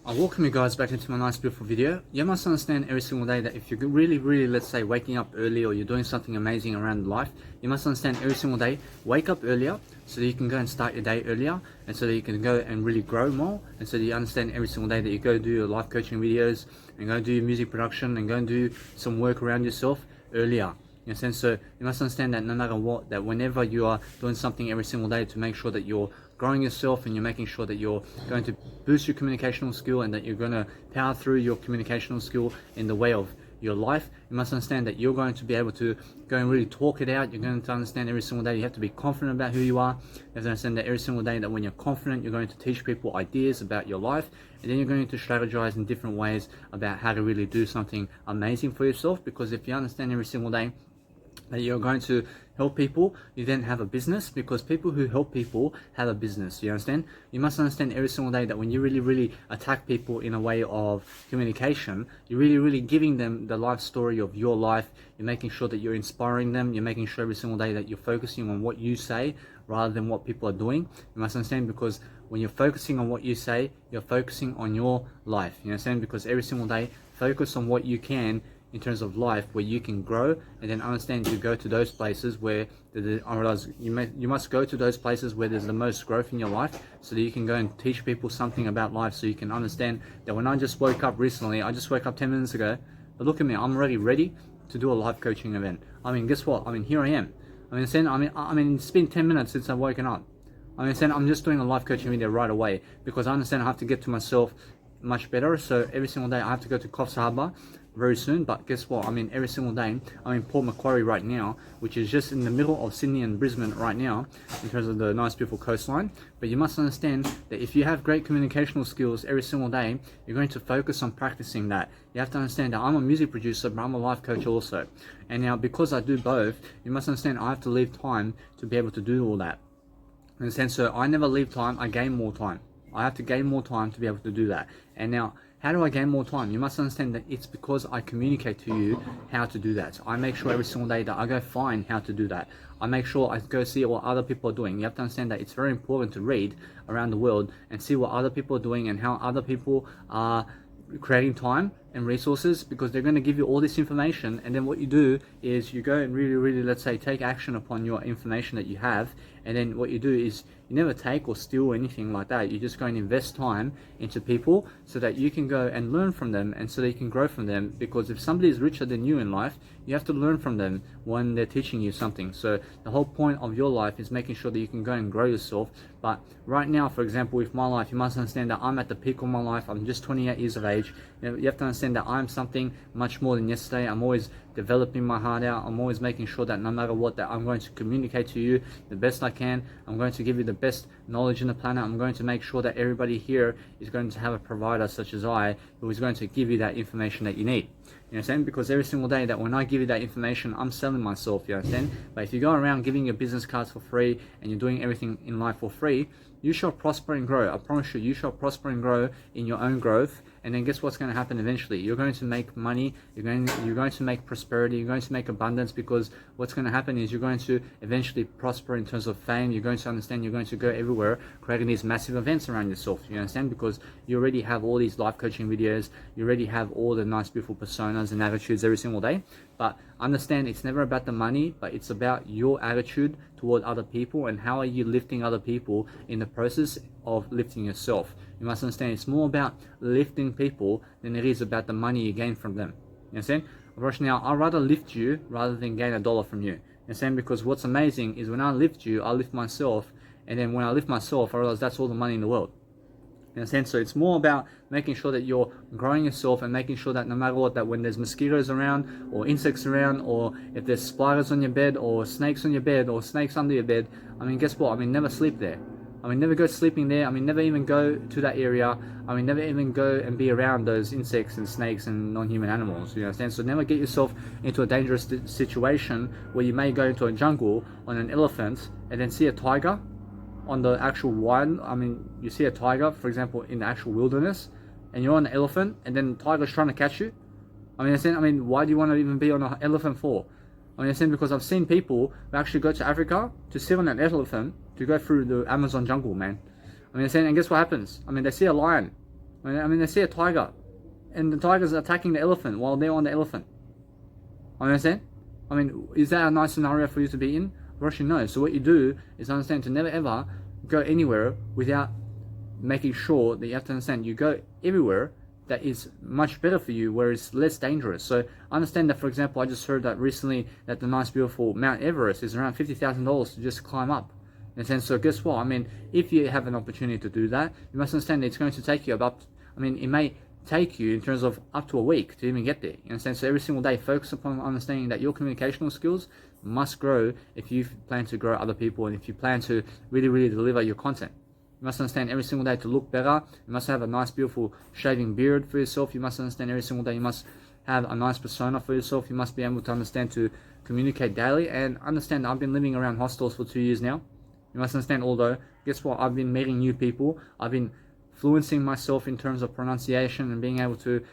I welcome you guys back into my nice beautiful video. You must understand every single day that if you're really, let's say, waking up early or you're doing something amazing around life, you must understand every single day, wake up earlier so that you can go and start your day earlier, and so that you can go and really grow more, and so that you understand every single day that you go do your life coaching videos and go do your music production and go and do some work around yourself earlier. You understand? So you must understand that no matter what, that whenever you are doing something every single day to make sure that you're growing yourself and you're making sure that you're going to boost your communicational skill and that you're going to power through your communicational skill in the way of your life, you must understand that you're going to be able to go and really talk it out. You're going to understand every single day you have to be confident about who you are. You have to understand that every single day that when you're confident, you're going to teach people ideas about your life, and then you're going to strategize in different ways about how to really do something amazing for yourself. Because if you understand every single day that you're going to help people, you then have a business, because people who help people have a business. You understand? You must understand every single day that when you really attack people in a way of communication, you're really giving them the life story of your life. You're making sure that you're inspiring them. You're making sure every single day that you're focusing on what you say rather than what people are doing. You must understand, because when you're focusing on what you say, you're focusing on your life. You understand? Because every single day, focus on what you can in terms of life, where you can grow, and then understand you go to those places where I realize you must go to those places where there's the most growth in your life, so that you can go and teach people something about life. So you can understand that when I just woke up recently, I just woke up 10 minutes ago, but look at me, I'm already ready to do a live coaching event. I mean, guess what? I mean, here I am. I mean, it's been 10 minutes since I've woken up. I'm just doing a live coaching video right away, because I understand I have to get to myself much better. So every single day I have to go to Coffs Harbour very soon. But guess what? Every single day I'm in Port Macquarie right now, which is just in the middle of Sydney and Brisbane right now, in terms of the nice beautiful coastline. But you must understand that if you have great communicational skills every single day, you're going to focus on practicing that. You have to understand that I'm a music producer, but I'm a life coach also. And now, because I do both, you must understand I have to leave time to be able to do all that. Understand? So I never leave time, I gain more time. I have to gain more time to be able to do that. And now, how do I gain more time? You must understand that it's because I communicate to you how to do that. So I make sure every single day that I go find how to do that. I make sure I go see what other people are doing. You have to understand that it's very important to read around the world and see what other people are doing and how other people are creating time and resources, because they're going to give you all this information, and then what you do is you go and really, let's say, take action upon your information that you have. And then what you do is you never take or steal or anything like that. You just go and invest time into people so that you can go and learn from them, and so that you can grow from them. Because if somebody is richer than you in life, you have to learn from them when they're teaching you something. So the whole point of your life is making sure that you can go and grow yourself. But right now, for example, with my life, you must understand that I'm at the peak of my life. I'm just 28 years of age. You have to understand that I'm something much more than yesterday. I'm always developing my heart out. I'm always making sure that no matter what, that I'm going to communicate to you the best I can. I'm going to give you the best knowledge in the planet. I'm going to make sure that everybody here is going to have a provider such as I, who is going to give you that information that you need. You understand? Because every single day that when I give you that information, I'm selling myself. You understand? But if you go around giving your business cards for free and you're doing everything in life for free, you shall prosper and grow. I promise you, you shall prosper and grow in your own growth. And then guess what's going to happen eventually? You're going to make money. You're going to make prosperity. You're going to make abundance, because what's going to happen is you're going to eventually prosper in terms of fame. You're going to understand you're going to go everywhere creating these massive events around yourself. You understand? Because you already have all these life coaching videos. You already have all the nice beautiful personas and attitudes every single day. But understand, it's never about the money, but it's about your attitude toward other people, and how are you lifting other people in the process of lifting yourself. You must understand it's more about lifting people than it is about the money you gain from them. You understand? Now, I'd rather lift you rather than gain $1 from you. You understand? Because what's amazing is when I lift you, I lift myself, and then when I lift myself, I realize that's all the money in the world. In a sense, so it's more about making sure that you're growing yourself, and making sure that no matter what, that when there's mosquitoes around or insects around, or if there's spiders on your bed or snakes on your bed or snakes under your bed, guess what? Never sleep there. Never go sleeping there. Never even go to that area. Never even go and be around those insects and snakes and non-human animals. You understand? So never get yourself into a dangerous situation where you may go into a jungle on an elephant and then see a tiger on the actual wild. You see a tiger, for example, in the actual wilderness, and you're on an elephant, and then the tiger's trying to catch you. Why do you want to even be on an elephant for? Because I've seen people who actually go to Africa to sit on an elephant to go through the Amazon jungle, man. And guess what happens? They see a lion. I mean, they see a tiger, and the tiger's attacking the elephant while they're on the elephant. Understand? I mean, is that a nice scenario for you to be in? Actually, no. So what you do is understand to never ever go anywhere without making sure that you have to understand you go everywhere that is much better for you, where it's less dangerous. So understand that, for example, I just heard that recently that the nice, beautiful Mount Everest is around $50,000 to just climb up. And so guess what? I mean, if you have an opportunity to do that, you must understand that it's going to take you about, I mean, it may take you in terms of up to a week to even get there. You understand? So every single day, focus upon understanding that your communicational skills must grow if you plan to grow other people and if you plan to really, really deliver your content. You must understand every single day to look better. You must have a nice, beautiful shaving beard for yourself. You must understand every single day you must have a nice persona for yourself. You must be able to understand to communicate daily and understand. I've been living around hostels for 2 years now. You must understand, although, guess what? I've been meeting new people. I've been fluencing myself in terms of pronunciation and being able to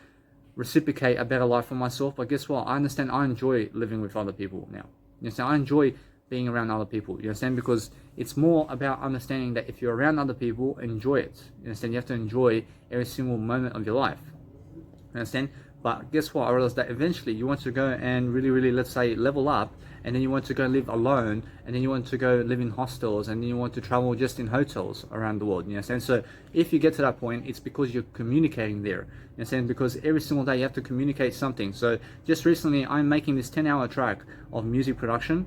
reciprocate a better life for myself. But guess what? I understand I enjoy living with other people now. You understand? I enjoy being around other people. You understand? Because it's more about understanding that if you're around other people, enjoy it. You understand? You have to enjoy every single moment of your life. You understand? But guess what? I realized that eventually you want to go and really, really, let's say, level up, and then you want to go live alone, and then you want to go live in hostels, and then you want to travel just in hotels around the world. You understand? So if you get to that point, it's because you're communicating there. You understand? Because every single day you have to communicate something. So just recently, I'm making this 10-hour track of music production,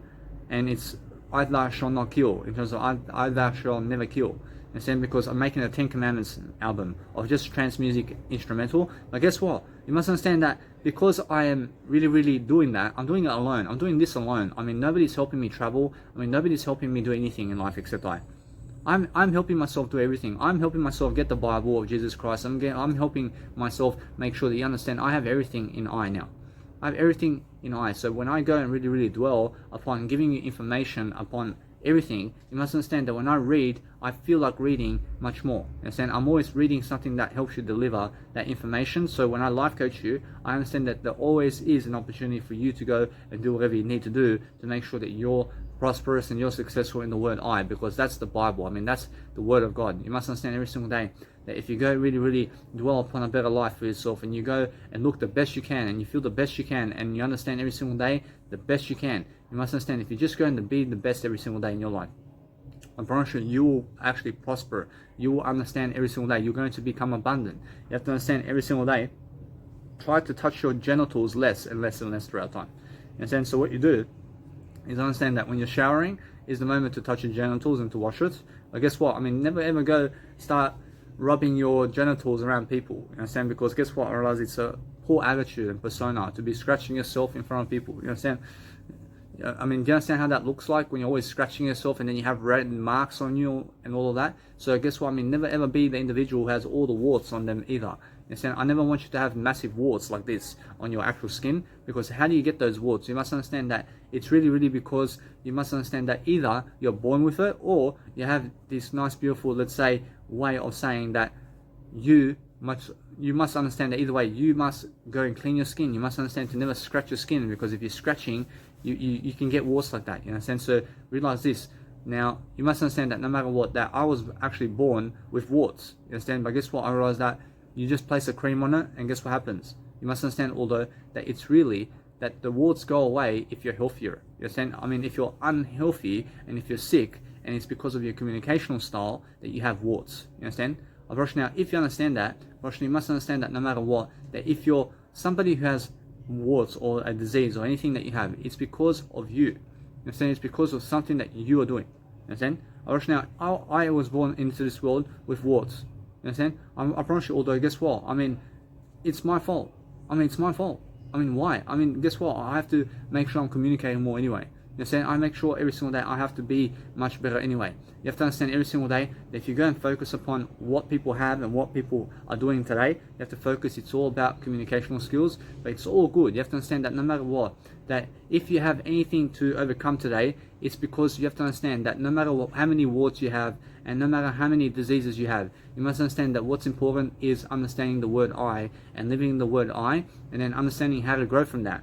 and it's I thou shall not kill, in terms of I thou shall never kill. And then because I'm making a 10 Commandments album of just trance music instrumental. But guess what? You must understand that because I am really, really doing that, I'm doing it alone. I'm doing this alone. I mean, nobody's helping me travel. I mean, nobody's helping me do anything in life except I. I'm helping myself do everything. I'm helping myself get the Bible of Jesus Christ. I'm helping myself make sure that you understand I have everything in I now. I have everything in I. So when I go and really, really dwell upon giving you information upon everything, you must understand that when I read, I feel like reading much more. And I'm always reading something that helps you deliver that information. So when I life coach you, I understand that there always is an opportunity for you to go and do whatever you need to do to make sure that you're prosperous and you're successful in the word I, because that's the Bible. I mean, that's the word of God. You must understand every single day that if you go really, really dwell upon a better life for yourself, and you go and look the best you can, and you feel the best you can, and you understand every single day the best you can, you must understand if you're just going to be the best every single day in your life, I promise you, you will actually prosper. You will understand every single day. You're going to become abundant. You have to understand every single day. Try to touch your genitals less and less and less throughout time. You understand? So what you do is understand that when you're showering is the moment to touch your genitals and to wash it. But guess what? I mean, never ever go start rubbing your genitals around people. You understand? Because guess what? I realize it's a poor attitude and persona to be scratching yourself in front of people. You understand? I mean, do you understand how that looks like when you're always scratching yourself and then you have red marks on you and all of that? So guess what? I mean, never ever be the individual who has all the warts on them either. You understand? I never want you to have massive warts like this on your actual skin, because how do you get those warts? You must understand that it's really, really because you must understand that either you're born with it, or you have this nice, beautiful, let's say, way of saying that you must understand that either way, you must go and clean your skin. You must understand to never scratch your skin, because if you're scratching, you can get warts like that. You understand? So realize this. Now, you must understand that no matter what, that I was actually born with warts. You understand? But guess what? I realized that you just place a cream on it, and guess what happens? You must understand, although, that it's really that the warts go away if you're healthier. You understand? I mean, if you're unhealthy and if you're sick, and it's because of your communicational style that you have warts. You understand? Now, if you understand that, you must understand that no matter what, that if you're somebody who has warts or a disease or anything that you have, it's because of you. You understand? It's because of something that you are doing. You understand? Now, I was born into this world with warts. You understand? I promise you, although, guess what? I mean, it's my fault. It's my fault. Why? Guess what? I have to make sure I'm communicating more anyway. You understand? I make sure every single day I have to be much better anyway. You have to understand every single day that if you go and focus upon what people have and what people are doing today, you have to focus. It's all about communicational skills, but it's all good. You have to understand that no matter what, that if you have anything to overcome today, it's because you have to understand that no matter how many warts you have and no matter how many diseases you have, you must understand that what's important is understanding the word I and living the word I, and then understanding how to grow from that.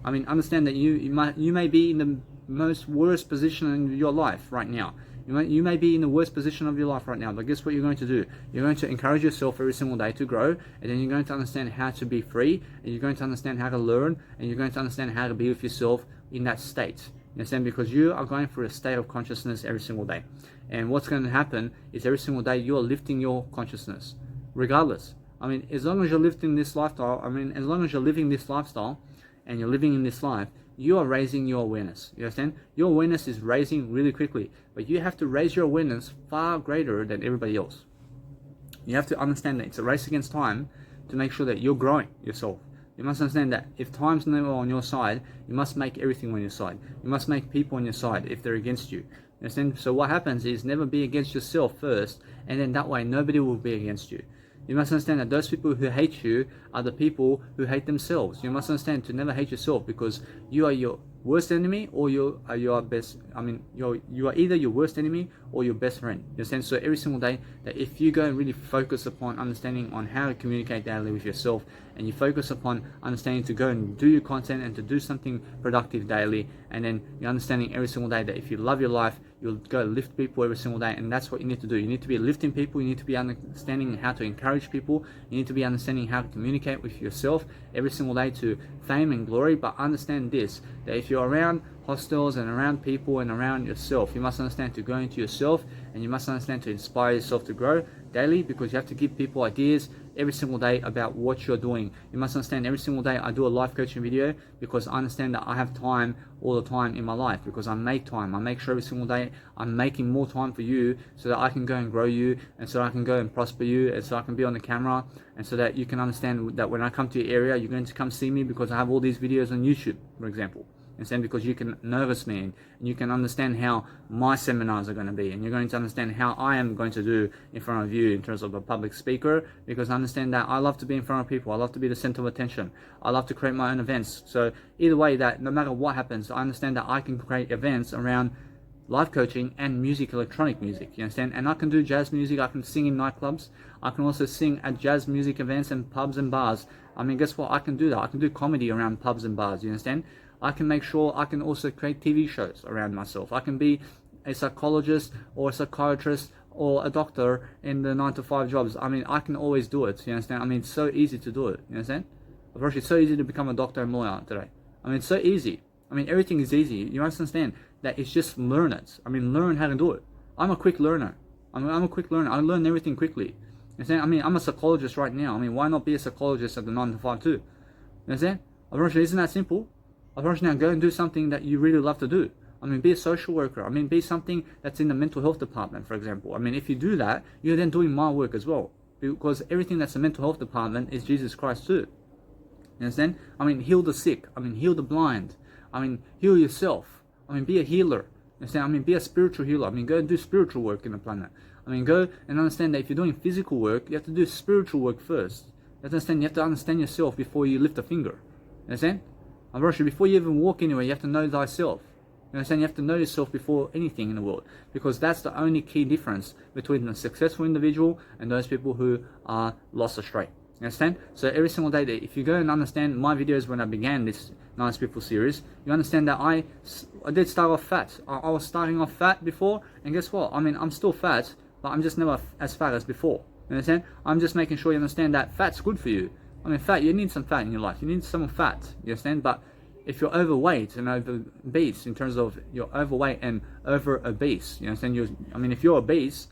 Understand that you may be in the most worst position in your life right now, You may be in the worst position of your life right now, but guess what you're going to do? You're going to encourage yourself every single day to grow, and then you're going to understand how to be free, and you're going to understand how to learn, and you're going to understand how to be with yourself in that state. You understand? Because you are going through a state of consciousness every single day. And what's going to happen is every single day you are lifting your consciousness, regardless. I mean, as long as you're lifting this lifestyle, as long as you're living this lifestyle and you're living in this life, you are raising your awareness. You understand? Your awareness is raising really quickly, but you have to raise your awareness far greater than everybody else. You have to understand that it's a race against time to make sure that you're growing yourself. You must understand that if time's never on your side, you must make everything on your side. You must make people on your side if they're against you. You understand? So what happens is never be against yourself first, and then that way nobody will be against you. You must understand that those people who hate you are the people who hate themselves. You must understand to never hate yourself, because you are your worst enemy or you are your best. You are either your worst enemy or your best friend. You understand? So every single day, that if you go and really focus upon understanding on how to communicate daily with yourself, and you focus upon understanding to go and do your content and to do something productive daily, and then you're understanding every single day that if you love your life, you'll go lift people every single day, and that's what you need to do. You need to be lifting people, you need to be understanding how to encourage people, you need to be understanding how to communicate with yourself every single day to fame and glory. But understand this, that if you're around hostels and around people and around yourself, you must understand to go into yourself, and you must understand to inspire yourself to grow daily, because you have to give people ideas every single day about what you're doing. You must understand every single day I do a life coaching video because I understand that I have time all the time in my life, because I make time. I make sure every single day I'm making more time for you so that I can go and grow you, and so I can go and prosper you, and so I can be on the camera, and so that you can understand that when I come to your area, you're going to come see me because I have all these videos on YouTube, for example. Understand? Because you can notice me, and you can understand how my seminars are going to be, and you're going to understand how I am going to do in front of you in terms of a public speaker, because I understand that I love to be in front of people. I love to be the center of attention. I love to create my own events. So either way, that no matter what happens, I understand that I can create events around life coaching and music, electronic music, you understand? And I can do jazz music, I can sing in nightclubs, I can also sing at jazz music events and pubs and bars. Guess what? I can do that. I can do comedy around pubs and bars, you understand? I can make sure I can also create TV shows around myself. I can be a psychologist or a psychiatrist or a doctor in the 9-to-5 jobs. I can always do it, you understand? It's so easy to do it, you understand? Apparently, it's so easy to become a doctor and lawyer today. It's so easy. Everything is easy. You must understand that it's just learn it. Learn how to do it. I'm a quick learner. I'm a quick learner. I learn everything quickly. You understand? I'm a psychologist right now. Why not be a psychologist at the 9-to-5 too? You understand? Apparently, isn't that simple? Approach now, go and do something that you really love to do. Be a social worker. Be something that's in the mental health department, for example. If you do that, you're then doing my work as well. Because everything that's the mental health department is Jesus Christ too. You understand? Heal the sick. Heal the blind. Heal yourself. Be a healer. You understand? Be a spiritual healer. Go and do spiritual work in the planet. Go and understand that if you're doing physical work, you have to do spiritual work first. You have to understand yourself before you lift a finger. You understand? Before you even walk anywhere, you have to know thyself. You understand? You have to know yourself before anything in the world, because that's the only key difference between a successful individual and those people who are lost astray. You understand? So every single day, if you go and understand my videos when I began this Nice People series, you understand that I did start off fat. I was starting off fat before, and guess what? I'm still fat, but I'm just never as fat as before. You understand? I'm just making sure you understand that fat's good for you. Fat, you need some fat in your life. You need some fat, you understand? But if you're overweight and obese, in terms of you're overweight and over obese, you understand? If you're obese,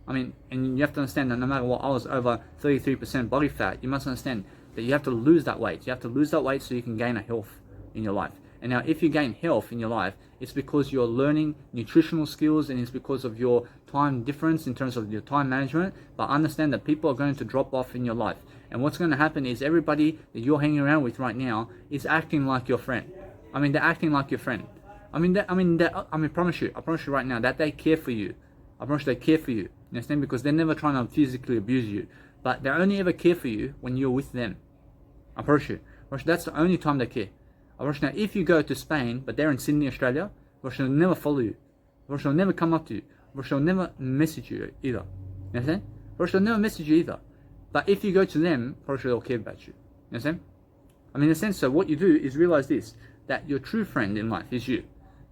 and you have to understand that no matter what, I was over 33% body fat, you must understand that you have to lose that weight. You have to lose that weight so you can gain a health in your life. And now if you gain health in your life, it's because you're learning nutritional skills, and it's because of your time difference in terms of your time management. But understand that people are going to drop off in your life. And what's going to happen is everybody that you're hanging around with right now is acting like your friend. They're acting like your friend. I promise you right now that they care for you. I promise you they care for you. You understand? Because they're never trying to physically abuse you. But they only ever care for you when you're with them. I promise you. That's the only time they care. Now, if you go to Spain, but they're in Sydney, Australia, they'll never follow you. They'll never come up to you. They'll never message you either. You understand? They'll never message you either. But if you go to them, they'll care about you. You understand? In a sense, so what you do is realize this, that your true friend in life is you. You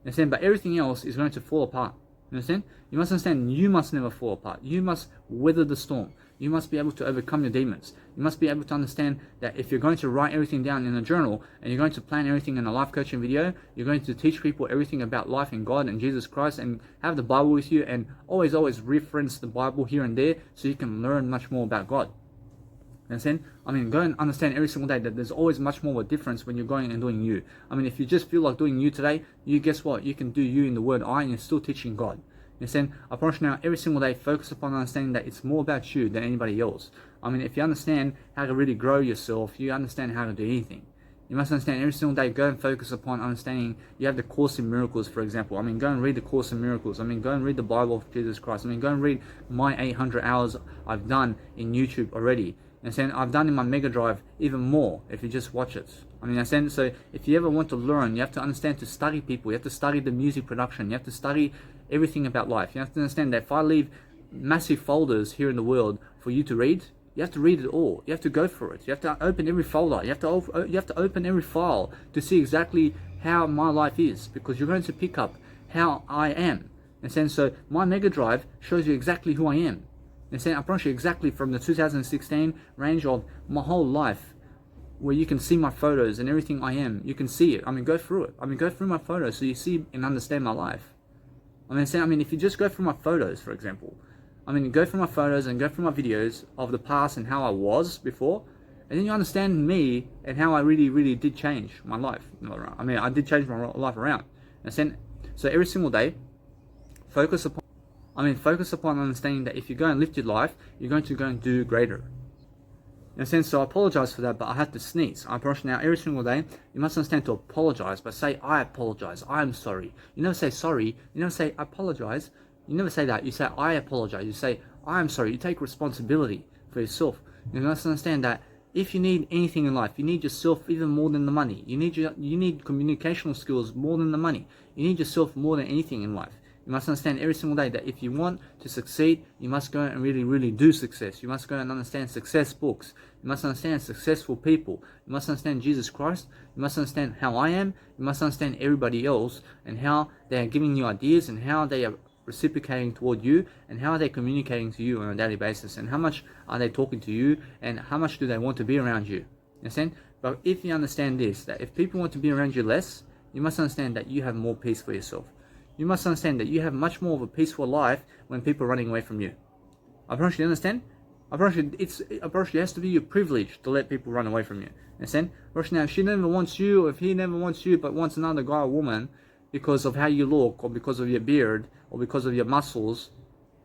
understand? But everything else is going to fall apart. You understand? You must understand you must never fall apart. You must weather the storm. You must be able to overcome your demons. You must be able to understand that if you're going to write everything down in a journal and you're going to plan everything in a life coaching video, you're going to teach people everything about life and God and Jesus Christ, and have the Bible with you, and always reference the Bible here and there so you can learn much more about God. Understand? I mean, go and understand every single day that there's always much more of a difference when you're going and doing you. I mean, if you just feel like doing you today, you guess what? You can do you in the word I, and you're still teaching God. You understand? I promise you now, every single day, focus upon understanding that it's more about you than anybody else. I mean, if you understand how to really grow yourself, you understand how to do anything. You must understand every single day, go and focus upon understanding. You have the Course in Miracles, for example. I mean, go and read the Course in Miracles. I mean, go and read the Bible of Jesus Christ. I mean, go and read my 800 hours I've done in YouTube already. And I've done in my Mega Drive even more if you just watch it. I mean, so if you ever want to learn, you have to understand to study people. You have to study the music production. You have to study everything about life. You have to understand that if I leave massive folders here in the world for you to read, you have to read it all. You have to go for it. You have to open every folder. You have to open every file to see exactly how my life is, because you're going to pick up how I am. And so my Mega Drive shows you exactly who I am. And I promise you exactly from the 2016 range of my whole life, where you can see my photos and everything I am. You can see it. I mean, go through it. I mean, go through my photos so you see and understand my life. I mean, if you just go through my photos, for example, I mean, go through my photos and go through my videos of the past and how I was before, and then you understand me and how I really, really did change my life. I mean, I did change my life around. So every single day, focus upon understanding that if you go and live your life, you're going to go and do greater. In a sense, so I apologize for that, but I had to sneeze. I approach now every single day. You must understand to apologize, but say, I apologize, I'm sorry. You never say sorry, you never say I apologize. You never say that. You say, I apologize. You say, I am sorry. You take responsibility for yourself. You must understand that if you need anything in life, you need yourself even more than the money. You need communicational skills more than the money. You need yourself more than anything in life. You must understand every single day that if you want to succeed, you must go and really, really do success. You must go and understand success books. You must understand successful people. You must understand Jesus Christ. You must understand how I am. You must understand everybody else and how they are giving you ideas and how they are reciprocating toward you, and how are they communicating to you on a daily basis, and how much are they talking to you, and how much do they want to be around you. You understand? But if you understand this, that if people want to be around you less, you must understand that you have more peace for yourself. You must understand that you have much more of a peaceful life when people are running away from you. I promise you, understand? I promise you, it has to be your privilege to let people run away from you. Understand? I promise you now, if she never wants you, or if he never wants you, but wants another guy or woman, because of how you look, or because of your beard, or because of your muscles,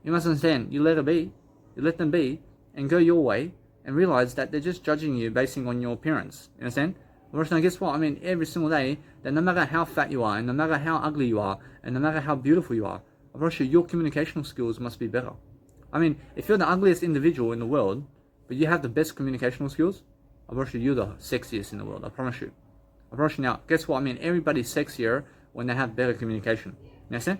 you must understand, you let her be, you let them be, and go your way, and realize that they're just judging you basing on your appearance. You understand? Now guess what? I mean, every single day, that no matter how fat you are, and no matter how ugly you are, and no matter how beautiful you are, I promise you, your communication skills must be better. I mean, if you're the ugliest individual in the world, but you have the best communicational skills, I promise you, you're the sexiest in the world. I promise you. I promise you now, guess what? I mean, everybody's sexier when they have better communication. You understand?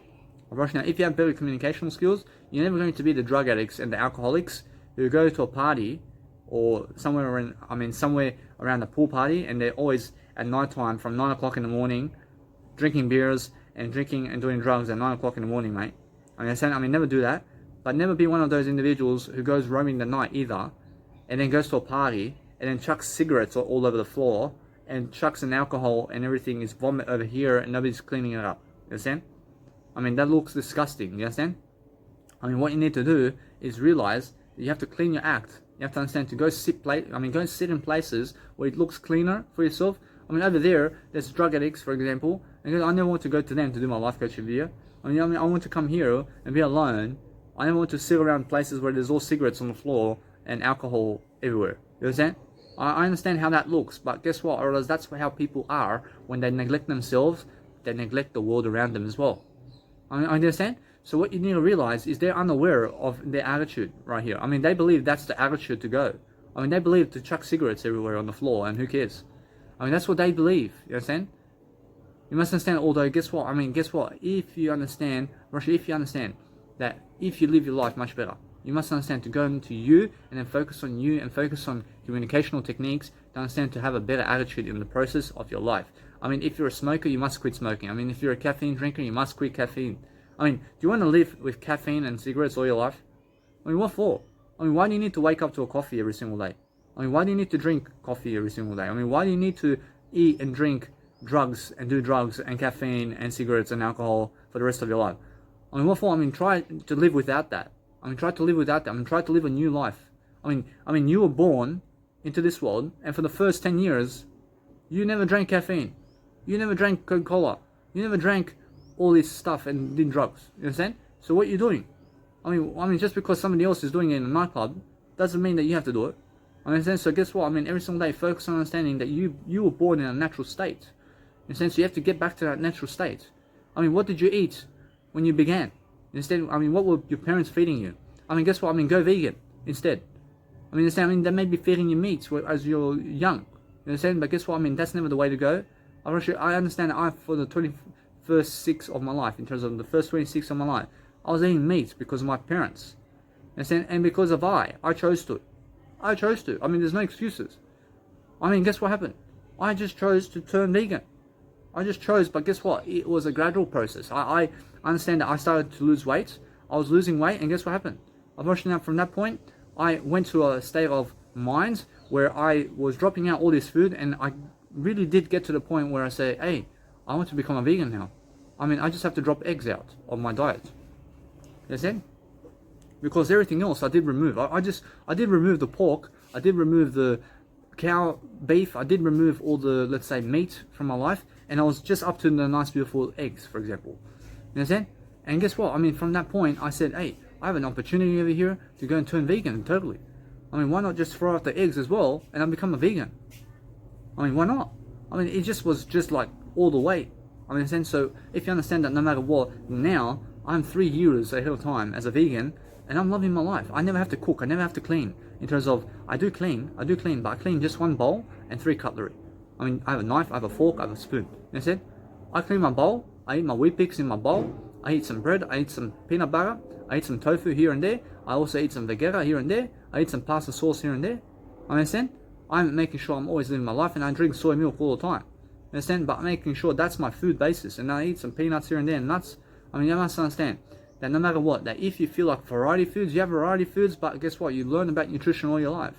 I promise you now, if you have better communication skills, you're never going to be the drug addicts and the alcoholics who go to a party or somewhere around the pool party, and they're always at night time from 9 o'clock in the morning drinking beers and doing drugs at 9 o'clock in the morning, mate. I mean, never do that. But never be one of those individuals who goes roaming the night either, and then goes to a party and then chucks cigarettes all over the floor and chucks in alcohol and everything is vomit over here and nobody's cleaning it up. You understand? I mean, that looks disgusting. You understand? I mean, what you need to do is realize that you have to clean your act. You have to understand to go sit in places where it looks cleaner for yourself. I mean, over there's drug addicts, for example, and I never want to go to them to do my life coaching video. I want to come here and be alone. I never want to sit around places where there's all cigarettes on the floor and alcohol everywhere. You understand? I understand how that looks, but guess what? Or else that's how people are when they neglect themselves. They neglect the world around them as well. I understand? So what you need to realize is they're unaware of their attitude right here. I mean, they believe that's the attitude to go. I mean, they believe to chuck cigarettes everywhere on the floor, and who cares? I mean, that's what they believe. You understand? You must understand, although, guess what? I mean, guess what? If you understand that if you live your life much better, you must understand to go into you and then focus on you and focus on communicational techniques to understand to have a better attitude in the process of your life. I mean, if you're a smoker, you must quit smoking. I mean, if you're a caffeine drinker, you must quit caffeine. I mean, do you want to live with caffeine and cigarettes all your life? I mean, what for? I mean, why do you need to wake up to a coffee every single day? I mean, why do you need to drink coffee every single day? I mean, why do you need to eat and drink drugs and do drugs and caffeine and cigarettes and alcohol for the rest of your life? I mean, what for? I mean, try to live without that. I mean, try to live without that. I mean, try to live a new life. I mean, you were born into this world, and for the first 10 years, you never drank caffeine. You never drank Coca-Cola. You never drank all this stuff and did drugs. You understand? So what are you doing? I mean, just because somebody else is doing it in a nightclub doesn't mean that you have to do it. I mean, so guess what? I mean, every single day, focus on understanding that you were born in a natural state. In a sense, you have to get back to that natural state. I mean, what did you eat when you began? Instead, I mean, what were your parents feeding you? I mean, guess what? I mean, go vegan instead. I mean, they may be feeding you meat as you're young. You understand? But guess what? I mean, that's never the way to go. I understand that for the 21st 6 of my life, in terms of the first 26 of my life, I was eating meat because of my parents. You understand? And because of I chose to. I chose to. I mean, there's no excuses. I mean, guess what happened? I just chose to turn vegan. I just chose, but guess what? It was a gradual process. I understand that I started to lose weight. I was losing weight, and guess what happened? Unfortunately, from that point, I went to a state of mind where I was dropping out all this food, and I really did get to the point where I say, hey, I want to become a vegan now. I mean, I just have to drop eggs out of my diet. You understand? Because everything else I did remove. I did remove the pork. I did remove the cow beef. I did remove all the, let's say, meat from my life, and I was just up to the nice, beautiful eggs, for example. You understand? And guess what? I mean, from that point, I said, hey, I have an opportunity over here to go and turn vegan totally. I mean, why not just throw out the eggs as well and I become a vegan? I mean, why not? I mean, it just was just like all the way. I mean, so if you understand that no matter what, now I'm 3 years ahead of time as a vegan, and I'm loving my life. I never have to cook. I never have to clean. In terms of, I do clean, but I clean just one bowl and 3 cutlery. I mean, I have a knife, I have a fork, I have a spoon. You know, I clean my bowl, I eat my wheat bix in my bowl, I eat some bread, I eat some peanut butter, I eat some tofu here and there, I also eat some vegeta here and there, I eat some pasta sauce here and there. Understand? I'm making sure I'm always living my life, and I drink soy milk all the time. Understand? But making sure that's my food basis, and I eat some peanuts here and there, and nuts. I mean, you must understand that no matter what, that if you feel like variety foods, you have variety foods, but guess what? You learn about nutrition all your life.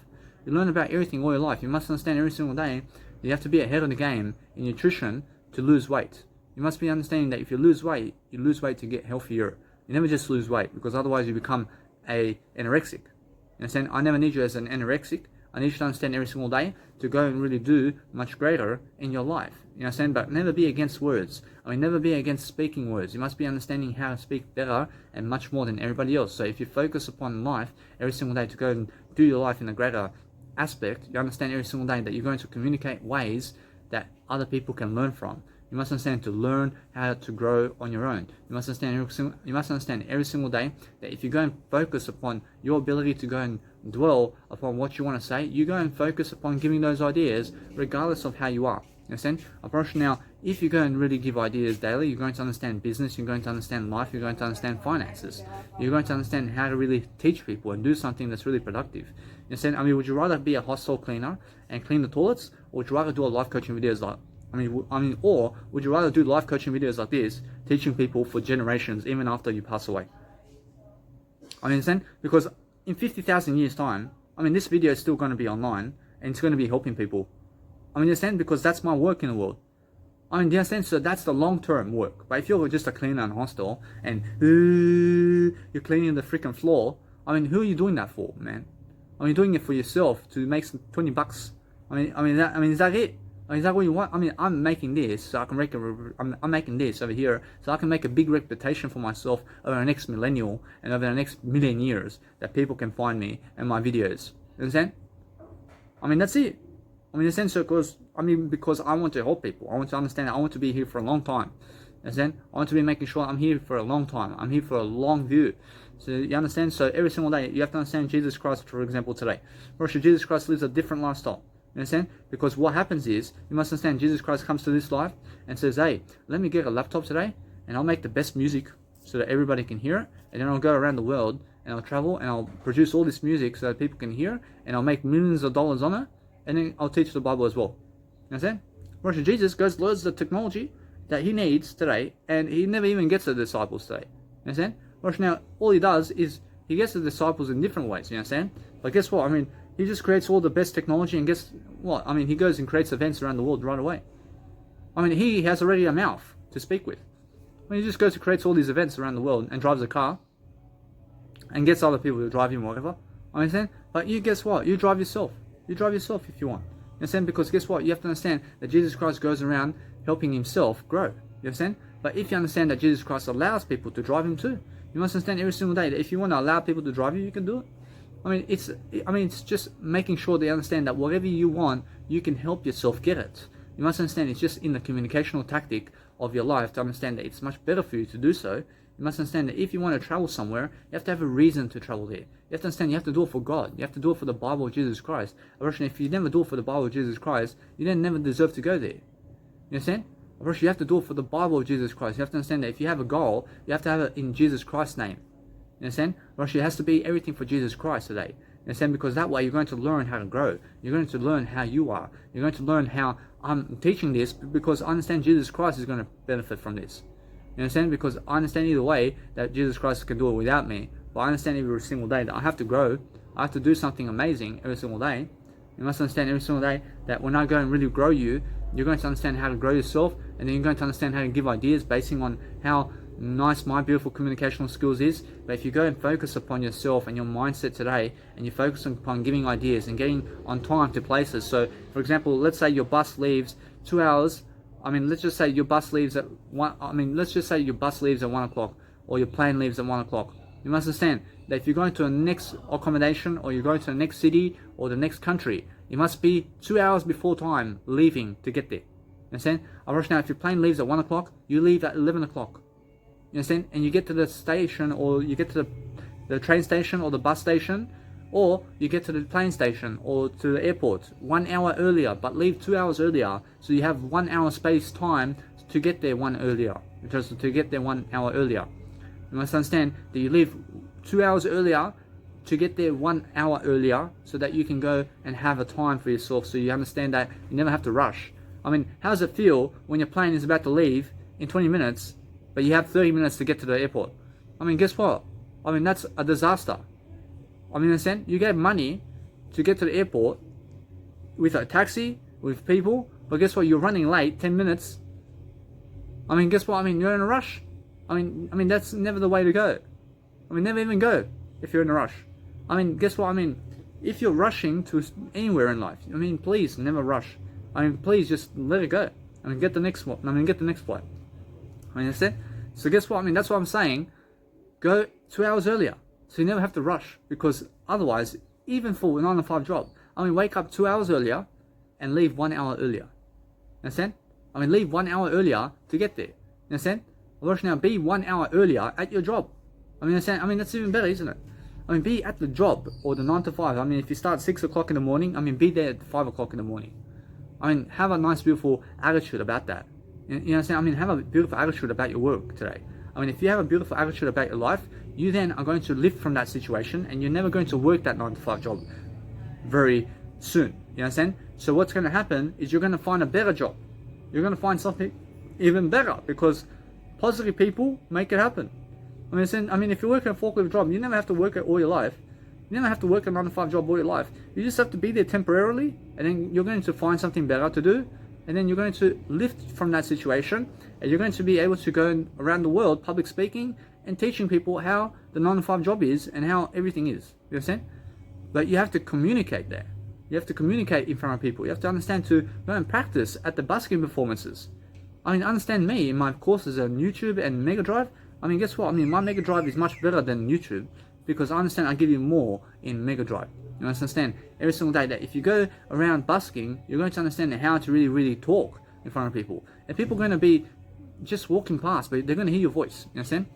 You learn about everything all your life. You must understand every single day you have to be ahead of the game in nutrition to lose weight. You must be understanding that if you lose weight to get healthier. You never just lose weight, because otherwise you become an anorexic. You understand? I never need you as an anorexic. I need you to understand every single day to go and really do much greater in your life. You understand? But never be against words. I mean, never be against speaking words. You must be understanding how to speak better and much more than everybody else. So if you focus upon life every single day to go and do your life in a greater aspect, you understand every single day that you're going to communicate ways that other people can learn from. You must understand to learn how to grow on your own. You must understand every single day that if you go and focus upon your ability to go and dwell upon what you want to say, you go and focus upon giving those ideas regardless of how you are. You understand? I promise you now, if you go and really give ideas daily, you're going to understand business, you're going to understand life, you're going to understand finances. You're going to understand how to really teach people and do something that's really productive. You understand? I mean, would you rather be a hostel cleaner and clean the toilets, or would you rather do a life coaching videos like or would you rather do life coaching videos like this, teaching people for generations, even after you pass away? I understand? Because in 50,000 years' time, I mean, this video is still going to be online, and it's going to be helping people. I mean, you understand? Because that's my work in the world. I mean, do you understand? So that's the long-term work. But if you're just a cleaner in a hostel, and you're cleaning the freaking floor, I mean, who are you doing that for, man? I mean, you're doing it for yourself to make some $20. I mean, is that it? Is that what you want? I mean, I'm making this so I can I'm making this over here so I can make a big reputation for myself over the next millennial and over the next million years, that people can find me and my videos. You understand? I mean, that's it. I mean, in a sense, because I want to help people. I want to understand that I want to be here for a long time. You understand? I want to be making sure I'm here for a long time. I'm here for a long view. So you understand? So every single day, you have to understand Jesus Christ, for example, today. Jesus Christ lives a different lifestyle. You understand? Because what happens is, you must understand, Jesus Christ comes to this life and says, hey, let me get a laptop today, and I'll make the best music so that everybody can hear it, and then I'll go around the world, and I'll travel, and I'll produce all this music so that people can hear, and I'll make millions of dollars on it, and then I'll teach the Bible as well. You understand? Jesus goes, learns the technology that he needs today, and he never even gets the disciples today. You understand? Now, all he does is he gets the disciples in different ways. You understand? But guess what? I mean, he just creates all the best technology, and guess what? I mean, he goes and creates events around the world right away. I mean, he has already a mouth to speak with. I mean, he just goes and creates all these events around the world and drives a car and gets other people to drive him or whatever. I understand? But you, guess what? You drive yourself. You drive yourself if you want. You understand? Because guess what? You have to understand that Jesus Christ goes around helping himself grow. You understand? But if you understand that Jesus Christ allows people to drive him too, you must understand every single day that if you want to allow people to drive you, you can do it. I mean, it's just making sure they understand that whatever you want, you can help yourself get it. You must understand it's just in the communicational tactic of your life to understand that it's much better for you to do so. You must understand that if you want to travel somewhere, you have to have a reason to travel there. You have to understand you have to do it for God. You have to do it for the Bible of Jesus Christ. If you never do it for the Bible of Jesus Christ, you then never deserve to go there. You understand? You have to do it for the Bible of Jesus Christ. You have to understand that if you have a goal, you have to have it in Jesus Christ's name. You understand? It has to be everything for Jesus Christ today. You understand? Because that way you're going to learn how to grow. You're going to learn how you are. You're going to learn how I'm teaching this because I understand Jesus Christ is going to benefit from this. You understand? Because I understand either way that Jesus Christ can do it without me. But I understand every single day that I have to grow. I have to do something amazing every single day. You must understand every single day that when I go and really grow you, you're going to understand how to grow yourself, and then you're going to understand how to give ideas basing on how nice my beautiful communicational skills is. But if you go and focus upon yourself and your mindset today, and you focus upon giving ideas and getting on time to places. So for example, let's say your bus leaves 2 hours. Let's just say your bus leaves at 1 o'clock, or your plane leaves at 1 o'clock. You must understand that if you're going to the next accommodation, or you're going to the next city or the next country, you must be 2 hours before time leaving to get there. You understand? Now, if your plane leaves at 1 o'clock, you leave at 11 o'clock. You understand? And you get to the station, or you get to the train station or the bus station, or you get to the plane station or to the airport 1 hour earlier, but leave 2 hours earlier, so you have 1 hour space time to get there 1 hour earlier. You must understand that you leave 2 hours earlier to get there 1 hour earlier, so that you can go and have a time for yourself, so you understand that you never have to rush. How does it feel when your plane is about to leave in 20 minutes, but you have 30 minutes to get to the airport? Guess what? That's a disaster. Understand? You gave money to get to the airport with a taxi, with people, but guess what? You're running late 10 minutes. Guess what? You're in a rush. That's never the way to go. Never even go if you're in a rush. Guess what? If you're rushing to anywhere in life, please never rush. Please just let it go. Get the next one. Get the next flight. Understand? So guess what? That's what I'm saying. Go 2 hours earlier, so you never have to rush. Because otherwise, even for a 9 to 5 job, wake up 2 hours earlier and leave 1 hour earlier. Understand? Leave 1 hour earlier to get there. Understand? Now be 1 hour earlier at your job. Understand? That's even better, isn't it? Be at the job, or the 9 to 5. If you start at 6 o'clock in the morning, be there at 5 o'clock in the morning. Have a nice, beautiful attitude about that. You understand? Have a beautiful attitude about your work today. If you have a beautiful attitude about your life, you then are going to live from that situation, and you're never going to work that 9 to 5 job very soon. You understand? So what's going to happen is you're going to find a better job. You're going to find something even better, because positive people make it happen. If you're working a forklift job, you never have to work it all your life. You never have to work a 9 to 5 job all your life. You just have to be there temporarily, and then you're going to find something better to do, and then you're going to lift from that situation, and you're going to be able to go around the world public speaking and teaching people how the 9 to 5 job is and how everything is. You understand? But you have to communicate there. You have to communicate in front of people. You have to understand to go and practice at the busking performances. Understand me in my courses on YouTube and Mega Drive. Guess what? My Mega Drive is much better than YouTube, because I understand I give you more in Mega Drive. You understand every single day that if you go around busking, you're going to understand how to really, really talk in front of people. And people are going to be just walking past, but they're going to hear your voice. You understand?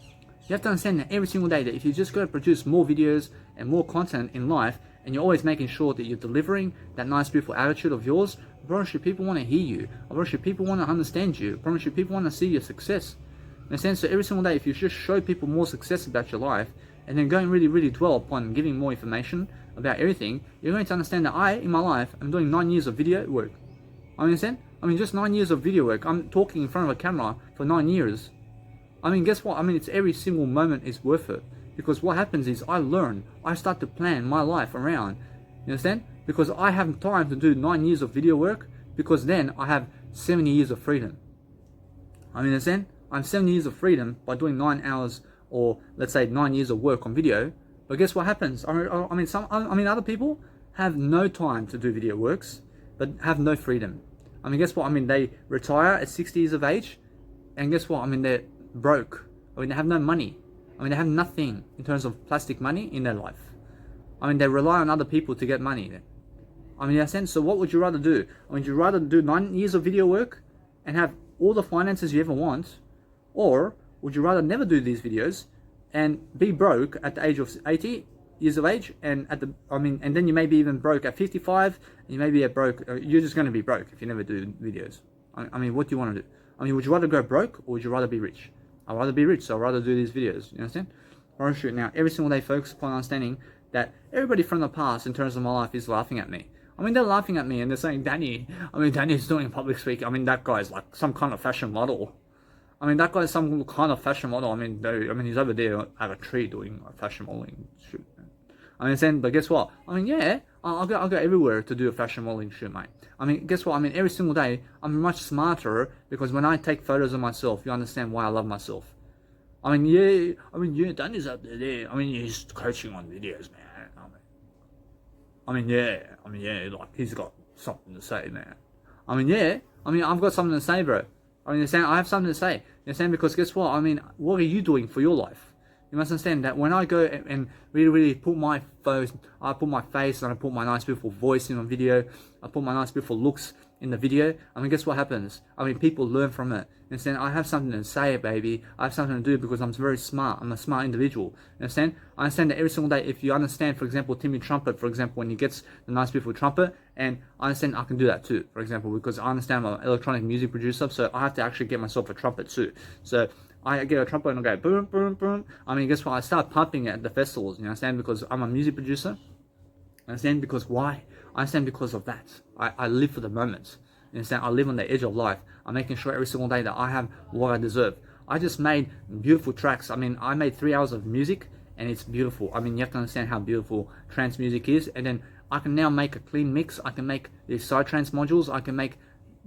You have to understand that every single day that if you just go to produce more videos and more content in life, and you're always making sure that you're delivering that nice, beautiful attitude of yours, I promise you people want to hear you. I promise you people want to understand you. I promise you people want to see your success. In a sense, so every single day, if you just show people more success about your life, and then go and really, really dwell upon giving more information about everything, you're going to understand that in my life, I'm doing 9 years of video work. Understand? Just 9 years of video work. I'm talking in front of a camera for 9 years. I mean, guess what? I mean, it's every single moment is worth it. Because what happens is I learn, I start to plan my life around. You understand? Because I have time to do 9 years of video work, because then I have 70 years of freedom. I mean, understand? I'm 7 years of freedom by doing 9 hours, or let's say 9 years of work on video. But guess what happens? I mean, other people have no time to do video works, but have no freedom. I mean, guess what? I mean, they retire at 60 years of age, and guess what? I mean, they're broke. I mean, they have no money. I mean, they have nothing in terms of plastic money in their life. I mean, they rely on other people to get money. I mean, in a sense, so what would you rather do? I mean, would you rather do 9 years of video work and have all the finances you ever want, or would you rather never do these videos and be broke at the age of 80 years of age, and and then you may be even broke at 55, and you may be you're just going to be broke if you never do videos. I mean, what do you want to do? I mean, would you rather go broke, or would you rather be rich? I'd rather be rich, so I'd rather do these videos. You understand? Alright, shoot. Now, every single day, focus upon understanding that everybody from the past, in terms of my life, is laughing at me. I mean, they're laughing at me and they're saying, Danny's doing public speaking. I mean, that guy's like some kind of fashion model. I mean, that guy's some kind of fashion model. I mean, he's over there at a tree doing fashion modeling shoot. I mean, saying, but guess what? I mean, yeah, I'll go everywhere to do a fashion modeling shoot, mate. I mean, guess what? I mean, every single day, I'm much smarter, because when I take photos of myself, you understand why I love myself. I mean, yeah, Danny's up there. I mean, he's coaching on videos, man. Yeah, like, he's got something to say, man. I've got something to say, bro. I mean, I have something to say. You understand? Because guess what? I mean, what are you doing for your life? You must understand that when I go and really put my face, I put my face and I put my nice beautiful voice in a video, I put my nice beautiful looks in the video, I mean, guess what happens? I mean, people learn from it. You understand? I have something to say, baby. I have something to do, because I'm very smart. I'm a smart individual. You understand? I understand that every single day, if you understand, for example, Timmy Trumpet, for example, when he gets the nice beautiful trumpet, and I understand I can do that too, for example, because I understand I'm an electronic music producer, so I have to actually get myself a trumpet too. So I get a trumpet and I go boom, boom, boom. I mean, guess what? I start pumping at the festivals, you understand? Because I'm a music producer. I understand? Because why? I understand because of that. I live for the moment. You understand? I live on the edge of life. I'm making sure every single day that I have what I deserve. I just made beautiful tracks. I mean, I made 3 hours of music, and it's beautiful. I mean, you have to understand how beautiful trance music is. And then I can now make a clean mix. I can make these psytrance modules. I can make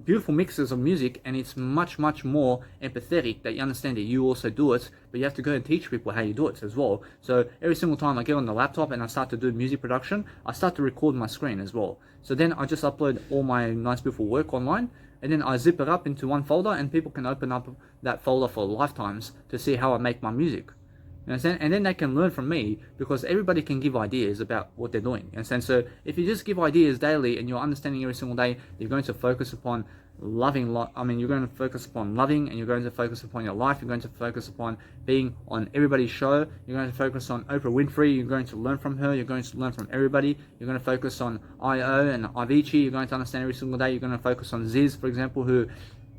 beautiful mixes of music, and it's much more empathetic that you understand that you also do it, but you have to go and teach people how you do it as well. So every single time I get on the laptop and I start to do music production, I start to record my screen as well. So then I just upload all my nice beautiful work online, and then I zip it up into one folder, and people can open up that folder for lifetimes to see how I make my music. You understand? And then they can learn from me, because everybody can give ideas about what they're doing. You understand? So if you just give ideas daily and you're understanding every single day, you're going to focus upon loving. You're going to focus upon loving, and you're going to focus upon your life. You're going to focus upon being on everybody's show. You're going to focus on Oprah Winfrey. You're going to learn from her. You're going to learn from everybody. You're going to focus on IO and Avicii. You're going to understand every single day. You're going to focus on Ziz, for example, who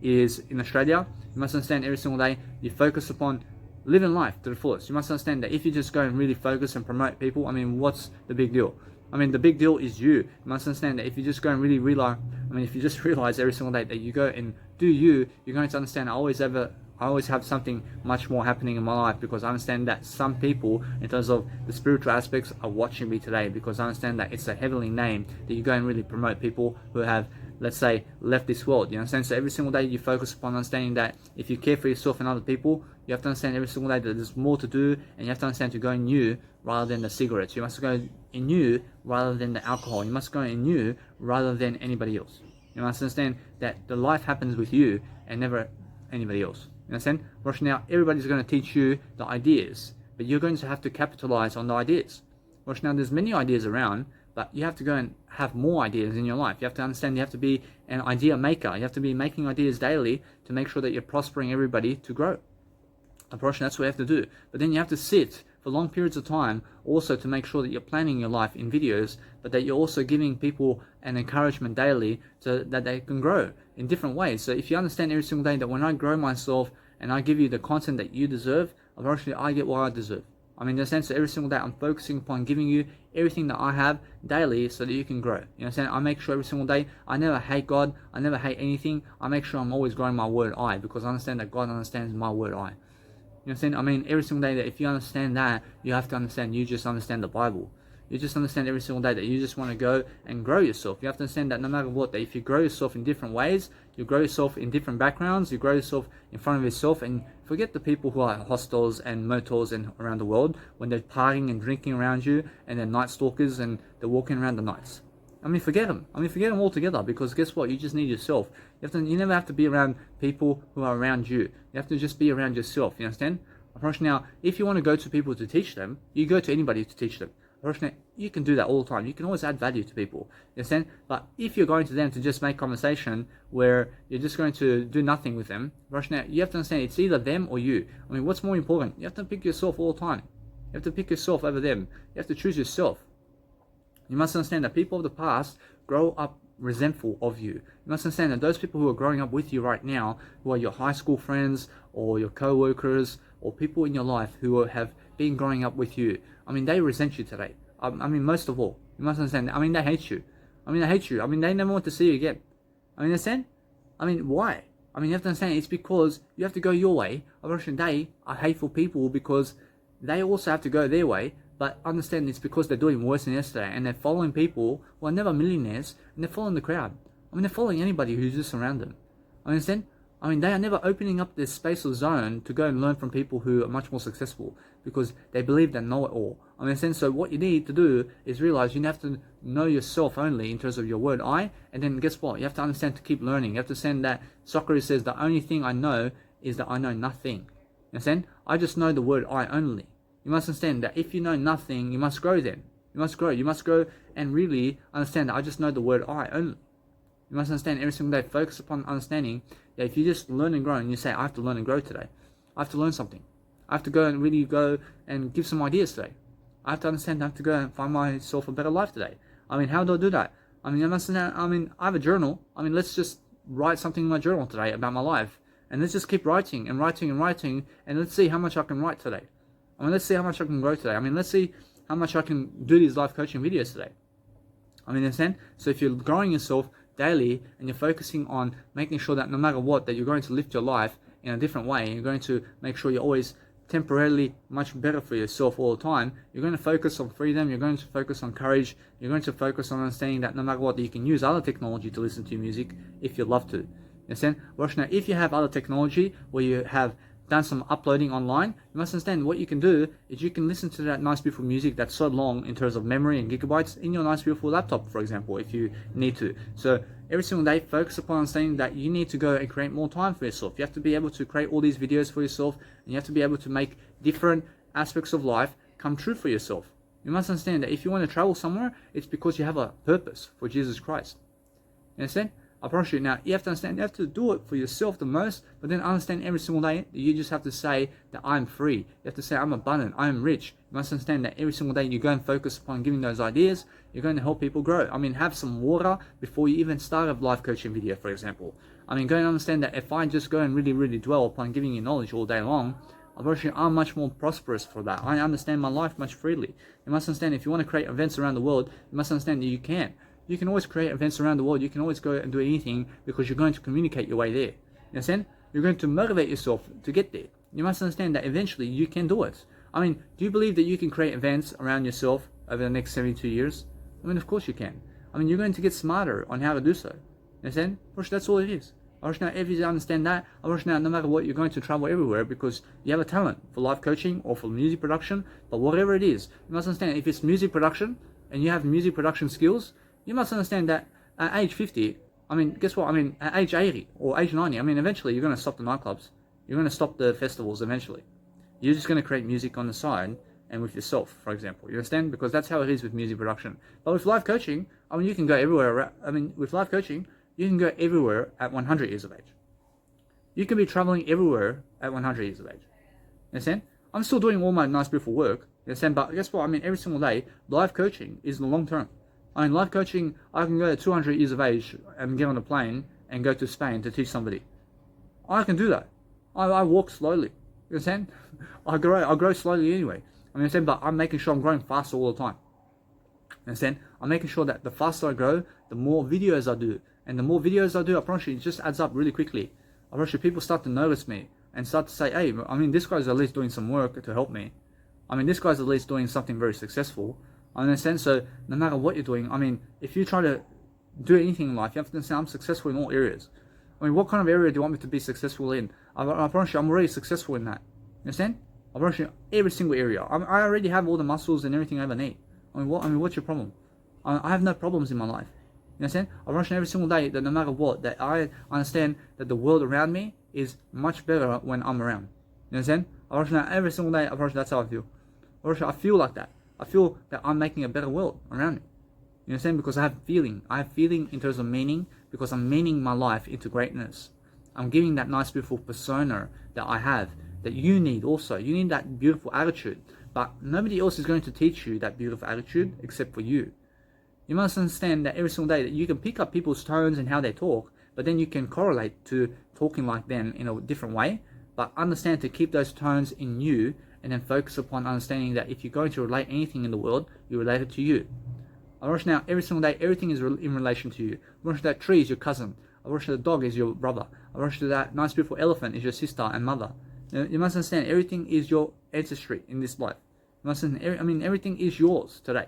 is in Australia. You must understand every single day. You focus upon living life to the fullest. You must understand that if you just go and really focus and promote people, I mean, what's the big deal? I mean, the big deal is you. You must understand that if you just go and really realize, if you just realize every single day that you go and do you, you're going to understand I always have something much more happening in my life, because I understand that some people, in terms of the spiritual aspects, are watching me today, because I understand that it's a heavenly name that you go and really promote people who have, let's say, left this world. You understand? So every single day you focus upon understanding that if you care for yourself and other people, you have to understand every single day that there's more to do, and you have to understand to go in you rather than the cigarettes. You must go in you rather than the alcohol. You must go in you rather than anybody else. You must understand that the life happens with you and never anybody else. You understand? Rosh, now everybody's going to teach you the ideas, but you're going to have to capitalize on the ideas. Rosh, now there's many ideas around, but you have to go and have more ideas in your life. You have to understand you have to be an idea maker. You have to be making ideas daily to make sure that you're prospering everybody to grow. Approach, that's what you have to do. But then you have to sit for long periods of time also to make sure that you're planning your life in videos, but that you're also giving people an encouragement daily so that they can grow in different ways. So if you understand every single day that when I grow myself and I give you the content that you deserve, eventually I get what I deserve. I mean, in the sense that every single day I'm focusing upon giving you everything that I have daily so that you can grow. You understand? I make sure every single day, I never hate God, I never hate anything. I make sure I'm always growing my word I, because I understand that God understands my word I. You know what I'm saying? I mean, every single day that if you understand that, you have to understand, you just understand the Bible. You just understand every single day that you just want to go and grow yourself. You have to understand that no matter what, that if you grow yourself in different ways, you grow yourself in different backgrounds, you grow yourself in front of yourself, and forget the people who are hostels and motels and around the world when they're partying and drinking around you and they're night stalkers and they're walking around the nights. I mean, forget them. I mean, forget them altogether, because guess what? You just need yourself. You never have to be around people who are around you. You have to just be around yourself. You understand? Now, if you want to go to people to teach them, you go to anybody to teach them. You can do that all the time. You can always add value to people. You understand? But if you're going to them to just make conversation where you're just going to do nothing with them, now you have to understand it's either them or you. I mean, what's more important? You have to pick yourself all the time. You have to pick yourself over them. You have to choose yourself. You must understand that people of the past grow up resentful of you. You must understand that those people who are growing up with you right now, who are your high school friends or your co-workers or people in your life who have been growing up with you, I mean, they resent you today. I mean, most of all, you must understand that. I mean, they hate you. I mean, they hate you. I mean, they never want to see you again. I mean, understand? I mean, why? I mean, you have to understand it's because you have to go your way. They are hateful people because they also have to go their way. But understand it's because they're doing worse than yesterday, and they're following people who are never millionaires, and they're following the crowd. I mean, they're following anybody who's just around them. Understand? I mean, they are never opening up this space or zone to go and learn from people who are much more successful because they believe they know it all. Understand? So what you need to do is realize you have to know yourself only in terms of your word I, and then guess what? You have to understand to keep learning. You have to understand that Socrates says the only thing I know is that I know nothing. Understand? I just know the word I only. You must understand that if you know nothing, you must grow then. You must grow. You must grow and really understand that I just know the word I only. You must understand every single day. Focus upon understanding that if you just learn and grow and you say, I have to learn and grow today. I have to learn something. I have to go and really go and give some ideas today. I have to understand I have to go and find myself a better life today. I mean, how do I do that? I mean, I must understand, I mean, I have a journal. I mean, let's just write something in my journal today about my life. And let's just keep writing and writing and writing. And let's see how much I can write today. I mean, let's see how much I can grow today. I mean, let's see how much I can do these life coaching videos today. I mean, understand? So if you're growing yourself daily and you're focusing on making sure that no matter what, that you're going to lift your life in a different way, and you're going to make sure you're always temporarily much better for yourself all the time, you're going to focus on freedom, you're going to focus on courage, you're going to focus on understanding that no matter what, that you can use other technology to listen to your music if you love to. Understand? Well, now, if you have other technology where you have done some uploading online, you must understand what you can do is you can listen to that nice beautiful music that's so long in terms of memory and gigabytes in your nice beautiful laptop, for example, if you need to. So every single day, focus upon understanding that you need to go and create more time for yourself. You have to be able to create all these videos for yourself, and you have to be able to make different aspects of life come true for yourself. You must understand that if you want to travel somewhere, it's because you have a purpose for Jesus Christ. You understand? I promise you. Now, you have to understand, you have to do it for yourself the most, but then understand every single day that you just have to say that I'm free. You have to say I'm abundant, I'm rich. You must understand that every single day you go and focus upon giving those ideas, you're going to help people grow. I mean, have some water before you even start a life coaching video, for example. I mean, go and understand that if I just go and really, really dwell upon giving you knowledge all day long, unfortunately, I'm much more prosperous for that. I understand my life much freely. You must understand if you want to create events around the world, you must understand that you can. You can always create events around the world. You can always go and do anything because you're going to communicate your way there. You understand? You're going to motivate yourself to get there. You must understand that eventually you can do it. I mean, do you believe that you can create events around yourself over the next 72 years? I mean, of course you can. I mean, you're going to get smarter on how to do so. You understand? Of course, that's all it is. Now, if you understand that, now, no matter what, you're going to travel everywhere because you have a talent for life coaching or for music production. But whatever it is, you must understand if it's music production and you have music production skills, you must understand that at age 50, I mean, guess what? I mean, at age 80 or age 90, I mean, eventually you're going to stop the nightclubs. You're going to stop the festivals eventually. You're just going to create music on the side and with yourself, for example. You understand? Because that's how it is with music production. But with life coaching, I mean, you can go everywhere. I mean, with life coaching, you can go everywhere at 100 years of age. You can be traveling everywhere at 100 years of age. You understand? I'm still doing all my nice, beautiful work. You understand? But guess what? I mean, every single day, life coaching is the long term. I mean, life coaching, I can go at 200 years of age and get on a plane and go to Spain to teach somebody. I can do that. I walk slowly. You understand? I grow slowly anyway. I mean, but I'm making sure I'm growing faster all the time. You understand? I'm making sure that the faster I grow, the more videos I do. And the more videos I do, I promise you, it just adds up really quickly. I promise you, people start to notice me. and start to say, hey, I mean, this guy's at least doing some work to help me. I mean, this guy's at least doing something very successful. I understand. So no matter what you're doing, I mean, if you try to do anything in life, you have to say, I'm successful in all areas. I mean, what kind of area do you want me to be successful in? I promise you, I'm already successful in that. You understand? I promise you, every single area. I already have all the muscles and everything I ever need. I mean, what's your problem? I have no problems in my life. You understand? I promise you every single day that no matter what, that I understand that the world around me is much better when I'm around. You understand? I promise you every single day, I promise you that's how I feel. I promise you, I feel like that. I feel that I'm making a better world around me. You understand? Because I have feeling. I have feeling in terms of meaning, because I'm meaning my life into greatness. I'm giving that nice, beautiful persona that I have, that you need also. You need that beautiful attitude. But nobody else is going to teach you that beautiful attitude except for you. You must understand that every single day that you can pick up people's tones and how they talk, but then you can correlate to talking like them in a different way. But understand to keep those tones in you, and then focus upon understanding that if you're going to relate anything in the world, you relate it to you. I wish now every single day everything is in relation to you. I wish that tree is your cousin. I wish that dog is your brother. I wish that nice beautiful elephant is your sister and mother. You must understand everything is your ancestry in this life. You must understand, I mean, everything is yours today.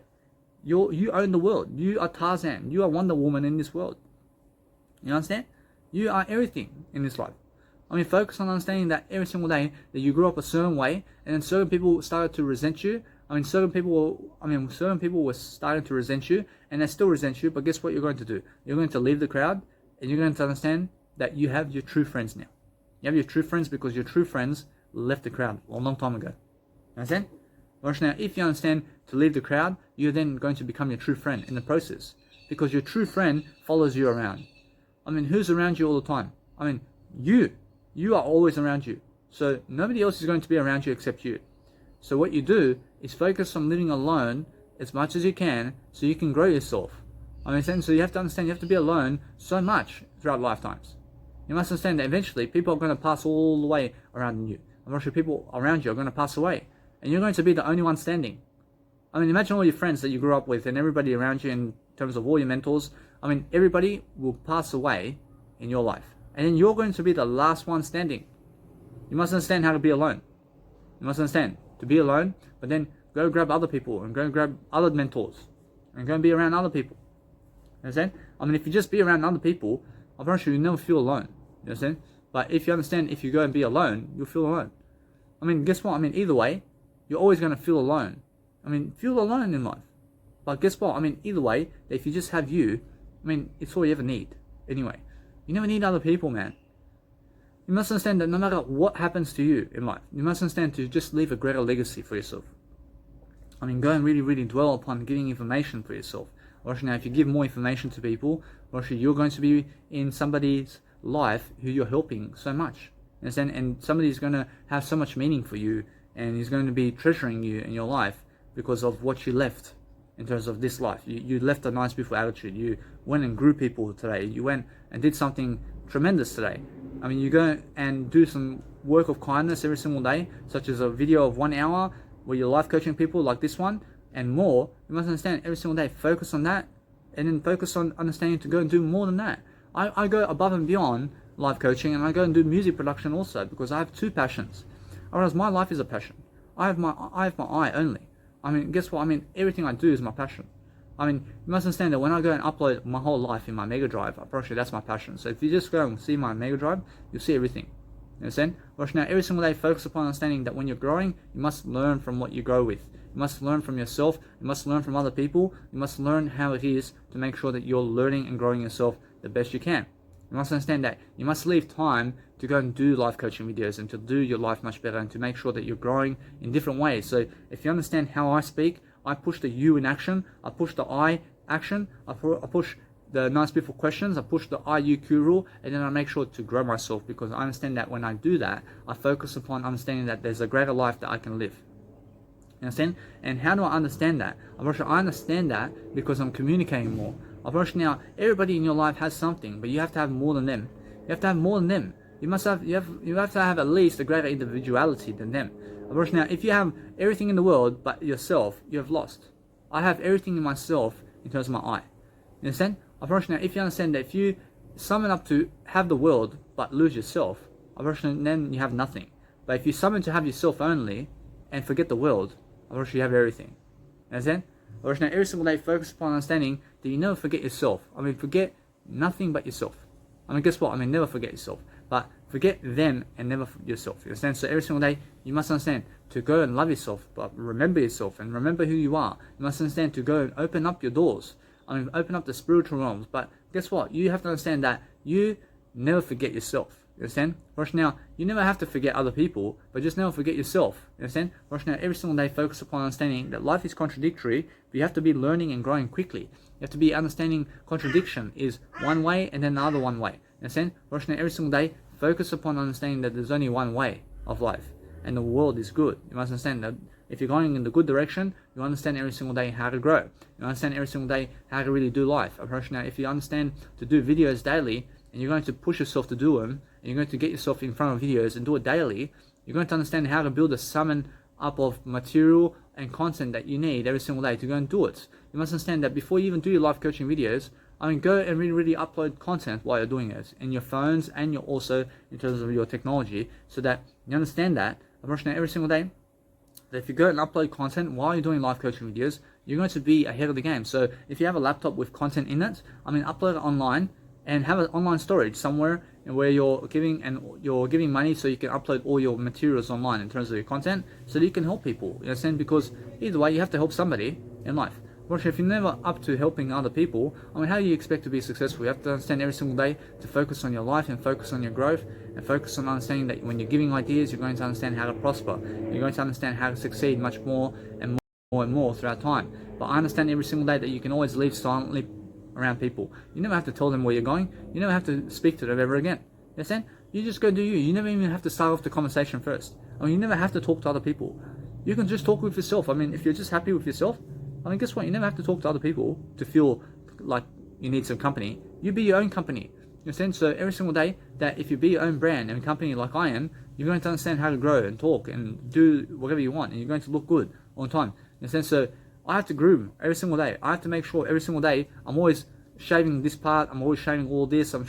You own the world. You are Tarzan. You are Wonder Woman in this world. You understand? You are everything in this life. I mean, focus on understanding that every single day that you grew up a certain way, and then certain people started to resent you. Certain people were starting to resent you, and they still resent you. But guess what you're going to do? You're going to leave the crowd, and you're going to understand that you have your true friends now. You have your true friends because your true friends left the crowd a long time ago. Understand? Now, if you understand to leave the crowd, you're then going to become your true friend in the process, because your true friend follows you around. I mean, who's around you all the time? I mean, you are always around you. So nobody else is going to be around you except you. So what you do is focus on living alone as much as you can, so you can grow yourself. So you have to understand you have to be alone so much throughout lifetimes. You must understand that eventually people are going to pass all the way around you. I'm not sure people around you are going to pass away, and you're going to be the only one standing. I mean, imagine all your friends that you grew up with and everybody around you in terms of all your mentors. I mean, everybody will pass away in your life, and then you're going to be the last one standing. You must understand how to be alone. You must understand to be alone, but then go grab other people and go grab other mentors and go and be around other people. You understand? I mean, if you just be around other people, I promise you, you'll never feel alone. You understand? But if you understand, if you go and be alone, you'll feel alone. I mean, guess what? I mean, either way, you're always going to feel alone. I mean, feel alone in life. But guess what? I mean, either way, if you just have you, I mean, it's all you ever need. Anyway, you never need other people, man. You must understand that no matter what happens to you in life, you must understand to just leave a greater legacy for yourself. I mean, go and really, really dwell upon giving information for yourself. Or now, if you give more information to people, or you're going to be in somebody's life who you're helping so much. Understand? And somebody's going to have so much meaning for you, and he's going to be treasuring you in your life because of what you left in terms of this life. You left a nice, beautiful attitude. You went and grew people today. You went and did something tremendous today. I mean, you go and do some work of kindness every single day, such as a video of 1 hour where you're life coaching people like this one and more. You must understand every single day, focus on that, and then focus on understanding to go and do more than that. I go above and beyond life coaching, and I go and do music production also, because I have two passions. Whereas my life is a passion. I have my eye only. I mean, guess what? I mean, everything I do is my passion. I mean, you must understand that when I go and upload my whole life in my Mega Drive, I promise you that's my passion. So if you just go and see my Mega Drive, you'll see everything. You understand? Watch now, every single day, focus upon understanding that when you're growing, you must learn from what you grow with. You must learn from yourself. You must learn from other people. You must learn how it is to make sure that you're learning and growing yourself the best you can. You must understand that you must leave time to go and do life coaching videos and to do your life much better and to make sure that you're growing in different ways. So if you understand how I speak, I push the you in action, I push the I action, I push the nice beautiful questions, I push the IUQ rule, and then I make sure to grow myself, because I understand that when I do that, I focus upon understanding that there's a greater life that I can live. You understand? And how do I understand that? I understand that because I'm communicating more. Now, everybody in your life has something, but you have to have more than them. You have to have more than them. You have to have at least a greater individuality than them. Now, if you have everything in the world but yourself, you have lost. I have everything in myself in terms of my eye. You understand? Now, if you understand that if you sum it up to have the world but lose yourself, unfortunately, then you have nothing. But if you summon to have yourself only and forget the world, unfortunately, you have everything. Understand? Unfortunately, every single day, focus upon understanding that you never forget yourself. Forget nothing but yourself. Guess what? Never forget yourself. But forget them and never yourself. You understand? So every single day, you must understand to go and love yourself, but remember yourself and remember who you are. You must understand to go and open up your doors. Open up the spiritual realms. But guess what? You have to understand that you never forget yourself. You understand? Right now, you never have to forget other people, but just never forget yourself. You understand? Right now, every single day, focus upon understanding that life is contradictory, but you have to be learning and growing quickly. You have to be understanding contradiction is one way and then the other one way. You understand? Right now, every single day, focus upon understanding that there's only one way of life, and the world is good. You must understand that if you're going in the good direction, you understand every single day how to grow. You understand every single day how to really do life. Right now, if you understand to do videos daily, and you're going to push yourself to do them, and you're going to get yourself in front of videos and do it daily, you're going to understand how to build a summon up of material and content that you need every single day to go and do it. You must understand that before you even do your life coaching videos, go and really upload content while you're doing it in your phones and you're also in terms of your technology, so that you understand that every single day, that if you go and upload content while you're doing life coaching videos, you're going to be ahead of the game. So if you have a laptop with content in it, upload it online and have an online storage somewhere where you're giving money so you can upload all your materials online in terms of your content, so that you can help people. You understand? Because either way, you have to help somebody in life. But if you're never up to helping other people, how do you expect to be successful? You have to understand every single day to focus on your life and focus on your growth and focus on understanding that when you're giving ideas, you're going to understand how to prosper. You're going to understand how to succeed much more and more throughout time. But I understand every single day that you can always leave silently around people. You never have to tell them where you're going. You never have to speak to them ever again. You understand? You just go do you. You never even have to start off the conversation first. You never have to talk to other people. You can just talk with yourself. If you're just happy with yourself, guess what? You never have to talk to other people to feel like you need some company. You be your own company. You understand? So every single day, that if you be your own brand and company like I am, you're going to understand how to grow and talk and do whatever you want, and you're going to look good all the time. You understand? So I have to groom every single day. I have to make sure every single day I'm always shaving this part. I'm always shaving all this. I'm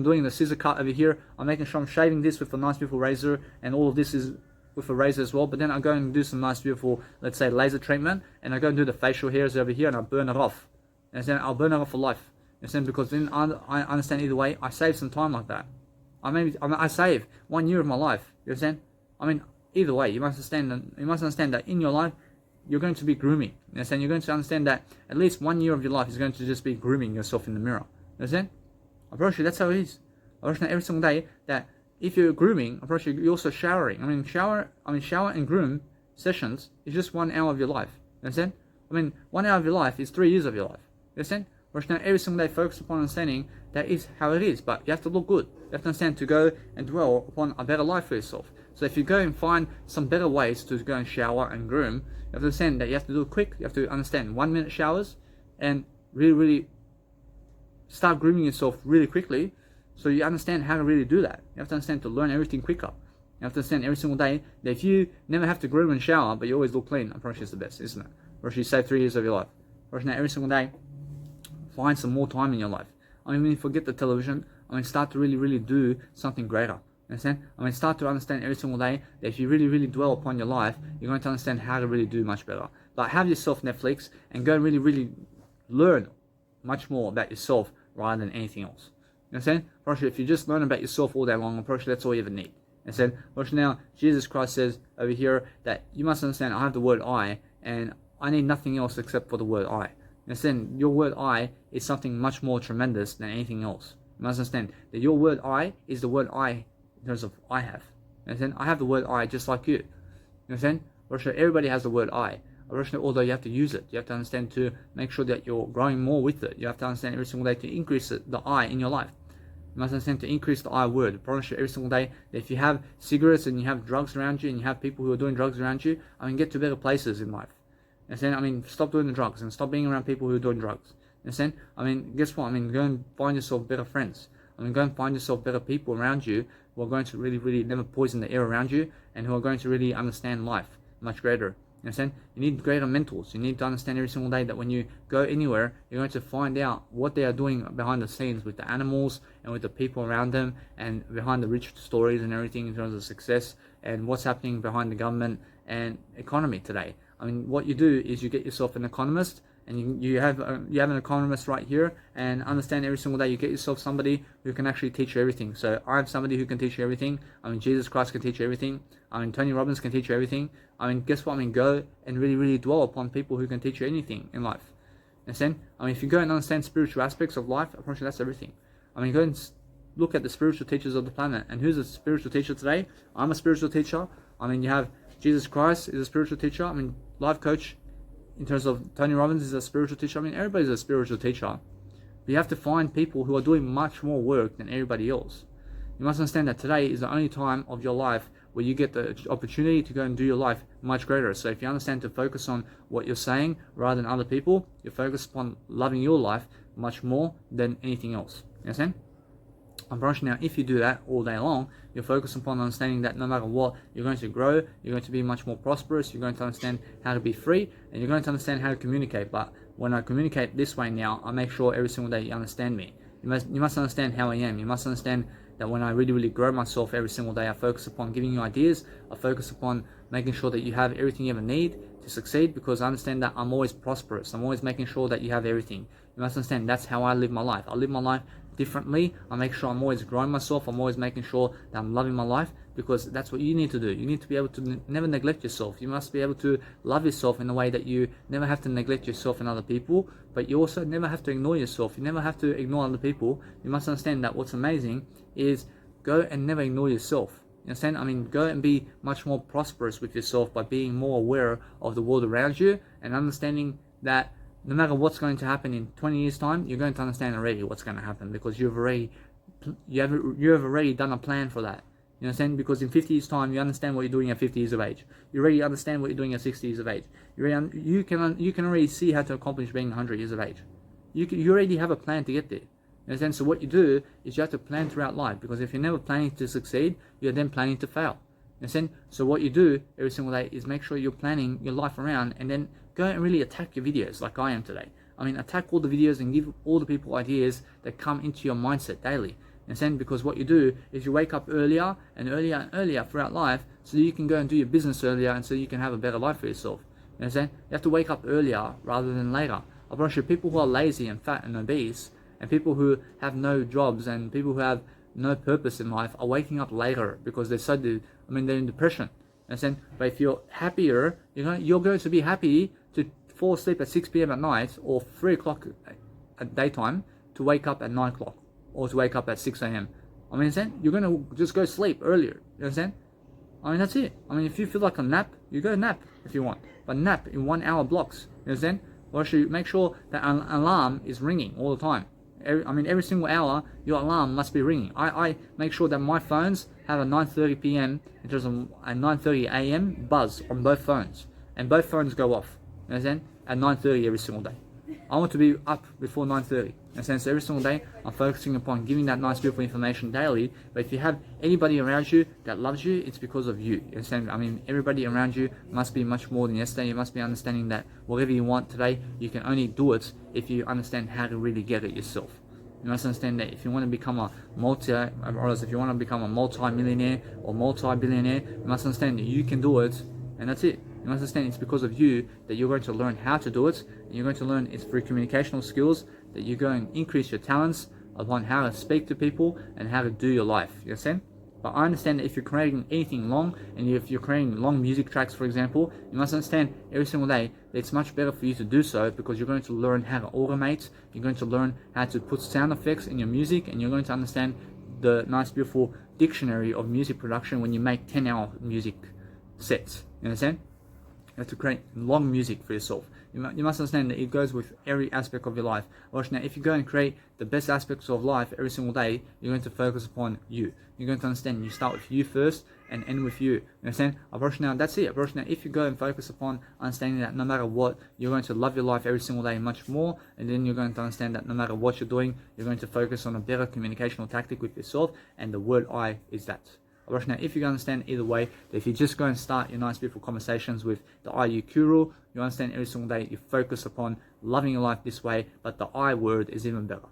doing the scissor cut over here. I'm making sure I'm shaving this with a nice beautiful razor, and all of this is with a razor as well. But then I go and do some nice beautiful, let's say, laser treatment, and I go and do the facial hairs over here, and I burn it off. And then I'll burn it off for life. And because then I understand either way, I save some time like that. I save 1 year of my life. You understand? Either way, you must understand that in your life, you're going to be grooming. You understand? You're going to understand that at least 1 year of your life is going to just be grooming yourself in the mirror. You understand? I promise you, that's how it is. I promise you every single day that if you're grooming, I promise you, you're also showering. Shower and groom sessions is just 1 hour of your life. You understand? 1 hour of your life is 3 years of your life. You understand? Right now, every single day, focus upon understanding that is how it is. But you have to look good. You have to understand to go and dwell upon a better life for yourself. So if you go and find some better ways to go and shower and groom, you have to understand that you have to do it quick. You have to understand 1 minute showers and really start grooming yourself really quickly, so you understand how to really do that. You have to understand to learn everything quicker. You have to understand every single day that if you never have to groom and shower, but you always look clean, I promise you it's the best, isn't it? Or you save 3 years of your life. Or now every single day, find some more time in your life. Forget the television. Start to really do something greater. Understand? Start to understand every single day that if you really dwell upon your life, you're going to understand how to really do much better. But have yourself Netflix and go and really learn much more about yourself rather than anything else. You understand? Probably if you just learn about yourself all day long, probably that's all you ever need. Understand? Probably now Jesus Christ says over here that you must understand I have the word I, and I need nothing else except for the word I. Understand? Your word I is something much more tremendous than anything else. You must understand that your word I is the word I in terms of I have. Understand? I have the word I just like you. You understand? Everybody has the word I. Although you have to use it, you have to understand to make sure that you're growing more with it. You have to understand every single day to increase the I in your life. You must understand to increase the I word. I promise you every single day that if you have cigarettes and you have drugs around you and you have people who are doing drugs around you, get to better places in life. Understand? Stop doing the drugs and stop being around people who are doing drugs. Understand? Guess what? Go and find yourself better friends. Go and find yourself better people around you who are going to really never poison the air around you and who are going to really understand life much greater. You understand? You need greater mentors. You need to understand every single day that when you go anywhere, you're going to find out what they are doing behind the scenes with the animals and with the people around them, and behind the rich stories and everything in terms of success, and what's happening behind the government and economy today. I mean, what you do is you get yourself an economist, and you have an economist right here, and understand every single day. You get yourself somebody who can actually teach you everything. So I'm somebody who can teach you everything. I mean, Jesus Christ can teach you everything. I mean, Tony Robbins can teach you everything. I mean, guess what? I mean, go and really, really dwell upon people who can teach you anything in life. Understand? I mean, if you go and understand spiritual aspects of life, approach that's everything. I mean, go and look at the spiritual teachers of the planet. And who's a spiritual teacher today? I'm a spiritual teacher. I mean, you have Jesus Christ is a spiritual teacher. I mean, life coach in terms of Tony Robbins is a spiritual teacher. I mean, everybody's a spiritual teacher. But you have to find people who are doing much more work than everybody else. You must understand that today is the only time of your life where you get the opportunity to go and do your life much greater. So if you understand to focus on what you're saying rather than other people, you focus upon loving your life much more than anything else. You understand? I'm pretty sure now, if you do that all day long, you'll focus upon understanding that no matter what, you're going to grow, you're going to be much more prosperous, you're going to understand how to be free, and you're going to understand how to communicate. But when I communicate this way now, I make sure every single day you understand me. You must understand how I am. You must understand that when I really, really grow myself every single day, I focus upon giving you ideas, I focus upon making sure that you have everything you ever need to succeed, because I understand that I'm always prosperous. I'm always making sure that you have everything. You must understand that's how I live my life. I live my life differently. I make sure I'm always growing myself. I'm always making sure that I'm loving my life, because that's what you need to do. You need to be able to never neglect yourself. You must be able to love yourself in a way that you never have to neglect yourself and other people, but you also never have to ignore yourself. You never have to ignore other people. You must understand that what's amazing is go and never ignore yourself. You understand? I mean, go and be much more prosperous with yourself by being more aware of the world around you, and understanding that no matter what's going to happen in 20 years time, you're going to understand already what's going to happen, because you have already done a plan for that. You understand? Because in 50 years time, you understand what you're doing at 50 years of age. You already understand what you're doing at 60 years of age. You can already see how to accomplish being 100 years of age. You already have a plan to get there. You understand? So what you do is you have to plan throughout life, because if you're never planning to succeed, you're then planning to fail. You understand? So what you do every single day is make sure you're planning your life around, and then go and really attack your videos like I am today. I mean, attack all the videos and give all the people ideas that come into your mindset daily. You understand? Because what you do is you wake up earlier and earlier and earlier throughout life, so that you can go and do your business earlier, and so you can have a better life for yourself. You understand? You have to wake up earlier rather than later. I promise you, people who are lazy and fat and obese, and people who have no jobs, and people who have no purpose in life, are waking up later because they're they're in depression. Understand? But if you're happier, you're going to be happy to fall asleep at 6 p.m. at night, or 3 o'clock at daytime, to wake up at 9 o'clock, or to wake up at 6 a.m. I mean, understand? You're going to just go sleep earlier. You understand? I mean, that's it. I mean, if you feel like a nap, you go nap if you want. But nap in 1 hour blocks. You understand? Or actually make sure that an alarm is ringing all the time. Every single hour, your alarm must be ringing. I make sure that my phones have a 9:30 p.m. in terms of a 9:30 a.m. buzz on both phones, and both phones go off. You understand? At 9:30 every single day. I want to be up before 9:30. And so every single day, I'm focusing upon giving that nice, beautiful information daily. But if you have anybody around you that loves you, it's because of you. You understand? I mean, everybody around you must be much more than yesterday. You must be understanding that whatever you want today, you can only do it if you understand how to really get it yourself. You must understand that if you want to become a multi-millionaire or multi-billionaire, you must understand that you can do it, and that's it. You must understand it's because of you that you're going to learn how to do it, and you're going to learn it's through communicational skills that you're going to increase your talents upon how to speak to people and how to do your life. You understand? But I understand that if you're creating anything long, and if you're creating long music tracks, for example, you must understand every single day that it's much better for you to do so, because you're going to learn how to automate, you're going to learn how to put sound effects in your music, and you're going to understand the nice, beautiful dictionary of music production when you make 10-hour music sets. You understand? You have to create long music for yourself. You must understand that it goes with every aspect of your life. Watch now, if you go and create the best aspects of life every single day, you're going to focus upon you. You're going to understand you start with you first and end with you. You understand? Approach now, that's it. Approach now, if you go and focus upon understanding that no matter what, you're going to love your life every single day much more, and then you're going to understand that no matter what you're doing, you're going to focus on a better communicational tactic with yourself, and the word I is that. Now, if you understand either way, that if you just go and start your nice, beautiful conversations with the IUQ rule, you understand every single day, you focus upon loving your life this way, but the I word is even better.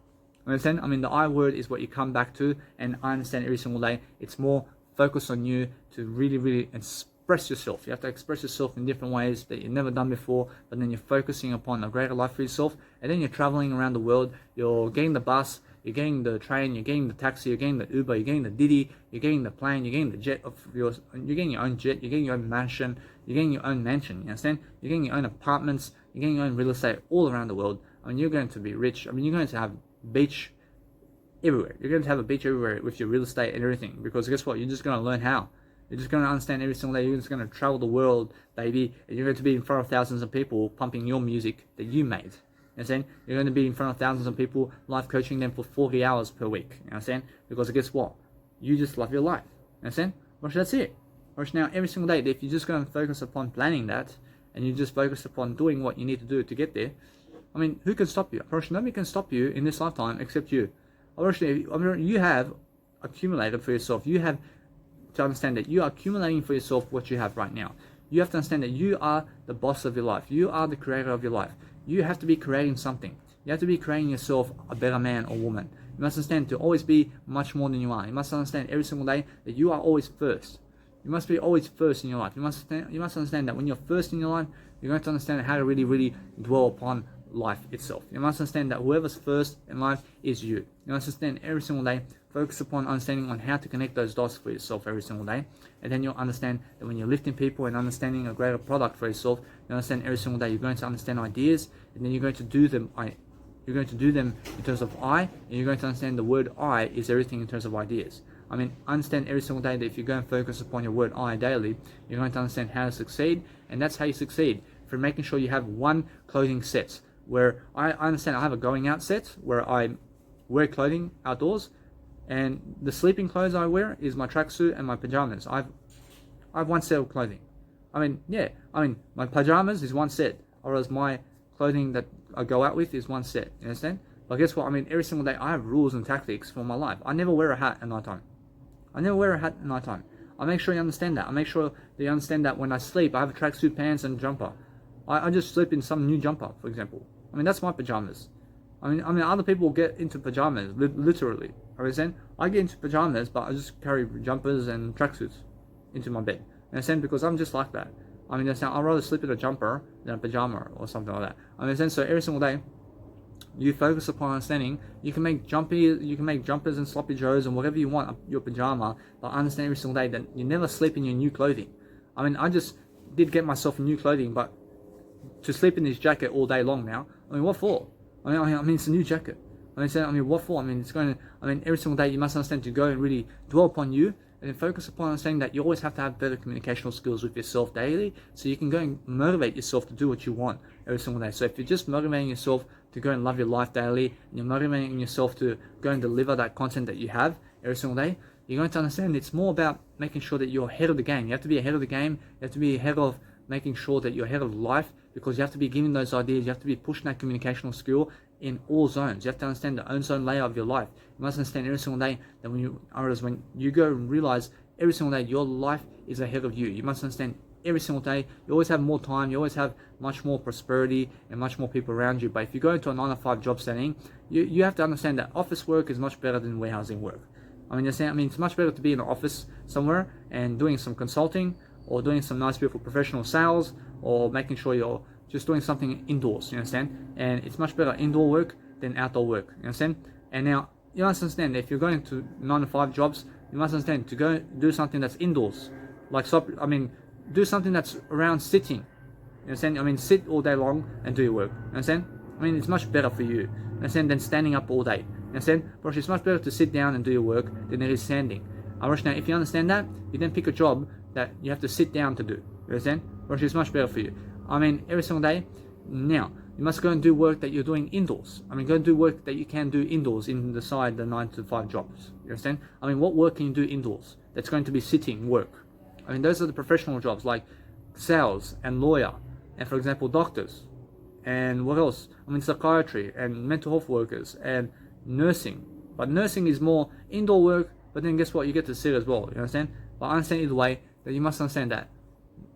Understand? I mean, the I word is what you come back to, and I understand every single day, it's more focused on you to really, really express yourself. You have to express yourself in different ways that you've never done before, but then you're focusing upon a greater life for yourself, and then you're traveling around the world, you're getting the bus, you're getting the train, you're getting the taxi, you're getting the Uber, you're getting the Didi, you're getting the plane, you're getting the jet of yours, you're getting your own jet, you're getting your own mansion, you're getting your own mansion, you understand? You're getting your own apartments, you're getting your own real estate all around the world. I mean, you're going to be rich. I mean, you're going to have beach everywhere. You're going to have a beach everywhere with your real estate and everything, because guess what? You're just going to learn how. You're just going to understand every single day. You're just going to travel the world, baby, and you're going to be in front of thousands of people pumping your music that you made. You understand? You're going to be in front of thousands of people, life coaching them for 40 hours per week. You understand? Because guess what? You just love your life. You understand? Well, that's it. Now, every single day, if you just go and focus upon planning that, and you just focus upon doing what you need to do to get there, I mean, who can stop you? Nobody can stop you in this lifetime except you. You have accumulated for yourself. You have to understand that you are accumulating for yourself what you have right now. You have to understand that you are the boss of your life. You are the creator of your life. You have to be creating something. You have to be creating yourself a better man or woman. You must understand to always be much more than you are. You must understand every single day that you are always first. You must be always first in your life. You must understand that when you're first in your life, you're going to understand how to really, really dwell upon life itself. You must understand that whoever's first in life is you. You must understand every single day, focus upon understanding on how to connect those dots for yourself every single day, and then you'll understand that when you're lifting people and understanding a greater product for yourself, you understand every single day you're going to understand ideas, and then you're going to do them. You're going to do them in terms of I, and you're going to understand the word I is everything in terms of ideas. I mean, understand every single day that if you go and focus upon your word I daily, you're going to understand how to succeed, and that's how you succeed, for making sure you have one clothing set. Where I understand I have a going out set where I wear clothing outdoors, and the sleeping clothes I wear is my tracksuit and my pajamas. I have one set of clothing. I mean, my pajamas is one set, whereas my clothing that I go out with is one set. You understand? But guess what? I mean, every single day I have rules and tactics for my life. I never wear a hat at night time. I make sure you understand that. I make sure that you understand that when I sleep, I have a tracksuit pants and jumper. I just sleep in some new jumper, for example. I mean, that's my pajamas. I mean, other people get into pajamas, literally. Understand? I get into pajamas, but I just carry jumpers and tracksuits into my bed. Understand? Because I'm just like that. I mean, I'd rather sleep in a jumper than a pajama or something like that. Understand? So every single day, you focus upon understanding. You can make jumpers and sloppy joes and whatever you want your pajama, but understand every single day that you never sleep in your new clothing. I mean, I just did get myself new clothing, but to sleep in this jacket all day long now, I mean, what for? I mean, it's a new jacket. I mean, what for? I mean, every single day you must understand to go and really dwell upon you, and then focus upon understanding that you always have to have better communicational skills with yourself daily, so you can go and motivate yourself to do what you want every single day. So if you're just motivating yourself to go and love your life daily, and you're motivating yourself to go and deliver that content that you have every single day, you're going to understand it's more about making sure that you're ahead of the game. You have to be ahead of the game. You have to be ahead of making sure that you're ahead of life, because you have to be giving those ideas. You have to be pushing that communicational skill in all zones. You have to understand the own zone layout of your life. You must understand every single day that when you go and realize every single day your life is ahead of you. You must understand every single day you always have more time, you always have much more prosperity and much more people around you. But if you go into a 9-to-5 job setting, you have to understand that office work is much better than warehousing work. I mean, it's much better to be in an office somewhere and doing some consulting, or doing some nice, beautiful professional sales, or making sure you're just doing something indoors, you understand? And it's much better indoor work than outdoor work, you understand? And now, you must understand that if you're going to 9-to-5 jobs, you must understand to go do something that's indoors. Do something that's around sitting, you understand? I mean, sit all day long and do your work, you understand? I mean, it's much better for you, you understand, than standing up all day, you understand? But it's much better to sit down and do your work than it is standing. Now, if you understand that, you then pick a job that you have to sit down to do. You understand? Which is much better for you. I mean, every single day. Now, you must go and do work that you're doing indoors. I mean, go and do work that you can do indoors inside the 9-to-5 jobs. You understand? I mean, what work can you do indoors that's going to be sitting work? I mean, those are the professional jobs like sales and lawyer, and for example, doctors. And what else? I mean, psychiatry and mental health workers and nursing. But nursing is more indoor work. But then guess what? You get to sit as well. You understand? But I understand either way that you must understand that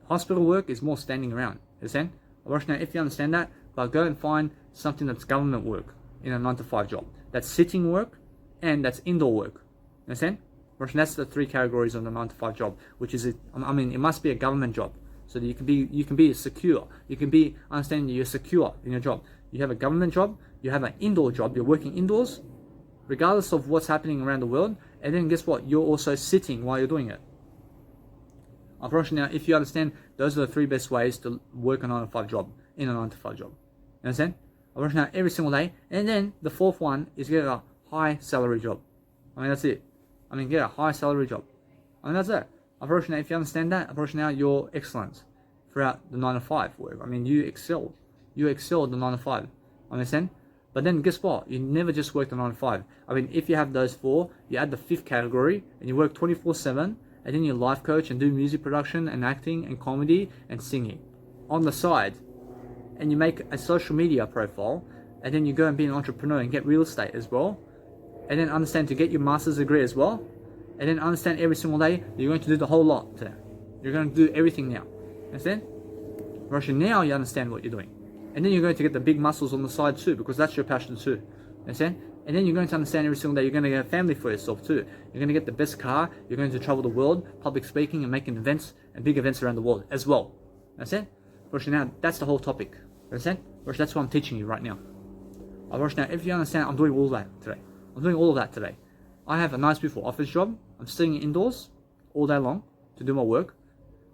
hospital work is more standing around. Understand? Now, if you understand that, but go and find something that's government work in a 9 to 5 job. That's sitting work and that's indoor work. Understand? That's the 3 categories of the 9 to 5 job, which is, it must be a government job. So that you can be secure. You can be understanding you're secure in your job. You have a government job, you have an indoor job, you're working indoors, regardless of what's happening around the world, and then guess what? You're also sitting while you're doing it. Unfortunately, now, if you understand, those are the 3 best ways to work a 9 to 5 job, in a 9 to 5 job. You understand? Unfortunately, now, every single day, and then the 4th one is get a high salary job. That's it. Get a high salary job. That's it. Unfortunately, if you understand that, unfortunately, now you're excellent throughout the 9 to 5 work. You excel. You excel at the 9 to 5. Understand? But then guess what? You never just work the 9 to 5. If you have those 4, you add the 5th category and you work 24/7, and then you life coach and do music production and acting and comedy and singing on the side, and you make a social media profile, and then you go and be an entrepreneur and get real estate as well, and then understand to get your master's degree as well, and then understand every single day you're going to do the whole lot today. You're going to do everything now. Understand? Now you understand what you're doing. And then you're going to get the big muscles on the side too, because that's your passion too. Understand? And then you're going to understand every single day you're going to get a family for yourself too. You're going to get the best car. You're going to travel the world, public speaking and making events and big events around the world as well. Understand? Now that's the whole topic. Understand? That's what I'm teaching you right now. Now, if you understand, I'm doing all that today. I'm doing all of that today. I have a nice, beautiful office job. I'm sitting indoors all day long to do my work.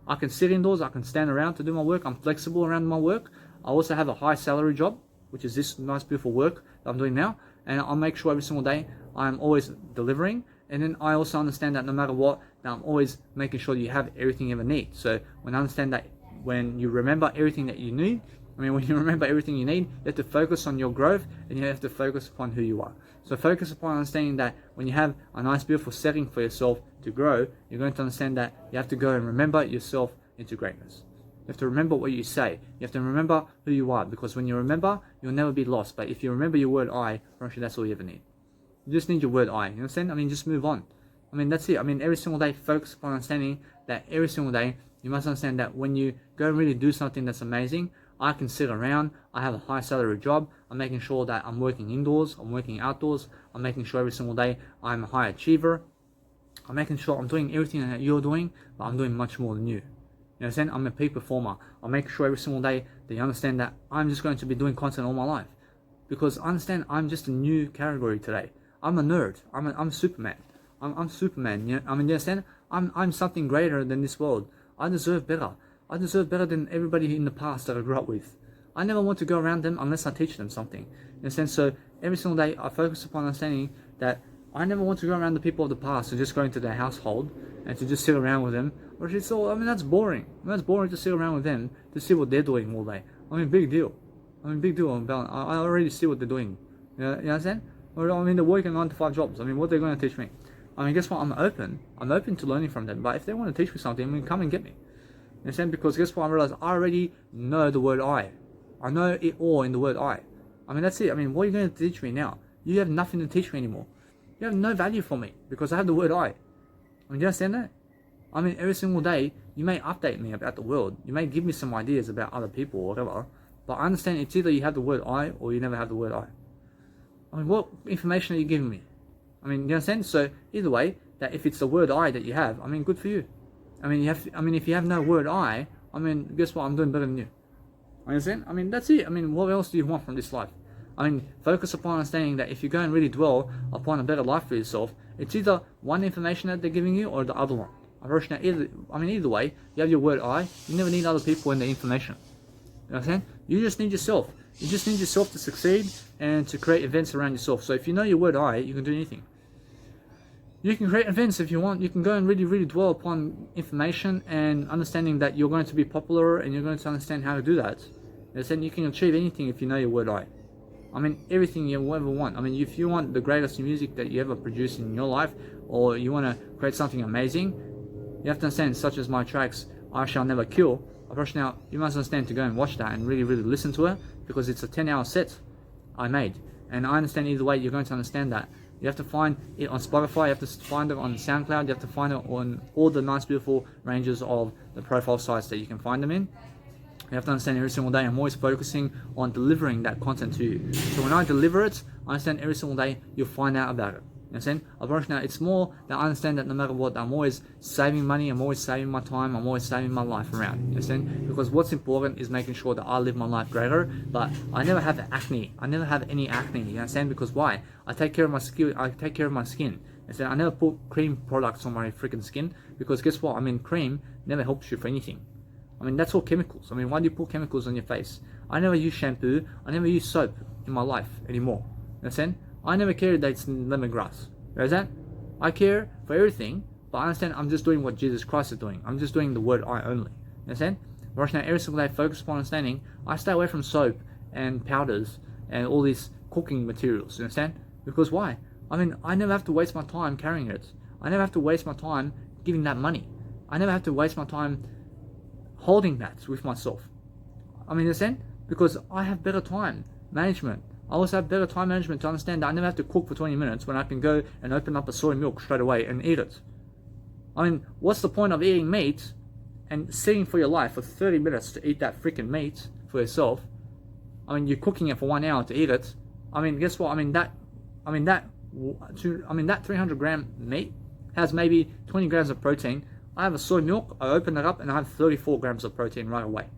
I can sit indoors. I can stand around to do my work. I'm flexible around my work. I also have a high salary job, which is this nice, beautiful work that I'm doing now. And I'll make sure every single day I'm always delivering. And then I also understand that no matter what, that I'm always making sure that you have everything you ever need. So when I understand that when you remember everything that you need, when you remember everything you need, you have to focus on your growth and you have to focus upon who you are. So focus upon understanding that when you have a nice, beautiful setting for yourself to grow, you're going to understand that you have to go and remember yourself into greatness. You have to remember what you say. You have to remember who you are, because when you remember, you'll never be lost. But if you remember your word I, that's all you ever need. You just need your word I. You understand? Just move on. That's it. Every single day, focus upon understanding that every single day, you must understand that when you go and really do something that's amazing, I can sit around, I have a high salary job, I'm making sure that I'm working indoors, I'm working outdoors, I'm making sure every single day I'm a high achiever, I'm making sure I'm doing everything that you're doing, but I'm doing much more than you. You understand? I'm a peak performer. I'll make sure every single day that you understand that I'm just going to be doing content all my life. Because understand, I'm just a new category today. I'm a nerd. I'm Superman. I'm Superman. You understand? I'm something greater than this world. I deserve better. I deserve better than everybody in the past that I grew up with. I never want to go around them unless I teach them something. You understand? So every single day I focus upon understanding that I never want to go around the people of the past and just go into their household and to just sit around with them. Or it's all, that's boring. That's boring to sit around with them to see what they're doing all day. Big deal. Big deal. I already see what they're doing. You understand? Or they're working 9 to 5 jobs. What they're going to teach me? Guess what? I'm open to learning from them. But if they want to teach me something, come and get me. You understand? Because guess what? I realize I already know the word I. I know it all in the word I. That's it. What are you going to teach me now? You have nothing to teach me anymore. You have no value for me because I have the word I. Do you understand that? Every single day, you may update me about the world. You may give me some ideas about other people or whatever. But I understand it's either you have the word I or you never have the word I. What information are you giving me? You understand? So either way, that if it's the word I that you have, good for you. If you have no word I, guess what? I'm doing better than you. Understand? That's it. What else do you want from this life? Focus upon understanding that if you go and really dwell upon a better life for yourself, it's either one information that they're giving you or the other one. Either way, you have your word I. You never need other people and the information. You understand? You just need yourself. You just need yourself to succeed and to create events around yourself. So if you know your word I, you can do anything. You can create events if you want. You can go and really, really dwell upon information and understanding that you're going to be popular and you're going to understand how to do that. You can achieve anything if you know your word I. Everything you ever want. If you want the greatest music that you ever produced in your life, or you want to create something amazing, you have to understand, such as my tracks, I Shall Never Kill. Now, you must understand to go and watch that and really, really listen to it, because it's a 10-hour set I made. And I understand either way, you're going to understand that You have to find it on Spotify, you have to find it on SoundCloud, you have to find it on all the nice, beautiful ranges of the profile sites that you can find them in. You have to understand every single day I'm always focusing on delivering that content to you. So when I deliver it, I understand every single day you'll find out about it. You understand? Now it's more that I understand that no matter what, I'm always saving money, I'm always saving my time, I'm always saving my life around. You understand? Because what's important is making sure that I live my life greater, but I never have acne. I never have any acne. You understand? Because why? I take care of my skin. I take care of my skin. And I never put cream products on my freaking skin because guess what? Cream never helps you for anything. That's all chemicals. Why do you put chemicals on your face? I never use shampoo. I never use soap in my life anymore. You understand? I never care that it's lemongrass. You understand? I care for everything, but I understand I'm just doing what Jesus Christ is doing. I'm just doing the word I only. You understand? Right now, every single day, focus upon understanding. I stay away from soap and powders and all these cooking materials. You understand? Because why? I never have to waste my time carrying it. I never have to waste my time giving that money. I never have to waste my time holding that with myself. You understand? Because I have better time management. I also have better time management to understand that I never have to cook for 20 minutes when I can go and open up a soy milk straight away and eat it. What's the point of eating meat and sitting for your life for 30 minutes to eat that freaking meat for yourself? You're cooking it for 1 hour to eat it. Guess what? That 300 gram meat has maybe 20 grams of protein. I have a soy milk, I open it up and I have 34 grams of protein right away.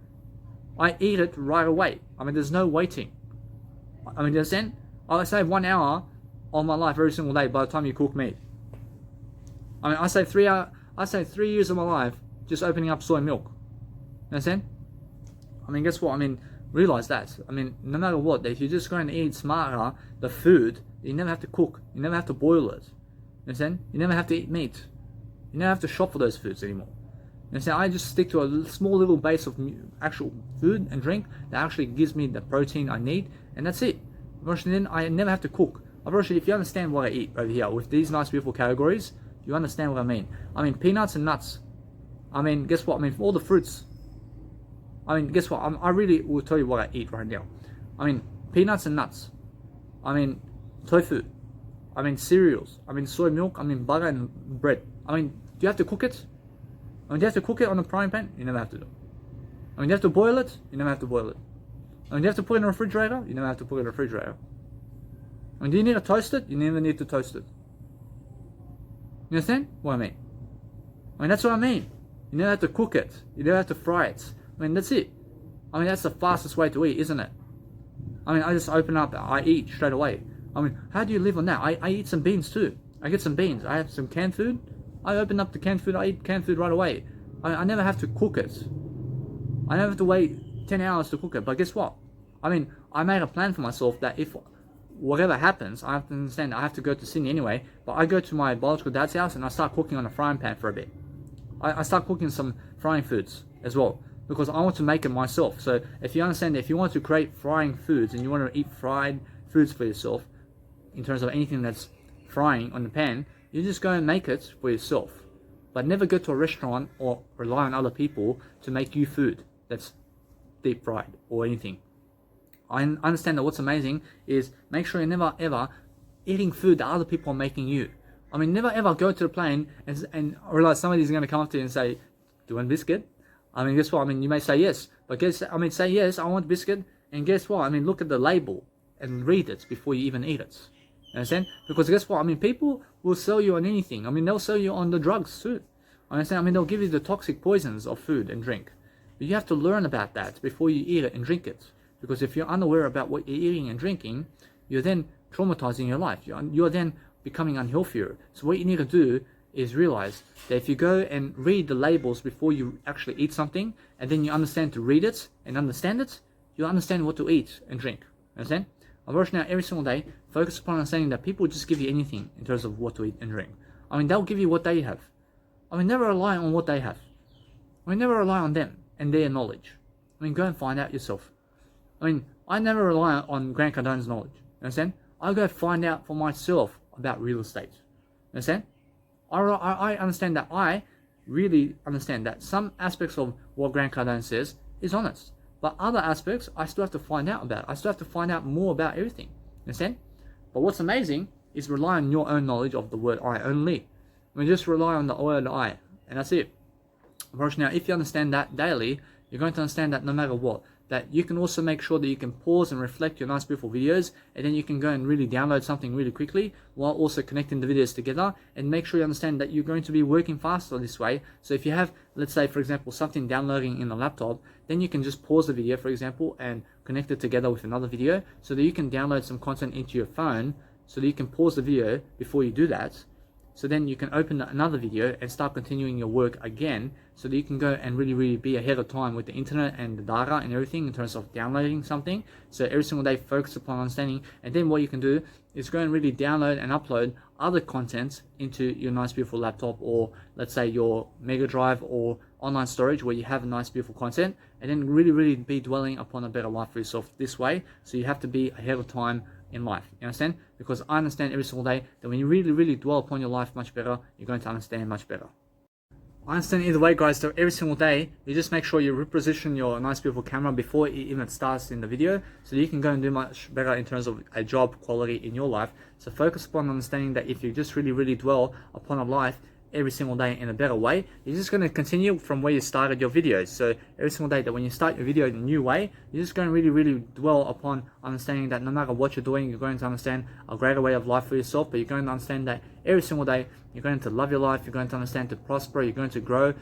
I eat it right away. There's no waiting. You understand? I save 1 hour of my life every single day by the time you cook meat. I save 3 hours. I save 3 years of my life just opening up soy milk. You understand? Guess what? Realize that. No matter what, if you're just going to eat smarter, the food, you never have to cook. You never have to boil it. You understand? You never have to eat meat. You never have to shop for those foods anymore. You understand? I just stick to a small little base of actual food and drink that actually gives me the protein I need, and that's it. Then I never have to cook. If you understand what I eat over here with these nice beautiful categories, you understand what I mean. Peanuts and nuts. Guess what? All the fruits. Guess what? I really will tell you what I eat right now. Peanuts and nuts. Tofu. Cereals. Soy milk. Butter and bread. Do you have to cook it? Do you have to cook it on a frying pan? You never have to do. Do you have to boil it? You never have to boil it. Do you have to put it in a refrigerator? You never have to put it in a refrigerator. Do you need to toast it? You never need to toast it. You understand what I mean? That's what I mean. You never have to cook it. You never have to fry it. That's it. That's the fastest way to eat, isn't it? I just open up, I eat straight away. How do you live on that? I eat some beans too. I get some beans. I have some canned food. I open up the canned food. I eat canned food right away. I never have to cook it. I never have to wait 10 hours to cook it. But guess what? I made a plan for myself that if whatever happens, I have to understand I have to go to Sydney anyway. But I go to my biological dad's house and I start cooking on a frying pan for a bit. I start cooking some frying foods as well because I want to make it myself. So if you understand that if you want to create frying foods and you want to eat fried foods for yourself, in terms of anything that's frying on the pan, you just go and make it for yourself. But never go to a restaurant or rely on other people to make you food that's deep fried or anything. I understand that what's amazing is make sure you're never ever eating food that other people are making you. Never ever go to the plane and realize somebody's going to come up to you and say, do you want biscuit? Guess what? You may say yes. But say yes, I want biscuit. And guess what? Look at the label and read it before you even eat it. Understand? Because guess what? People will sell you on anything. They'll sell you on the drugs too. Understand? They'll give you the toxic poisons of food and drink. But you have to learn about that before you eat it and drink it. Because if you're unaware about what you're eating and drinking, you're then traumatizing your life. You're then becoming unhealthier. So what you need to do is realize that if you go and read the labels before you actually eat something, and then you understand to read it and understand it, you'll understand what to eat and drink. Understand? Now, every single day, focus upon understanding that people just give you anything in terms of what to eat and drink. They'll give you what they have. Never rely on what they have. Never rely on them and their knowledge. Go and find out yourself. I never rely on Grant Cardone's knowledge. Understand? I go find out for myself about real estate. Understand? I understand that I really understand that some aspects of what Grant Cardone says is honest. But other aspects, I still have to find out about. I still have to find out more about everything. Understand? But what's amazing is rely on your own knowledge of the word I only. I mean, just rely on the word I, and that's it. Now, if you understand that daily, you're going to understand that no matter what, that you can also make sure that you can pause and reflect your nice beautiful videos, and then you can go and really download something really quickly while also connecting the videos together, and make sure you understand that you're going to be working faster this way. So if you have, let's say for example, something downloading in the laptop, then you can just pause the video, for example, and connect it together with another video so that you can download some content into your phone, so that you can pause the video before you do that. So then you can open another video and start continuing your work again, so that you can go and really be ahead of time with the internet and the data and everything in terms of downloading something. So every single day focus upon understanding, and then what you can do is go and really download and upload other content into your nice beautiful laptop, or let's say your mega drive or online storage where you have a nice beautiful content, and then really be dwelling upon a better life for yourself this way. So you have to be ahead of time in life, you understand? Because I understand every single day that when you really dwell upon your life much better, you're going to understand much better. I understand either way, guys, so every single day you just make sure you reposition your nice beautiful camera before it even starts in the video, so that you can go and do much better in terms of a job quality in your life. So focus upon understanding that if you just really dwell upon a life every single day in a better way, you're just going to continue from where you started your videos. So every single day that when you start your video in a new way, you're just going to really dwell upon understanding that no matter what you're doing, you're going to understand a greater way of life for yourself. But you're going to understand that every single day you're going to love your life, you're going to understand to prosper, you're going to grow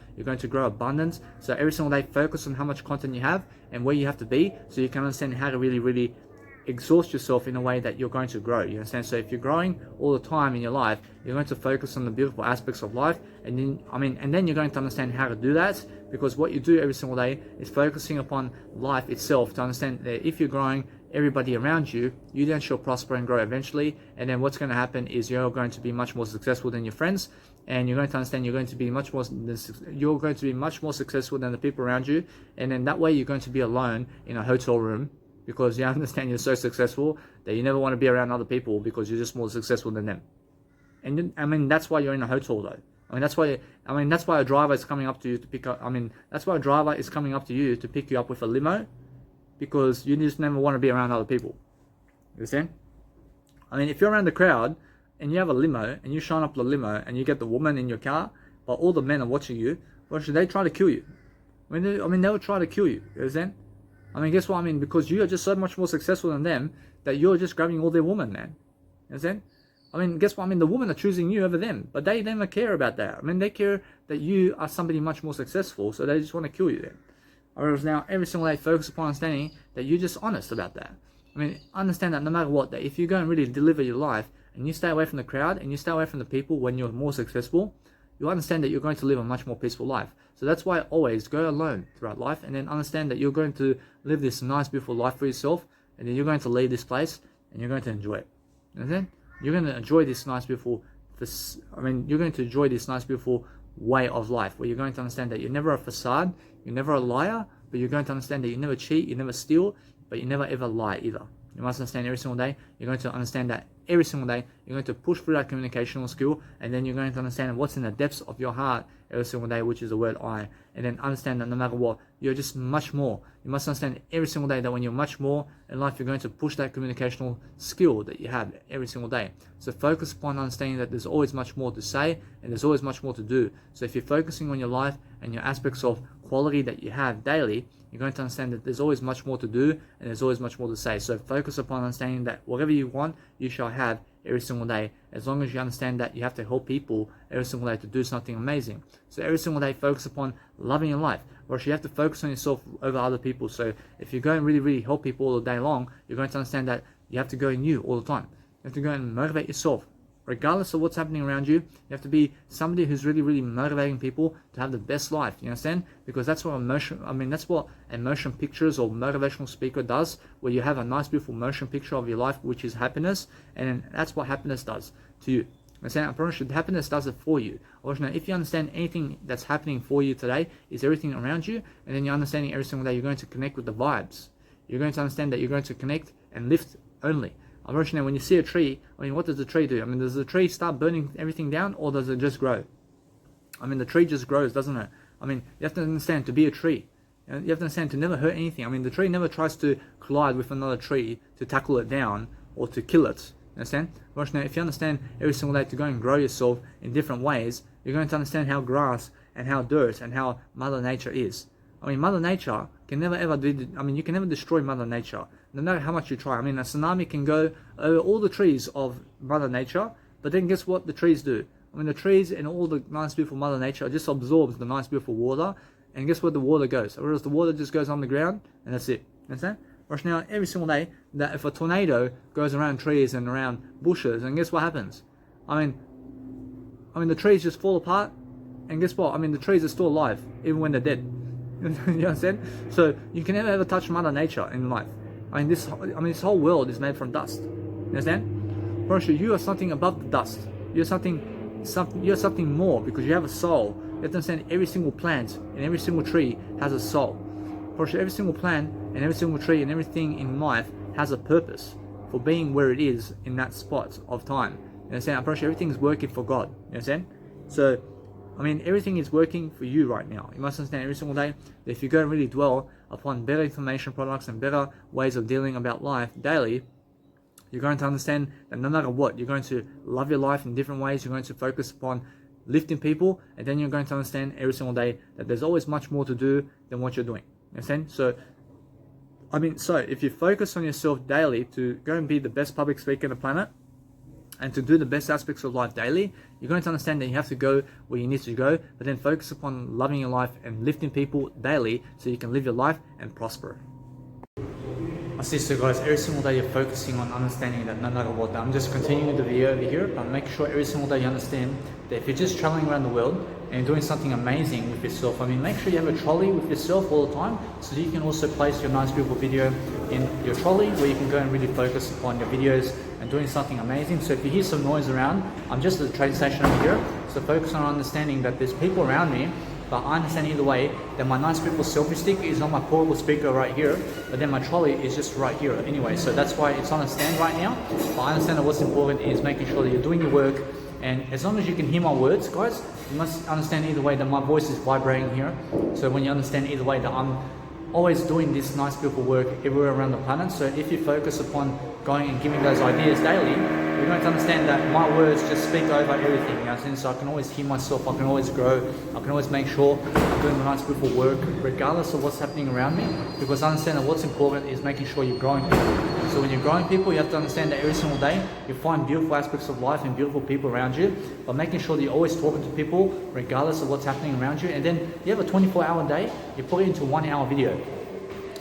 abundance. So every single day focus on how much content you have and where you have to be, so you can understand how to really exhaust yourself in a way that you're going to grow, you understand? So if you're growing all the time in your life, you're going to focus on the beautiful aspects of life, and then you're going to understand how to do that, because what you do every single day is focusing upon life itself, to understand that if you're growing everybody around you, you then shall prosper and grow eventually. And then what's going to happen is you're going to be much more successful than your friends, and you're going to understand you're going to be much more successful than the people around you. And then that way you're going to be alone in a hotel room, because you understand you're so successful that you never want to be around other people, because you're just more successful than them. And that's why you're in a hotel though. That's why a driver is coming up to you to pick up. That's why a driver is coming up to you to pick you up with a limo, because you just never want to be around other people. You understand? If you're around the crowd and you have a limo and you shine up the limo and you get the woman in your car, but all the men are watching you, well, should they try to kill you? They'll try to kill you. You understand? Guess what? Because you are just so much more successful than them that you're just grabbing all their women, man. You understand? Guess what? The women are choosing you over them, but they never care about that. They care that you are somebody much more successful, so they just want to kill you then. Whereas now, every single day, focus upon understanding that you're just honest about that. Understand that no matter what, that if you go and really deliver your life, and you stay away from the crowd, and you stay away from the people when you're more successful, you understand that you're going to live a much more peaceful life. So that's why always go alone throughout life, and then understand that you're going to live this nice, beautiful life for yourself, and then you're going to leave this place, and you're going to enjoy it. You understand? You're going to enjoy this nice, beautiful. You're going to enjoy this nice, beautiful way of life, where you're going to understand that you're never a facade, you're never a liar, but you're going to understand that you never cheat, you never steal, but you never ever lie either. You must understand every single day, you're going to understand that every single day, you're going to push through that communicational skill, and then you're going to understand what's in the depths of your heart every single day, which is the word I. And then understand that no matter what, you're just much more. You must understand every single day that when you're much more in life, you're going to push that communicational skill that you have every single day. So focus upon understanding that there's always much more to say, and there's always much more to do. So if you're focusing on your life and your aspects of quality that you have daily, you're going to understand that there's always much more to do, and there's always much more to say. So focus upon understanding that whatever you want, you shall have every single day, as long as you understand that you have to help people every single day to do something amazing. So every single day, focus upon loving your life, or you have to focus on yourself over other people. So if you go and really help people all the day long, you're going to understand that you have to go in you all the time. You have to go and motivate yourself. Regardless of what's happening around you, you have to be somebody who's really motivating people to have the best life. You understand? Because that's what that's what a motion pictures or motivational speaker does, where you have a nice, beautiful motion picture of your life, which is happiness, and that's what happiness does to you. I promise you, happiness does it for you. If you understand anything that's happening for you today is everything around you, and then you're understanding every single day, you're going to connect with the vibes. You're going to understand that you're going to connect and lift only. Unfortunately, when you see a tree, what does the tree do? Does the tree start burning everything down, or does it just grow? The tree just grows, doesn't it? You have to understand, to be a tree, you have to understand to never hurt anything. The tree never tries to collide with another tree to tackle it down or to kill it. Understand? Now, if you understand every single day to go and grow yourself in different ways, you're going to understand how grass and how dirt and how Mother Nature is. I mean, Mother Nature can never ever do, you can never destroy Mother Nature, no matter how much you try. I mean, a tsunami can go over all the trees of Mother Nature, but then guess what the trees do? I mean, the trees and all the nice, beautiful Mother Nature just absorbs the nice, beautiful water, and guess where the water goes? Whereas the water just goes on the ground, and that's it. Understand? Right now, every single day, that if a tornado goes around trees and around bushes, and guess what happens? I mean, the trees just fall apart, and guess what? I mean, the trees are still alive, even when they're dead. You understand? So you can never ever touch Mother Nature in life. I mean, this whole world is made from dust. You understand? For sure, you are something above the dust. You're something more because you have a soul. You have to understand every single plant and every single tree has a soul. For sure, every single plant and every single tree and everything in life has a purpose for being where it is in that spot of time. You understand? I'm pretty sure everything's working for God. You understand? So, I mean, everything is working for you right now. You must understand every single day that if you go and really dwell upon better information products and better ways of dealing about life daily, you're going to understand that no matter what, you're going to love your life in different ways. You're going to focus upon lifting people, and then you're going to understand every single day that there's always much more to do than what you're doing. You understand? So if you focus on yourself daily to go and be the best public speaker on the planet, and to do the best aspects of life daily, you're going to understand that you have to go where you need to go, but then focus upon loving your life and lifting people daily so you can live your life and prosper. I see, so guys, every single day you're focusing on understanding that no matter what, I'm just continuing the video over here, but make sure every single day you understand that if you're just traveling around the world and you're doing something amazing with yourself, make sure you have a trolley with yourself all the time so that you can also place your nice beautiful video in your trolley where you can go and really focus upon your videos and doing something amazing. So if you hear some noise around, I'm just at the train station over here, so focus on understanding that there's people around me, but I understand either way that my nice beautiful selfie stick is on my portable speaker right here, but then my trolley is just right here anyway, so that's why it's on a stand right now. But I understand that what's important is making sure that you're doing your work, and as long as you can hear my words, guys, you must understand either way that my voice is vibrating here. So when you understand either way that I'm always doing this nice beautiful work everywhere around the planet, so if you focus upon going and giving those ideas daily, you're going to understand that my words just speak over everything. You know, so I can always hear myself, I can always grow, I can always make sure I'm doing the nice beautiful work regardless of what's happening around me, because I understand that what's important is making sure you're growing people. So when you're growing people, you have to understand that every single day you find beautiful aspects of life and beautiful people around you, but making sure that you're always talking to people regardless of what's happening around you. And then you have a 24-hour day, you put it into a 1-hour video.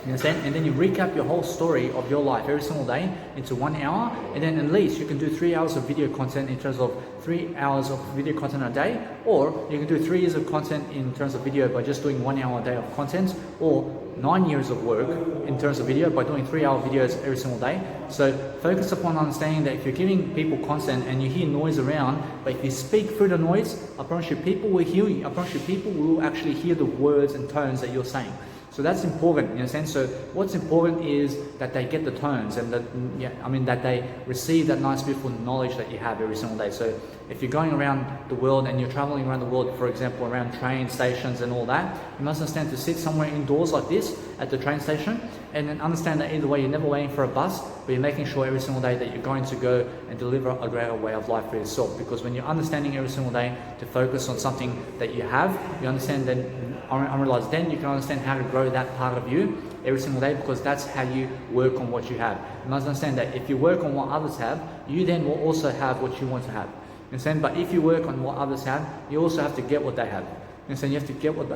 You understand? And then you recap your whole story of your life every single day into 1 hour, and then at least you can do 3 hours of video content in terms of 3 hours of video content a day, or you can do 3 years of content in terms of video by just doing 1 hour a day of content, or 9 years of work in terms of video by doing 3-hour videos every single day. So focus upon understanding that if you're giving people content and you hear noise around, but if you speak through the noise, I promise you people will hear you. I promise you people will actually hear the words and tones that you're saying. So that's important in a sense. So what's important is that they get the tones and that they receive that nice beautiful knowledge that you have every single day. So if you're going around the world and you're traveling around the world, for example, around train stations and all that, you must understand to sit somewhere indoors like this at the train station, and then understand that either way you're never waiting for a bus, but you're making sure every single day that you're going to go and deliver a greater way of life for yourself. Because when you're understanding every single day to focus on something that you have, you understand then, I realize then you can understand how to grow that part of you every single day, because that's how you work on what you have. You must understand that if you work on what others have, you then will also have what you want to have. You understand? But if you work on what others have, you also have to get what they have. You understand? You have to get what you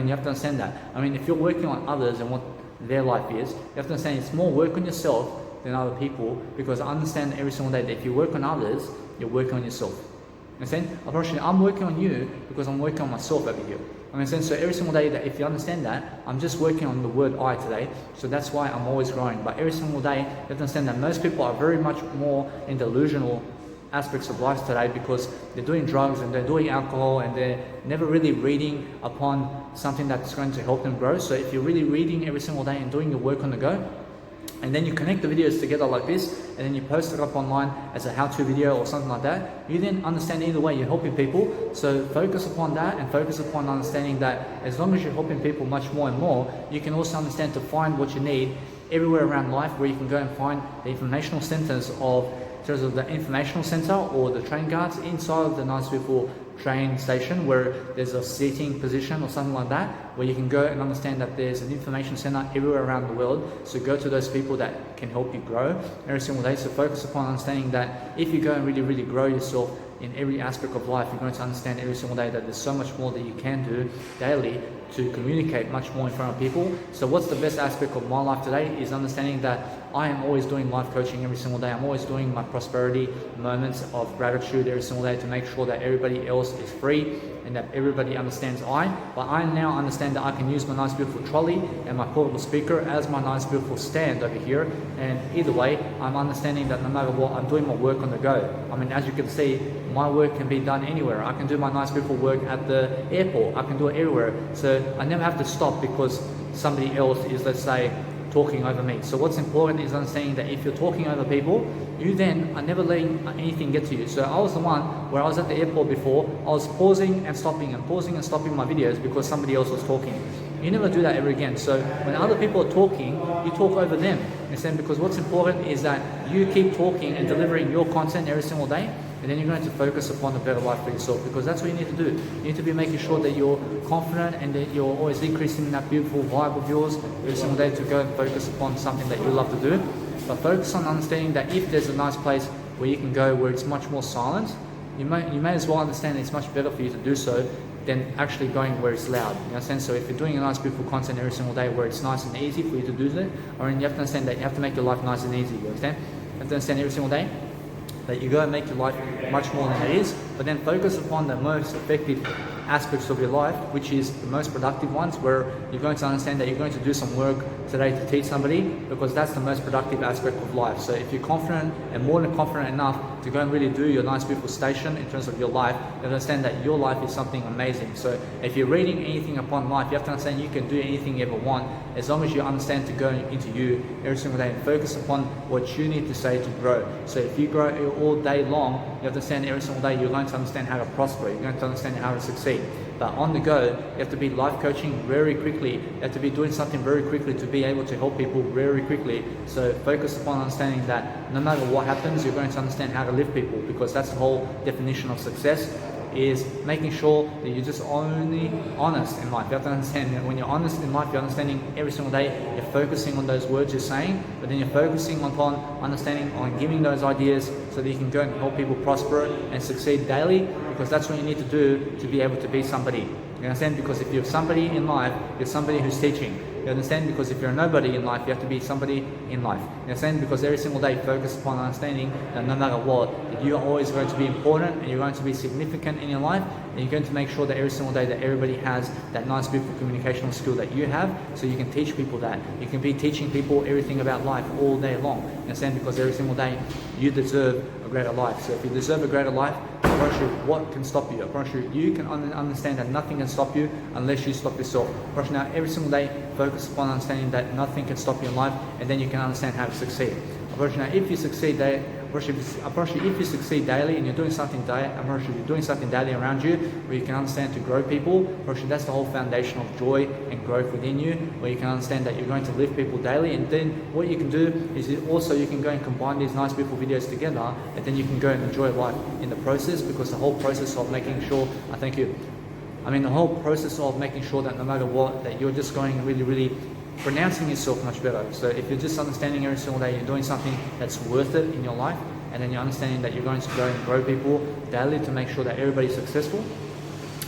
have to understand that. If you're working on others and what their life is, you have to understand it's more work on yourself than other people, because I understand every single day that if you work on others, you're working on yourself. You understand? Unfortunately, I'm working on you because I'm working on myself over here. So every single day that if you understand that, I'm just working on the word I today, so that's why I'm always growing. But every single day, you have to understand that most people are very much more in delusional aspects of life today, because they're doing drugs and they're doing alcohol and they're never really reading upon something that's going to help them grow. So if you're really reading every single day and doing your work on the go, and then you connect the videos together like this, and then you post it up online as a how-to video or something like that, you then understand either way you're helping people. So focus upon that, and focus upon understanding that as long as you're helping people much more and more, you can also understand to find what you need everywhere around life, where you can go and find the informational centers of in terms of the informational center or the train guards inside of the nice beautiful train station where there's a seating position or something like that, where you can go and understand that there's an information center everywhere around the world. So go to those people that can help you grow every single day. So focus upon understanding that if you go and really grow yourself in every aspect of life, you're going to understand every single day that there's so much more that you can do daily to communicate much more in front of people. So what's the best aspect of my life today is understanding that I am always doing life coaching every single day. I'm always doing my prosperity moments of gratitude every single day to make sure that everybody else is free and that everybody understands but I now understand that I can use my nice beautiful trolley and my portable speaker as my nice beautiful stand over here, and either way I'm understanding that no matter what, I'm doing my work on the go. I mean, as you can see, my work can be done anywhere. I can do my nice beautiful work at the airport, I can do it everywhere, so I never have to stop because somebody else is, let's say, talking over me. So what's important is understanding that if you're talking over people, you then are never letting anything get to you. So I was the one where I was at the airport before, I was pausing and stopping my videos because somebody else was talking. You never do that ever again. So when other people are talking, you talk over them. Because what's important is that you keep talking and delivering your content every single day, and then you're going to focus upon a better life for yourself, because that's what you need to do. You need to be making sure that you're confident and that you're always increasing that beautiful vibe of yours every single day to go and focus upon something that you love to do. But focus on understanding that if there's a nice place where you can go where it's much more silent, you may as well understand it's much better for you to do so than actually going where it's loud. You understand? So if you're doing a nice beautiful content every single day where it's nice and easy for you to do that, or you have to understand that you have to make your life nice and easy. You understand? You have to understand every single day that you go and make your life much more than it is, but then focus upon the most effective aspects of your life, which is the most productive ones, where you're going to understand that you're going to do some work today to teach somebody, because that's the most productive aspect of life. So if you're confident and more than confident enough to go and really do your nice beautiful station in terms of your life, you understand that your life is something amazing. So if you're reading anything upon life, you have to understand you can do anything you ever want, as long as you understand to go into you every single day and focus upon what you need to say to grow. So if you grow all day long, you have to understand every single day you're going to understand how to prosper, you're going to understand how to succeed. But on the go, you have to be life coaching very quickly. You have to be doing something very quickly to be able to help people very quickly. So focus upon understanding that no matter what happens, you're going to understand how to lift people, because that's the whole definition of success, is making sure that you're just only honest in life. You have to understand that when you're honest in life, you're understanding every single day, you're focusing on those words you're saying, but then you're focusing upon understanding on giving those ideas so that you can go and help people prosper and succeed daily, because that's what you need to do to be able to be somebody. You understand? Because if you're somebody in life, you're somebody who's teaching. You understand? Because if you're nobody in life, you have to be somebody in life. You understand? Because every single day, focus upon understanding that no matter what, that you are always going to be important and you're going to be significant in your life, and you're going to make sure that every single day that everybody has that nice, beautiful communicational skill that you have, so you can teach people that. You can be teaching people everything about life all day long. You understand? Because every single day, you deserve a greater life. So if you deserve a greater life, I promise you, what can stop you? I promise you, you can understand that nothing can stop you unless you stop yourself. I promise you, now, every single day, focus upon understanding that nothing can stop you in life, and then you can understand how to succeed. I promise you, now, if you succeed if you succeed daily and you're doing something daily, I promise you, you're doing something daily around you where you can understand to grow people. I promise you, that's the whole foundation of joy and growth within you, where you can understand that you're going to lift people daily. And then what you can do is you can go and combine these nice, beautiful videos together, and then you can go and enjoy life in the process, because the whole process of making sure, the whole process of making sure that no matter what, that you're just going really pronouncing yourself much better. So if you're just understanding every single day you're doing something that's worth it in your life, and then you're understanding that you're going to go and grow people daily to make sure that everybody's successful,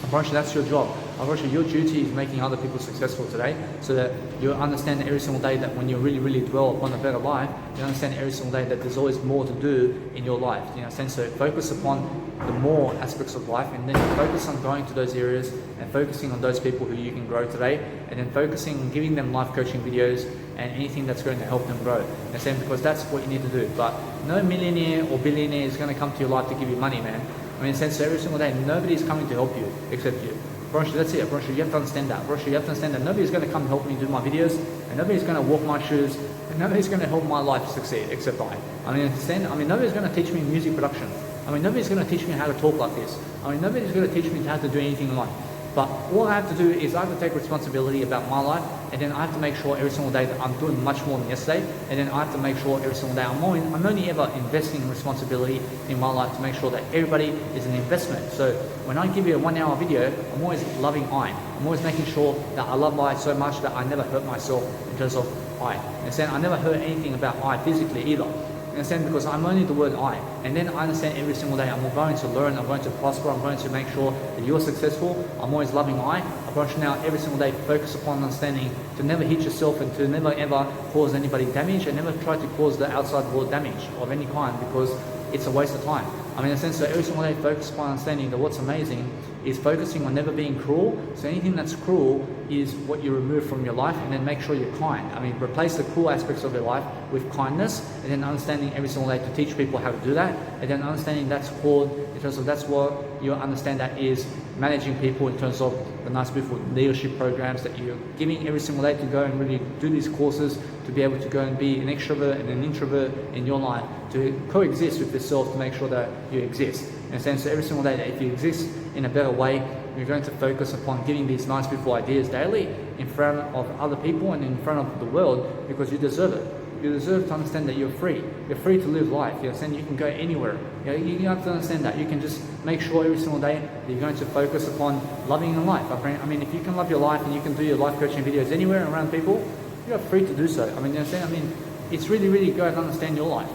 I promise you that's your job. I promise you your duty is making other people successful today, so that you understand every single day that when you really dwell upon a better life, you understand every single day that there's always more to do in your life. You understand? So focus upon the more aspects of life, and then focus on going to those areas and focusing on those people who you can grow today, and then focusing on giving them life coaching videos and anything that's going to help them grow. Understand? Because that's what you need to do. But no millionaire or billionaire is going to come to your life to give you money, man. In a sense, every single day, nobody's coming to help you except you. That's it. You have to understand that. You have to understand that nobody's going to come help me do my videos, and nobody's going to walk my shoes, and nobody's going to help my life succeed except I. Understand? Nobody's going to teach me music production. Nobody's going to teach me how to talk like this. Nobody's going to teach me how to do anything in life. But all I have to do is I have to take responsibility about my life and then I have to make sure every single day that I'm doing much more than yesterday, and then I have to make sure every single day I'm only ever investing in responsibility in my life to make sure that everybody is an investment. So when I give you a 1 hour video, I'm always loving I. I'm always making sure that I love I so much that I never hurt myself in terms of I. Understand? I never heard anything about I physically either. Understand? Because I'm only the word I. And then I understand every single day I'm going to learn, I'm going to prosper, I'm going to make sure that you're successful. I'm always loving I. I brush now every single day, focus upon understanding to never hit yourself and to never ever cause anybody damage and never try to cause the outside world damage of any kind, because it's a waste of time. I mean, in a sense, so every single day focus upon understanding that what's amazing is focusing on never being cruel. So anything that's cruel is what you remove from your life, and then make sure you're kind. I mean, replace the cruel aspects of your life with kindness, and then understanding every single day to teach people how to do that, and then understanding that's called, in terms of that's what you understand that is managing people in terms of the nice beautiful leadership programs that you're giving every single day to go and really do these courses to be able to go and be an extrovert and an introvert in your life, to coexist with yourself to make sure that you exist. In a sense, so every single day that if you exist in a better way, you're going to focus upon giving these nice beautiful ideas daily in front of other people and in front of the world, because you deserve it. You deserve to understand that you're free. You're free to live life. You understand? You can go anywhere. You have to understand that. You can just make sure every single day that you're going to focus upon loving your life. I mean, if you can love your life and you can do your life coaching videos anywhere around people, you're free to do so. I mean, you understand? I mean, it's really, really go and understand your life.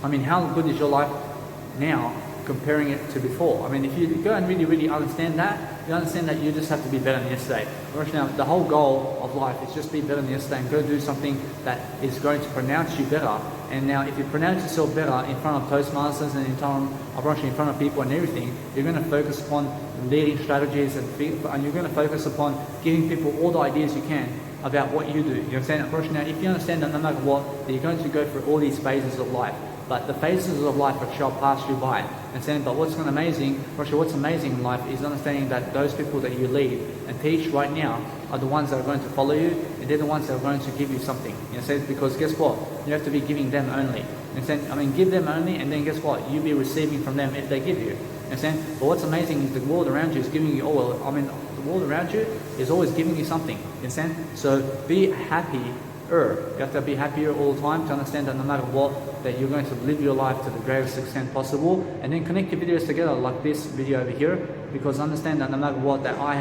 I mean, how good is your life now comparing it to before? I mean, if you go and really, really understand that, you understand that you just have to be better than yesterday. Now, the whole goal of life is just be better than yesterday and go do something that is going to pronounce you better. And now, if you pronounce yourself better in front of Toastmasters and in front of people and everything, you're going to focus upon leading strategies and you're going to focus upon giving people all the ideas you can about what you do. You understand? Now, if you understand that no matter what, that you're going to go through all these phases of life, but the phases of life shall pass you by. Understand? But what's amazing in life is understanding that those people that you lead and teach right now are the ones that are going to follow you, and they're the ones that are going to give you something. You understand? Because guess what? You have to be giving them only. Understand? I mean, give them only, and then guess what? You'll be receiving from them if they give you. Understand? But what's amazing is the world around you is giving you all. I mean, the world around you is always giving you something. Understand? So be happy. You have to be happier all the time to understand that no matter what, that you're going to live your life to the greatest extent possible, and then connect your videos together like this video over here, because understand that no matter what, that I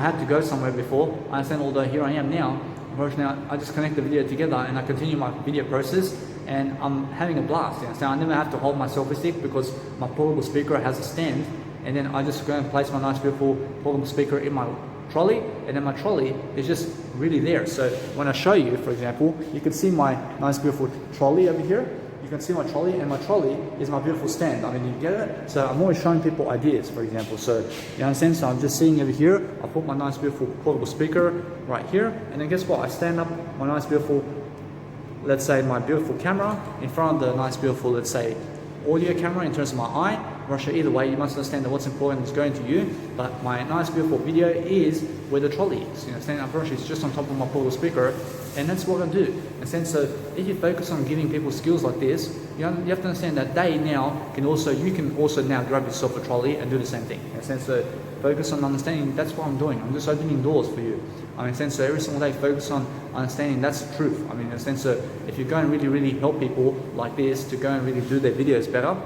had to go somewhere before. I understand, although here I am now, I just connect the video together and I continue my video process, and I'm having a blast. You understand? I never have to hold my selfie stick because my portable speaker has a stand, and then I just go and place my nice beautiful portable speaker in my trolley, and then my trolley is just really there. So when I show you, for example, you can see my nice beautiful trolley over here. You can see my trolley, and my trolley is my beautiful stand. I mean, you get it? So I'm always showing people ideas, for example. So you understand? So I'm just sitting over here. I put my nice beautiful portable speaker right here, and then guess what? I stand up my nice beautiful, let's say my beautiful camera in front of the nice beautiful, let's say, audio camera in terms of my eye. Russia, either way, you must understand that what's important is going to you, but my nice beautiful video is where the trolley is. You understand? Russia is just on top of my portable speaker, and that's what I do. And so if you focus on giving people skills like this, you have to understand that you can also now grab yourself a trolley and do the same thing. And so focus on understanding that's what I'm doing. I'm just opening doors for you. I mean, so every single day focus on understanding that's the truth. I mean, in a sense, so if you go and really, really help people like this to go and really do their videos better,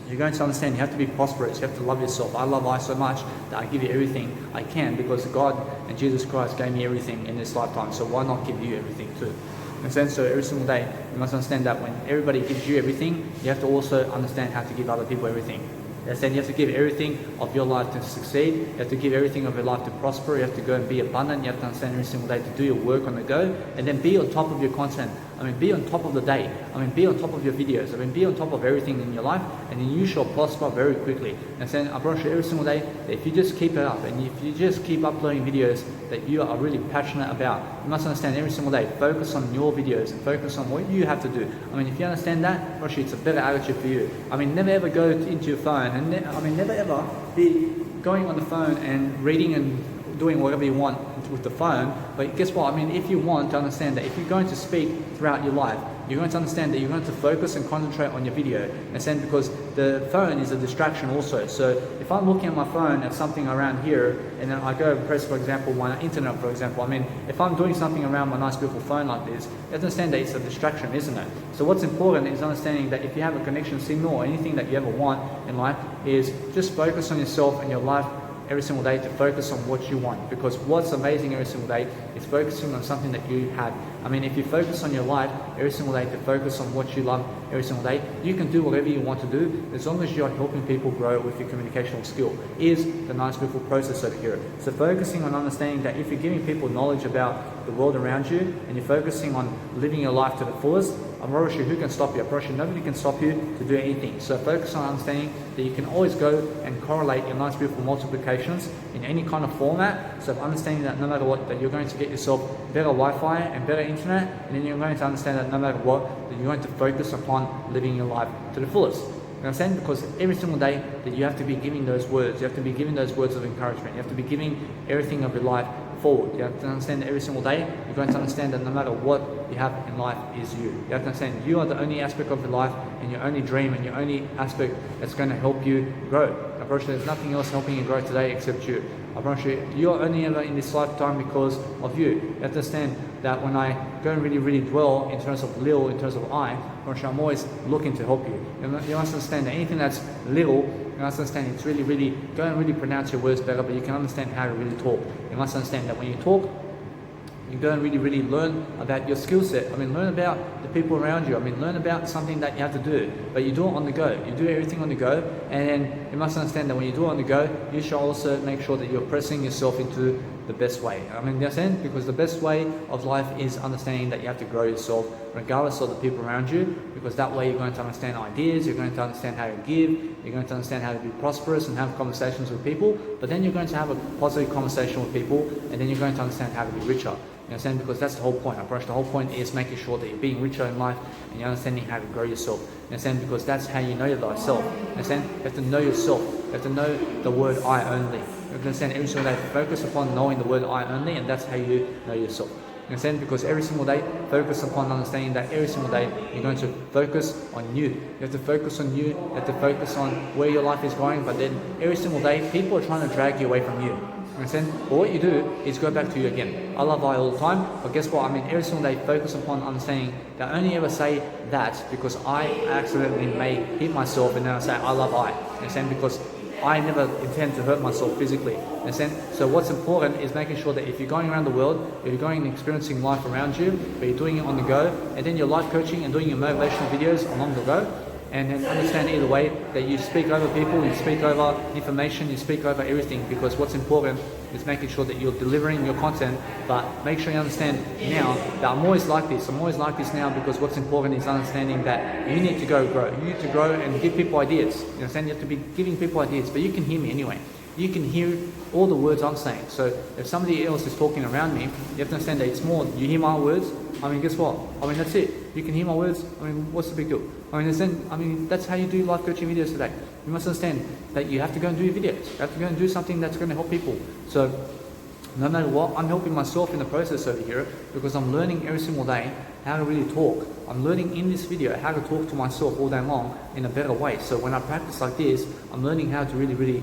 you're going to understand you have to be prosperous. You have to love yourself. I love I so much that I give you everything I can, because God and Jesus Christ gave me everything in this lifetime. So why not give you everything too? In a sense, so every single day you must understand that when everybody gives you everything, you have to also understand how to give other people everything. You have to give everything of your life to succeed. You have to give everything of your life to prosper. You have to go and be abundant. You have to understand every single day to do your work on the go, and then be on top of your content. I mean, be on top of the day. I mean, be on top of your videos. I mean, be on top of everything in your life, and then you shall prosper very quickly. And then I promise you every single day, that if you just keep it up, and if you just keep uploading videos that you are really passionate about, you must understand every single day, focus on your videos and focus on what you have to do. I mean, if you understand that, promise you it's a better attitude for you. I mean, never ever go into your phone, and never ever be going on the phone and reading and doing whatever you want with the phone. But guess what? I mean, if you want to understand that if you're going to speak throughout your life, you're going to understand that you're going to focus and concentrate on your video. And because the phone is a distraction also. So if I'm looking at my phone at something around here, and then I go press, for example, my internet, for example, I mean, if I'm doing something around my nice beautiful phone like this, you have to understand that it's a distraction, isn't it? So what's important is understanding that if you have a connection signal or anything that you ever want in life, is just focus on yourself and your life every single day, to focus on what you want. Because what's amazing every single day is focusing on something that you have. I mean, if you focus on your life every single day, to focus on what you love every single day, you can do whatever you want to do as long as you're helping people grow with your communicational skill, is the nice beautiful process over here. So focusing on understanding that if you're giving people knowledge about the world around you and you're focusing on living your life to the fullest, I promise you, who can stop you? I promise you, nobody can stop you to do anything. So focus on understanding that you can always go and correlate your nice beautiful multiplications in any kind of format. So understanding that no matter what, that you're going to get yourself better Wi-Fi and better internet, and then you're going to understand that no matter what, that you're going to focus upon living your life to the fullest. You understand? Because every single day that you have to be giving those words, you have to be giving those words of encouragement, you have to be giving everything of your life forward. You have to understand that every single day you're going to understand that no matter what you have in life is you. You have to understand you are the only aspect of your life and your only dream and your only aspect that's going to help you grow. I promise you, there's nothing else helping you grow today except you. I promise you, you're only ever in this lifetime because of you. You have to understand that when I go and really dwell in terms of little, in terms of I promise you, I'm always looking to help you. You must understand that anything that's little, you must understand it's really, go and really pronounce your words better, but you can understand how to really talk. You must understand that when you talk, you go and really learn about your skill set. I mean, learn about the people around you. I mean, learn about something that you have to do, but you do it on the go. You do everything on the go, and then you must understand that when you do it on the go, you should also make sure that you're pressing yourself into the best way. I mean, you understand? Because the best way of life is understanding that you have to grow yourself regardless of the people around you, because that way you're going to understand ideas, you're going to understand how to give, you're going to understand how to be prosperous and have conversations with people, but then you're going to have a positive conversation with people, and then you're going to understand how to be richer. You understand? Because that's the whole point. I brush the whole point is making sure that you're being richer in life and you're understanding how to grow yourself. You understand? Because that's how you know thyself. You understand? You have to know yourself. You have to know the word I only. You understand? Every single day, focus upon knowing the word I only, and that's how you know yourself. You understand? Because every single day, focus upon understanding that every single day, you're going to focus on you. You have to focus on you. You have to focus on where your life is going, but then every single day, people are trying to drag you away from you. You understand? But what you do is go back to you again. I love I all the time, but guess what? I mean, every single day, focus upon understanding that I only ever say that because I accidentally may hit myself, and then I say I love I. You understand? Because I never intend to hurt myself physically. Understand? So what's important is making sure that if you're going around the world, if you're going and experiencing life around you, but you're doing it on the go, and then you're life coaching and doing your motivational videos along the go, and then understand either way that you speak over people, you speak over information, you speak over everything, because what's important is making sure that you're delivering your content, but make sure you understand now that I'm always like this. I'm always like this now because what's important is understanding that you need to grow. You need to grow and give people ideas. You understand? You have to be giving people ideas, but you can hear me anyway. You can hear all the words I'm saying. So if somebody else is talking around me, you have to understand that it's more, you hear my words, I mean, guess what? I mean, that's it. You can hear my words. I mean, what's the big deal? I mean, that's how you do life coaching videos today. You must understand that you have to go and do your videos. You have to go and do something that's going to help people. So no matter what, I'm helping myself in the process over here because I'm learning every single day how to really talk. I'm learning in this video how to talk to myself all day long in a better way. So when I practice like this, I'm learning how to really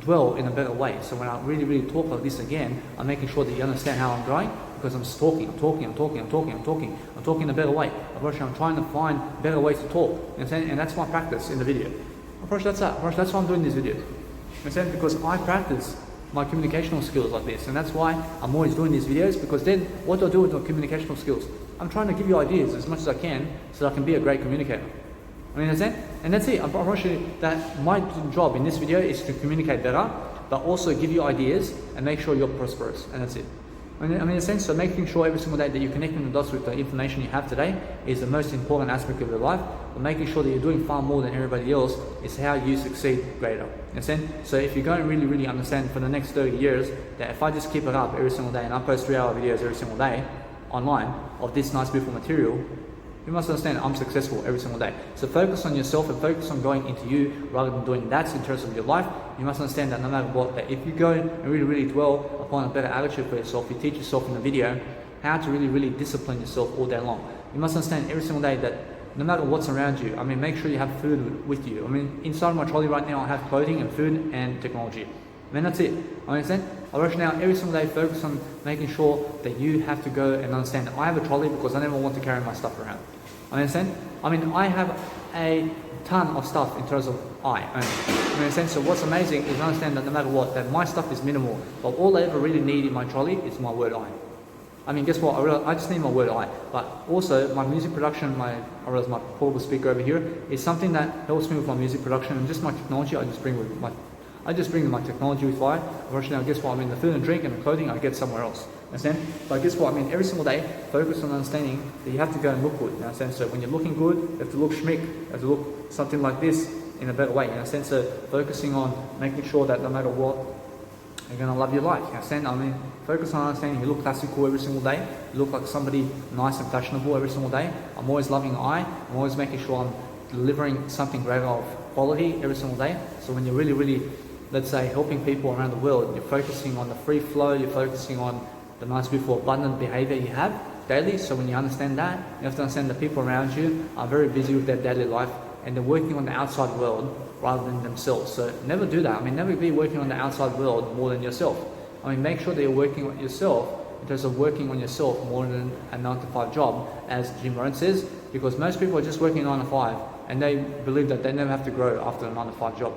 dwell in a better way. So when I really talk like this again, I'm making sure that you understand how I'm going, because I'm just talking in a better way. I'm trying to find better ways to talk. And that's my practice in the video. That's why I'm doing these videos. Because I practice my communicational skills like this, and that's why I'm always doing these videos, because then what do I do with the communicational skills? I'm trying to give you ideas as much as I can so that I can be a great communicator. Understand? And that's it. I promise you that my job in this video is to communicate better, but also give you ideas and make sure you're prosperous. And that's it. In a sense, so making sure every single day that you're connecting the dots with the information you have today is the most important aspect of your life. But making sure that you're doing far more than everybody else is how you succeed greater. Understand? So if you're going to really understand for the next 30 years that if I just keep it up every single day and I post 3-hour videos every single day online of this nice beautiful material, You must understand I'm successful every single day. So focus on yourself and focus on going into you rather than doing that in terms of your life. You must understand that no matter what, that if you go and really dwell upon a better attitude for yourself, you teach yourself in the video how to really discipline yourself all day long. You must understand every single day that no matter what's around you, I mean, make sure you have food with you. I mean, inside my trolley right now, I have clothing and food and technology. I mean, that's it. I understand. I rush now every single day, focus on making sure that you have to go and understand that I have a trolley because I never want to carry my stuff around. I understand. I mean, I have a ton of stuff in terms of I understand. So what's amazing is I understand that no matter what, that my stuff is minimal, but all I ever really need in my trolley is my word I. I mean, guess what? I just need my word I. But also, my music production, my portable speaker over here, is something that helps me with my music production, and just my technology. I just bring my technology with I. Now, guess what? I mean, the food and drink and the clothing I get somewhere else. Understand? But guess what? I mean, every single day, focus on understanding that you have to go and look good. You understand? So when you're looking good, you have to look schmick. You have to look something like this in a better way. You understand? So focusing on making sure that no matter what, you're going to love your life. You understand? I mean, focus on understanding you look classical every single day. You look like somebody nice and fashionable every single day. I'm always loving I. I'm always making sure I'm delivering something greater of quality every single day. So when you're really, let's say, helping people around the world, you're focusing on the free flow, you're focusing on the nice, beautiful, abundant behavior you have daily. So when you understand that, you have to understand that people around you are very busy with their daily life and they're working on the outside world rather than themselves. So never do that. I mean, never be working on the outside world more than yourself. I mean, make sure that you're working on yourself in terms of working on yourself more than a 9-to-5 job, as Jim Rohn says, because most people are just working 9 to 5 and they believe that they never have to grow after a 9-to-5 job.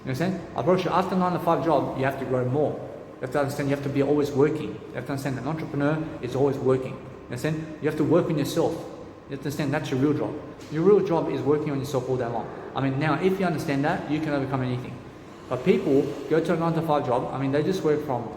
You understand? I promise you, after a 9-to-5 job, you have to grow more. You have to understand you have to be always working. You have to understand an entrepreneur is always working. You understand? You have to work on yourself. You have to understand that's your real job. Your real job is working on yourself all day long. I mean, now, if you understand that, you can overcome anything. But people go to a 9-to-5 job, I mean, they just work from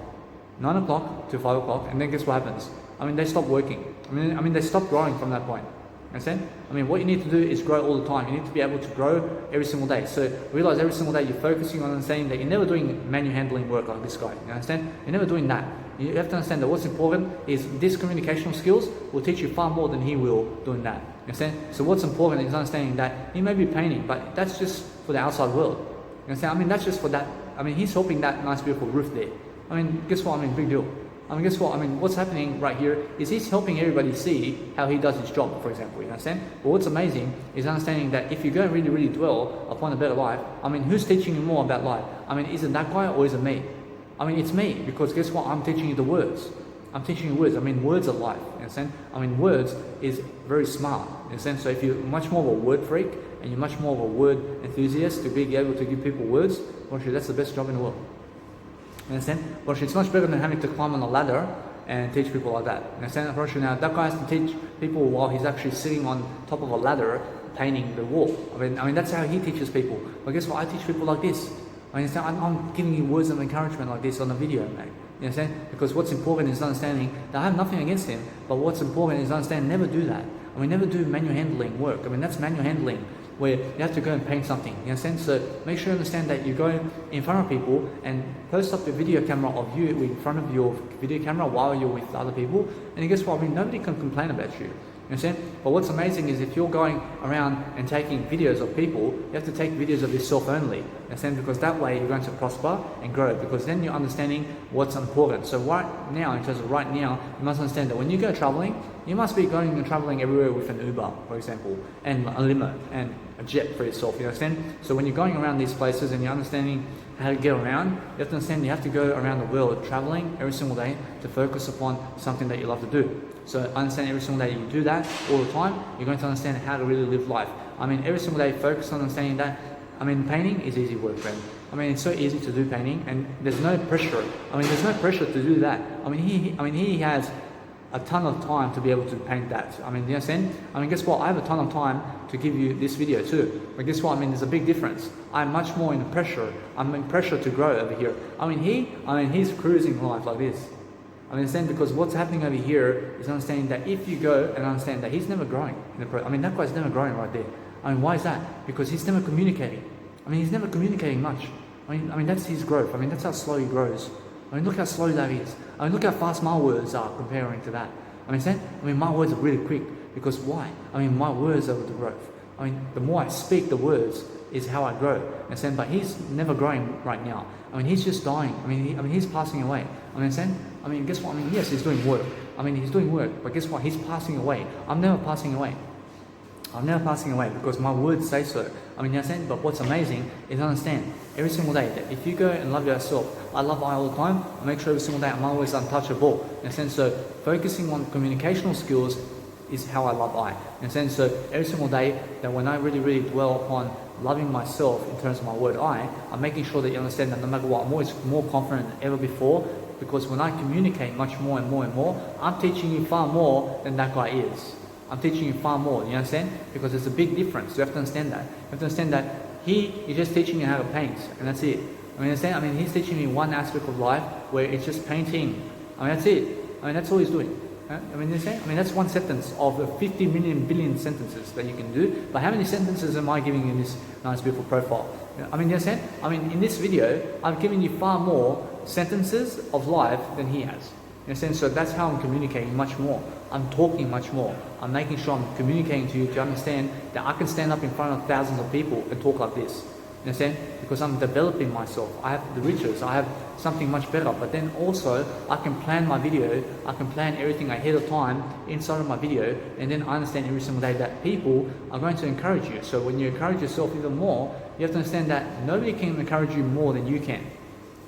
9 o'clock to 5 o'clock, and then guess what happens? I mean, they stop working. I mean, they stop growing from that point. Understand? I mean, what you need to do is grow all the time. You need to be able to grow every single day. So realize every single day you're focusing on understanding that you're never doing manual handling work like this guy. You understand? You're never doing that. You have to understand that what's important is these communicational skills will teach you far more than he will doing that. You understand? So what's important is understanding that he may be painting, but that's just for the outside world. You understand? I mean, that's just for that. I mean, he's helping that nice, beautiful roof there. I mean, guess what? I mean, big deal. I mean, guess what? I mean, what's happening right here is he's helping everybody see how he does his job, for example, you understand? But what's amazing is understanding that if you go and really dwell upon a better life, I mean, who's teaching you more about life? I mean, is it that guy or is it me? I mean, it's me, because guess what? I'm teaching you the words. I'm teaching you words. I mean, words are life, you understand? I mean, words is very smart, you understand? So if you're much more of a word freak and you're much more of a word enthusiast to be able to give people words, well, that's the best job in the world. You understand? But it's much better than having to climb on a ladder and teach people like that. You understand? Now, that guy has to teach people while he's actually sitting on top of a ladder painting the wall. I mean, that's how he teaches people. But guess what? I teach people like this. I understand? I'm giving you words of encouragement like this on the video, mate. You understand? Because what's important is understanding that I have nothing against him, but what's important is understand never do that. I mean, never do manual handling work. I mean, that's manual handling, where you have to go and paint something. You understand? So make sure you understand that you go in front of people and post up the video camera of you in front of your video camera while you're with other people. And guess what? I mean, nobody can complain about you. You understand? But what's amazing is if you're going around and taking videos of people, you have to take videos of yourself only. You understand? Because that way you're going to prosper and grow, because then you're understanding what's important. So right now, in terms of right now, you must understand that when you go traveling, you must be going and traveling everywhere with an Uber, for example, and a limo and a jet for yourself. You understand? So when you're going around these places and you're understanding how to get around, you have to understand you have to go around the world traveling every single day to focus upon something that you love to do. So understand every single day you do that all the time, you're going to understand how to really live life. I mean, every single day focus on understanding that. I mean, painting is easy work, friend. I mean, it's so easy to do painting, and there's no pressure. I mean, there's no pressure to do that. I mean, he has a ton of time to be able to paint that. I mean, you understand? I mean, guess what? I have a ton of time to give you this video too. But guess what? I mean, there's a big difference. I'm much more in pressure. I'm in pressure to grow over here. I mean, he's cruising life like this. I understand, because what's happening over here is understanding that if you go and understand that he's never growing. I mean, that guy's never growing right there. I mean, why is that? Because he's never communicating. I mean, he's never communicating much. I mean, that's his growth. I mean, that's how slow he grows. I mean, look how slow that is. I mean, look how fast my words are comparing to that. I mean, my words are really quick, Because why? I mean, my words are the growth. I mean, the more I speak the words is how I grow. Understand? But he's never growing right now. I mean, he's just dying. I mean, he's passing away. I mean, I mean, guess what? I mean, yes, he's doing work. I mean, he's doing work, but guess what? He's passing away. I'm never passing away. I'm never passing away because my words say so. I mean, you understand? But what's amazing is understand every single day that if you go and love yourself, I love I all the time, I make sure every single day I'm always untouchable. In a sense, so focusing on communicational skills is how I love I. In a sense, so every single day that when I really dwell upon loving myself in terms of my word I'm making sure that you understand that no matter what, I'm always more confident than ever before, because when I communicate much more and more, I'm teaching you far more than that guy is. I'm teaching you far more, you understand? Because there's a big difference. You have to understand that. You have to understand that he is just teaching you how to paint, and that's it. I mean, understand? I mean, he's teaching me one aspect of life where it's just painting. I mean, that's it. I mean, that's all he's doing. I mean, understand? I mean, that's one sentence of the 50 million billion sentences that you can do. But how many sentences am I giving you in this nice, beautiful profile? I mean, you understand? I mean, in this video, I've given you far more sentences of life than he has. In a sense, so that's how I'm communicating much more. I'm talking much more. I'm making sure I'm communicating to you to understand that I can stand up in front of thousands of people and talk like this. You understand? Because I'm developing myself. I have the riches. I have something much better. But then also, I can plan my video. I can plan everything ahead of time inside of my video. And then I understand every single day that people are going to encourage you. So when you encourage yourself even more, you have to understand that nobody can encourage you more than you can.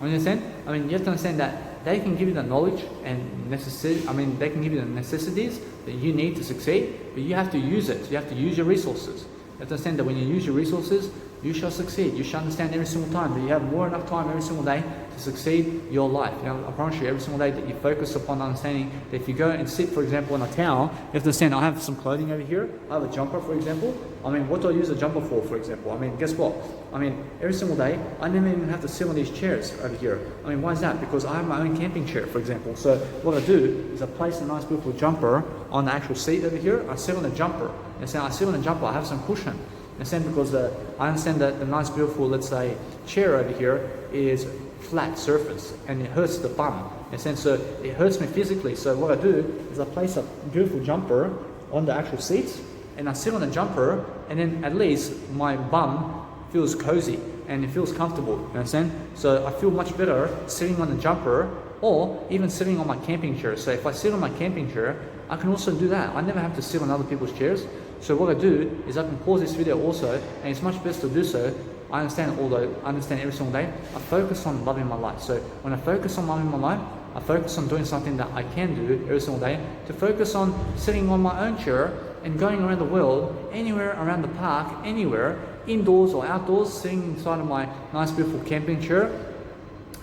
You understand? I mean, you have to understand that they can give you the knowledge and they can give you the necessities that you need to succeed, but you have to use it. You have to use your resources. You have to understand that when you use your resources, you shall succeed. You shall understand every single time that you have more enough time every single day to succeed your life. You know, I promise you, every single day that you focus upon understanding that if you go and sit, for example, in a town, you have to understand, I have some clothing over here. I have a jumper, for example. I mean, what do I use a jumper for example? I mean, guess what? I mean, every single day, I never even have to sit on these chairs over here. I mean, why is that? Because I have my own camping chair, for example. So what I do is I place a nice, beautiful jumper on the actual seat over here. I sit on the jumper. And so I sit on the jumper, I have some cushion. Understand? Because I understand that the nice, beautiful, let's say, chair over here is flat surface and it hurts the bum. And so it hurts me physically. So what I do is I place a beautiful jumper on the actual seats and I sit on the jumper, and then at least my bum feels cozy and it feels comfortable. You understand? So I feel much better sitting on the jumper or even sitting on my camping chair. So if I sit on my camping chair, I can also do that. I never have to sit on other people's chairs. So what I do is I can pause this video also, and it's much best to do so. I understand every single day. I focus on loving my life. So when I focus on loving my life, I focus on doing something that I can do every single day, to focus on sitting on my own chair and going around the world, anywhere around the park, anywhere, indoors or outdoors, sitting inside of my nice beautiful camping chair,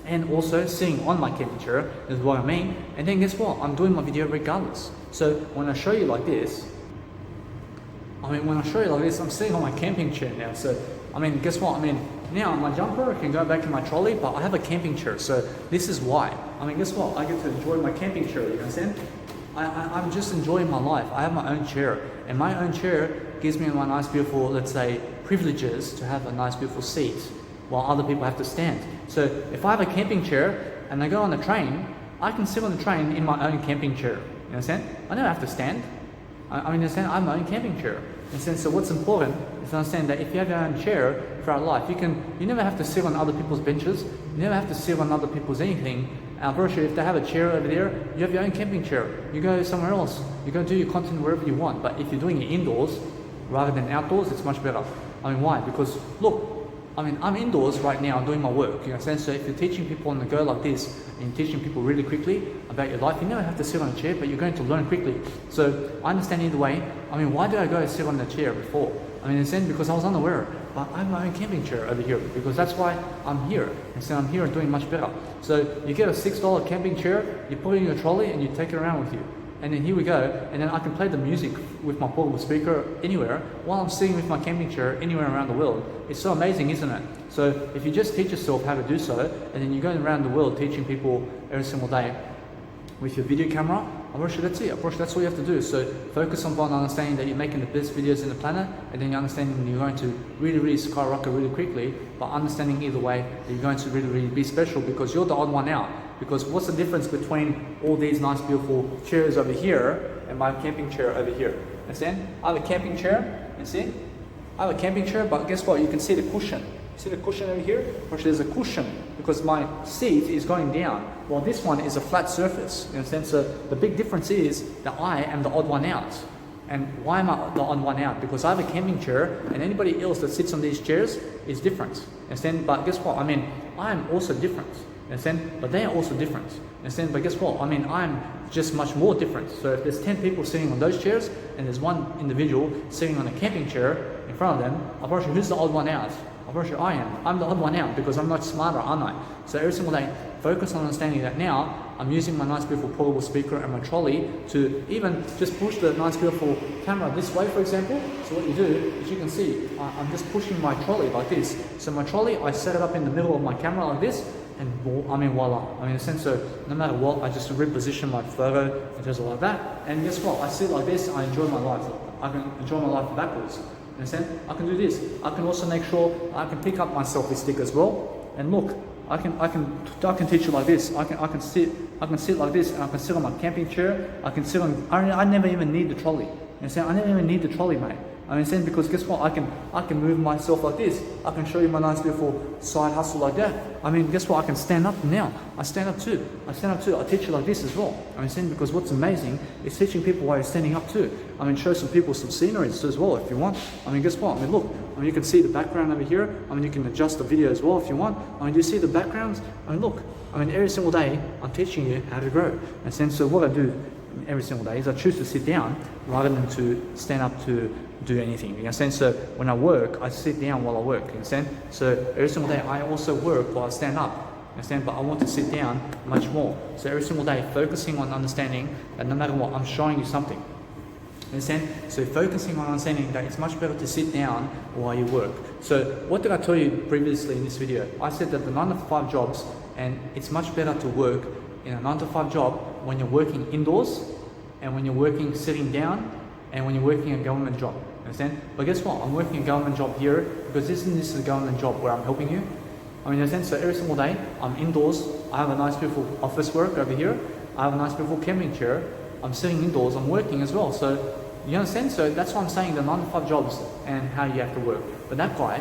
and also sitting on my camping chair is what I mean. And then guess what? I'm doing my video regardless. So when I show you like this, I'm sitting on my camping chair now. So, I mean, guess what? I mean, now my jumper can go back in my trolley, but I have a camping chair. So this is why. I mean, guess what? I get to enjoy my camping chair, you understand? I'm just enjoying my life. I have my own chair. And my own chair gives me my nice, beautiful, let's say, privileges to have a nice, beautiful seat while other people have to stand. So if I have a camping chair and I go on the train, I can sit on the train in my own camping chair. You understand? I don't have to stand. I mean, understand? I have my own camping chair. And so what's important is to understand that if you have your own chair throughout life, you never have to sit on other people's benches. You never have to sit on other people's anything. And I'm pretty sure if they have a chair over there, you have your own camping chair. You go somewhere else. You go do your content wherever you want. But if you're doing it indoors rather than outdoors, it's much better. I mean, why? Because look, I mean, I'm indoors right now doing my work, you understand? So if you're teaching people on the go like this, and you're teaching people really quickly about your life, you never have to sit on a chair, but you're going to learn quickly. So I understand either way. I mean, why did I go sit on the chair before? I mean, understand? Because I was unaware. But I have my own camping chair over here, because that's why I'm here. And so I'm here and doing much better. So you get a $6 camping chair, you put it in your trolley, and you take it around with you. And then here we go, and then I can play the music with my portable speaker anywhere while I'm sitting with my camping chair anywhere around the world. It's so amazing, isn't it? So if you just teach yourself how to do so, and then you go around the world teaching people every single day with your video camera, I'm pretty sure that's it. I'm pretty sure that's all you have to do. So focus on understanding that you're making the best videos in the planet, and then you're understanding you're going to really, really skyrocket really quickly, but understanding either way that you're going to really, really be special, because you're the odd one out. Because what's the difference between all these nice, beautiful chairs over here and my camping chair over here? understand? I have a camping chair, you see? I have a camping chair, but guess what? You can see the cushion. See the cushion over here? Actually, there's a cushion because my seat is going down, while this one is a flat surface. You understand? So the big difference is that I am the odd one out. And why am I the odd one out? Because I have a camping chair, and anybody else that sits on these chairs is different. Understand? But guess what? I mean, I am also different. Understand? But they are also different. Understand? But guess what? I mean, I'm just much more different. So if there's 10 people sitting on those chairs, and there's one individual sitting on a camping chair in front of them, I'll probably who's the odd one out? I'll probably I am. I'm the odd one out because I'm much smarter, aren't I? So every single day, focus on understanding that now I'm using my nice beautiful portable speaker and my trolley to even just push the nice beautiful camera this way, for example. So what you do, as you can see, I'm just pushing my trolley like this. So my trolley, I set it up in the middle of my camera like this, and I mean voila. I mean, in a sense, so no matter what, I just reposition my photo and just like that. And guess what? I sit like this, I enjoy my life. I can enjoy my life backwards. Understand? I can do this. I can also make sure I can pick up my selfie stick as well. And look, I can teach you like this. I can sit like this, and I can sit on my camping chair. I can sit on. I never even need the trolley. Understand? I never even need the trolley, mate. I understand, because guess what? I can move myself like this. I can show you my nice beautiful side hustle like that. I mean, guess what? I can stand up now. I stand up too. I teach you like this as well. I understand, because what's amazing is teaching people while you're standing up too. I mean, show some people some sceneries as well if you want. I mean, guess what? I mean, look. I mean, you can see the background over here. I mean, you can adjust the video as well if you want. I mean, do you see the backgrounds? I mean, look. I mean, every single day I'm teaching you how to grow. And so what I do every single day is I choose to sit down rather than to stand up to do anything. You understand? So when I work, I sit down while I work. You understand? So every single day I also work while I stand up. You understand? But I want to sit down much more. So every single day, focusing on understanding that no matter what, I'm showing you something. You understand? So focusing on understanding that it's much better to sit down while you work. So what did I tell you previously in this video? I said that the 9 to 5 jobs, and it's much better to work in a 9 to 5 job when you're working indoors, and when you're working sitting down, and when you're working a government job. Understand? But guess what? I'm working a government job here because this is a government job where I'm helping you. I mean, understand? So every single day I'm indoors. I have a nice beautiful office work over here. I have a nice beautiful camping chair. I'm sitting indoors. I'm working as well. So you understand? So that's why I'm saying the 9 to 5 jobs and how you have to work. But that guy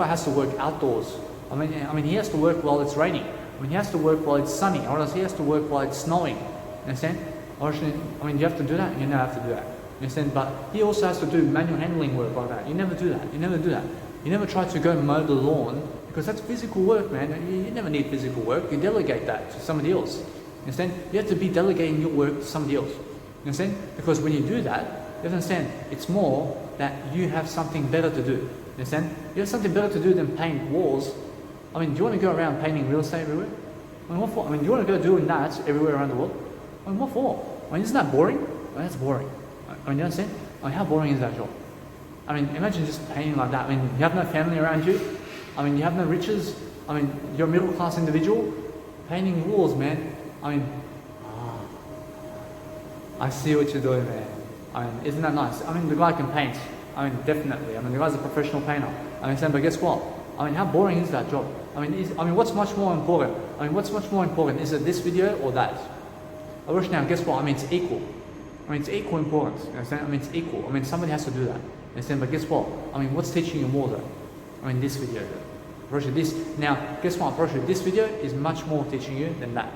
has to work outdoors. I mean, he has to work while it's raining. I mean, he has to work while it's sunny, or else he has to work while it's snowing. Understand? I mean, you have to do that. You never have to do that. Understand? But he also has to do manual handling work like that. You never do that. You never do that. You never try to go mow the lawn because that's physical work, man. You never need physical work. You delegate that to somebody else. Understand? You have to be delegating your work to somebody else. Understand? Because when you do that, you understand it's more that you have something better to do. Understand? You have something better to do than paint walls. I mean, do you want to go around painting real estate everywhere? I mean, what for? I mean, do you want to go doing that everywhere around the world? I mean, what for? I mean, isn't that boring? I mean, that's boring. I mean, you understand? I mean, how boring is that job? I mean, imagine just painting like that. I mean, you have no family around you. I mean, you have no riches. I mean, you're a middle class individual. Painting walls, man. I mean, I see what you're doing, man. I mean, isn't that nice? I mean, the guy can paint. I mean, definitely. I mean, the guy's a professional painter. I understand, but guess what? I mean, how boring is that job? I mean, what's much more important? I mean, what's much more important? Is it this video or that? I wish now, guess what? I mean, it's equal. I mean, it's equal importance. You understand? I mean, it's equal. I mean, somebody has to do that. You understand? But guess what? I mean, what's teaching you more though? I mean, this video though. This. Now, guess what? This video is much more teaching you than that.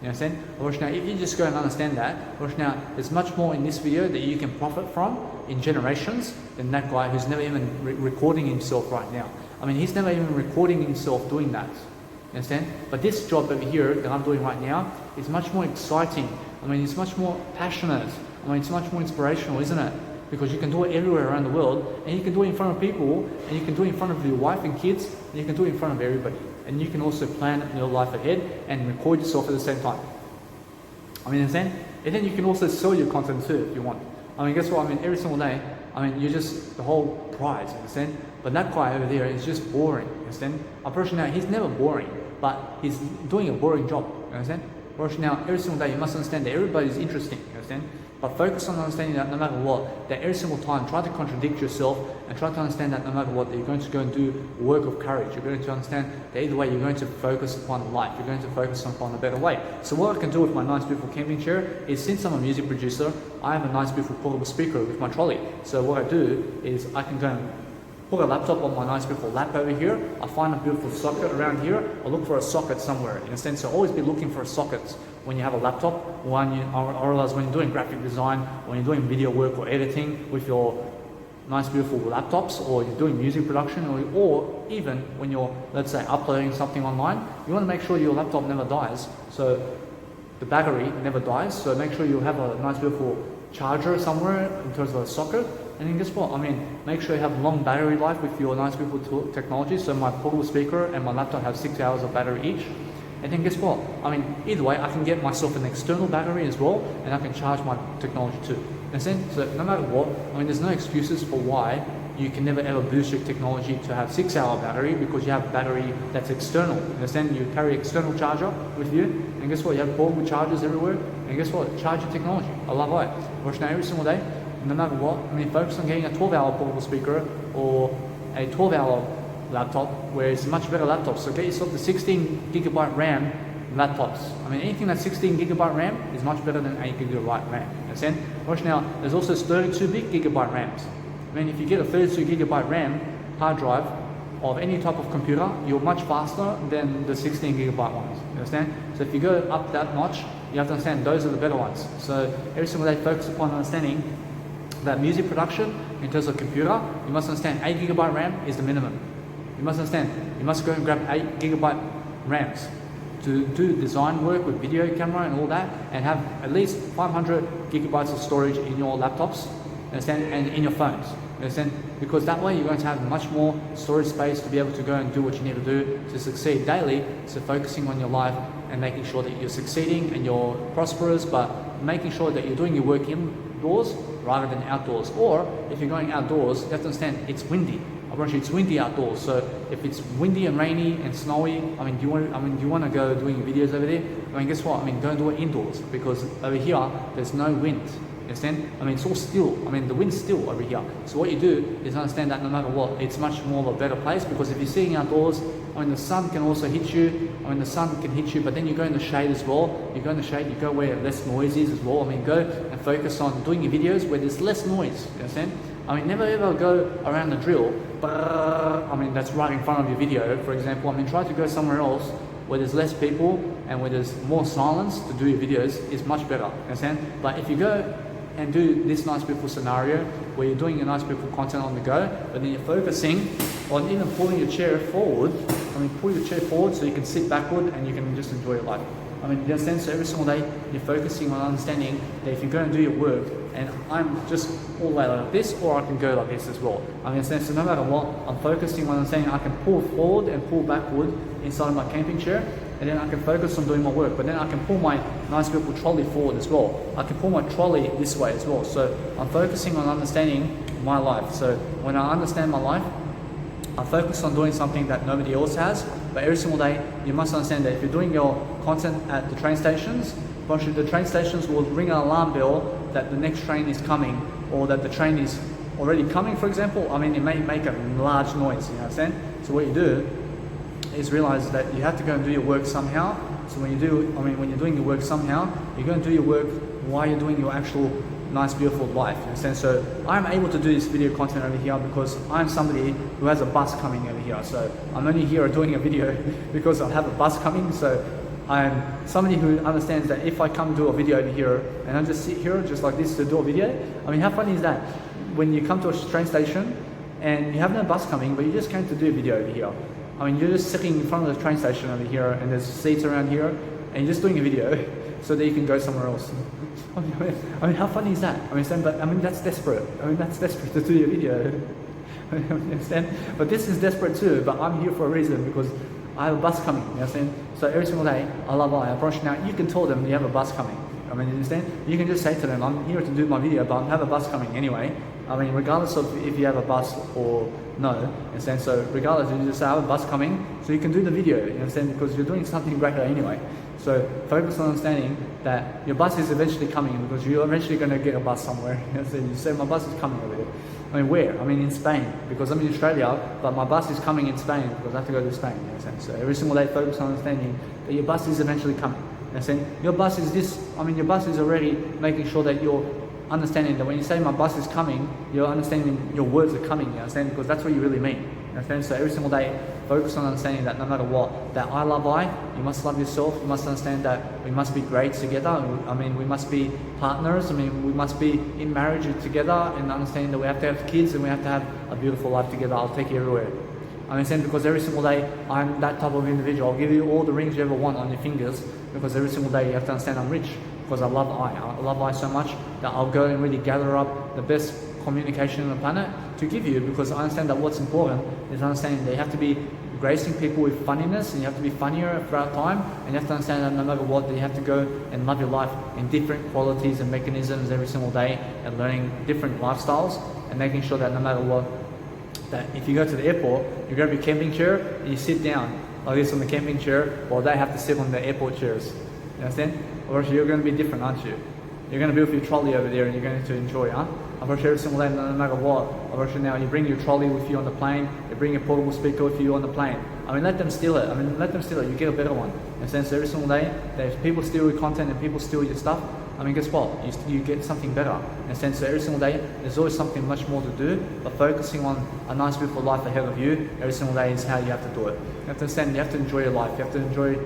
You understand? Now, if you just go and understand that, now there's much more in this video that you can profit from in generations than that guy who's never even recording himself right now. I mean, he's never even recording himself doing that. You understand? But this job over here that I'm doing right now is much more exciting. I mean, it's much more passionate. I mean, it's much more inspirational, isn't it? Because you can do it everywhere around the world, and you can do it in front of people, and you can do it in front of your wife and kids, and you can do it in front of everybody. And you can also plan your life ahead and record yourself at the same time. I mean, understand? And then you can also sell your content too if you want. I mean, guess what? I mean, every single day, I mean, you're just the whole prize, you understand? But that guy over there is just boring, you understand? A person now, he's never boring, but he's doing a boring job, you understand? Whereas now, every single day, you must understand that everybody's interesting, you understand? But focus on understanding that no matter what, that every single time, try to contradict yourself and try to understand that no matter what, that you're going to go and do work of courage. You're going to understand that either way, you're going to focus upon life. You're going to focus upon a better way. So what I can do with my nice, beautiful camping chair is, since I'm a music producer, I have a nice, beautiful portable speaker with my trolley. So what I do is I can go and put a laptop on my nice beautiful lap over here. I find a beautiful socket around here. I look for a socket somewhere. In a sense, so always be looking for a socket when you have a laptop, or else when you're doing graphic design, when you're doing video work or editing with your nice beautiful laptops, or you're doing music production, or even when you're, let's say, uploading something online, you want to make sure your laptop never dies. So the battery never dies. So make sure you have a nice beautiful charger somewhere in terms of a socket. And then guess what? I mean, make sure you have long battery life with your nice beautiful technology. So my portable speaker and my laptop have 6 hours of battery each. And then guess what? I mean, either way, I can get myself an external battery as well, and I can charge my technology too. So no matter what, I mean, there's no excuses for why you can never ever boost your technology to have 6 hour battery, because you have battery that's external. You carry external charger with you, and guess what? You have portable chargers everywhere, and guess what? Charge your technology. I love it. Watch now every single day, no matter what. I mean, focus on getting a 12-hour portable speaker or a 12-hour laptop, where it's a much better laptop. So get yourself the 16 gigabyte RAM laptops. I mean, anything that's 16 gigabyte RAM is much better than 8 gigabyte RAM. Understand? Watch now, there's also 32 gigabyte RAMs. I mean, if you get a 32 gigabyte RAM hard drive of any type of computer, you're much faster than the 16 gigabyte ones. You understand? So if you go up that notch, you have to understand those are the better ones. So every single day, focus upon understanding that music production in terms of computer, you must understand 8 gigabyte RAM is the minimum. You must understand, you must go and grab 8 gigabyte RAMs to do design work with video camera and all that, and have at least 500 gigabytes of storage in your laptops, understand, and in your phones, understand? Because that way you're going to have much more storage space to be able to go and do what you need to do to succeed daily. So focusing on your life and making sure that you're succeeding and you're prosperous, but making sure that you're doing your work indoors rather than outdoors. Or if you're going outdoors, you have to understand it's windy. I promise you, it's windy outdoors. So if it's windy and rainy and snowy, I mean, do you want to go doing videos over there? I mean, guess what? I mean, don't do it indoors, because over here there's no wind. Understand? I mean, it's all still. I mean, the wind's still over here. So what you do is understand that no matter what, it's much more of a better place, because if you're sitting outdoors, I mean, the sun can also hit you. I mean, the sun can hit you, but then you go in the shade as well. You go in the shade, you go where less noise is as well. I mean, go and focus on doing your videos where there's less noise. You understand? I mean, never ever go around the drill. I mean, that's right in front of your video, for example. I mean, try to go somewhere else where there's less people and where there's more silence to do your videos is much better. Understand? But if you go and do this nice beautiful scenario where you're doing your nice beautiful content on the go, but then you're focusing on even pulling your chair forward. I mean, pull your chair forward so you can sit backward and you can just enjoy your life. I mean, you understand? So every single day you're focusing on understanding that if you're going to do your work, and I'm just all the way like this, or I can go like this as well. I mean, so no matter what, I'm focusing on understanding I can pull forward and pull backward inside of my camping chair, and then I can focus on doing my work. But then I can pull my nice beautiful trolley forward as well. I can pull my trolley this way as well. So I'm focusing on understanding my life. So when I understand my life, I focus on doing something that nobody else has. But every single day, you must understand that if you're doing your content at the train stations, the train stations will ring an alarm bell that the next train is coming, or that the train is already coming, for example. I mean, it may make a large noise, you understand? So what you do is realize that you have to go and do your work somehow. So when you're doing your work somehow, you're going to do your work while you're doing your actual nice, beautiful life, you understand? So I'm able to do this video content over here because I'm somebody who has a bus coming over here. So I'm only here doing a video because I have a bus coming. So I'm somebody who understands that if I come do a video over here and I just sit here just like this to do a video, I mean, how funny is that? When you come to a train station and you have no bus coming, but you just came to do a video over here. I mean, you're just sitting in front of the train station over here and there's seats around here and you're just doing a video so that you can go somewhere else. I mean, how funny is that? I mean, that's desperate. I mean, that's desperate to do your video. I understand? But this is desperate too, but I'm here for a reason, because I have a bus coming, you understand? So every single day, I love I approach. Now, you can tell them you have a bus coming. I mean, you understand? You can just say to them, I'm here to do my video, but I have a bus coming anyway. I mean, regardless of if you have a bus or No, you understand? So regardless, you just say, I have a bus coming, so you can do the video, you understand? Because you're doing something greater anyway. So focus on understanding that your bus is eventually coming, because you're eventually going to get a bus somewhere. You understand? You say, my bus is coming over there. I mean, where? I mean, in Spain, because I'm in Australia, but my bus is coming in Spain because I have to go to Spain. You understand? So every single day, focus on understanding that your bus is eventually coming. You understand? Your bus is this. I mean, your bus is already making sure that you're understanding that when you say my bus is coming, you're understanding your words are coming. You understand? Because that's what you really mean. You understand? So every single day, focus on understanding that no matter what, that I love I, you must love yourself. You must understand that we must be great together. I mean, we must be partners. I mean, we must be in marriage together, and understanding that we have to have kids and we have to have a beautiful life together. I'll take you everywhere. I understand, because every single day I'm that type of individual. I'll give you all the rings you ever want on your fingers, because every single day you have to understand I'm rich, because I love I so much that I'll go and really gather up the best communication on the planet to give you, because I understand that what's important is understanding that you have to be gracing people with funniness, and you have to be funnier throughout time, and you have to understand that no matter what, that you have to go and love your life in different qualities and mechanisms every single day, and learning different lifestyles, and making sure that no matter what, that if you go to the airport, you grab your camping chair and you sit down like this on the camping chair, while they have to sit on the airport chairs. You understand? Or you're going to be different, aren't you? You're going to be with your trolley over there and you're going to enjoy, huh? I've got every single day, no matter what. I've got now, you bring your trolley with you on the plane, you bring your portable speaker with you on the plane. I mean, let them steal it. You get a better one. In a sense, every single day, that if people steal your content and people steal your stuff, I mean, guess what? You get something better. In a sense, so every single day, there's always something much more to do, but focusing on a nice, beautiful life ahead of you, every single day is how you have to do it. You have to understand, you have to enjoy your life. You have to enjoy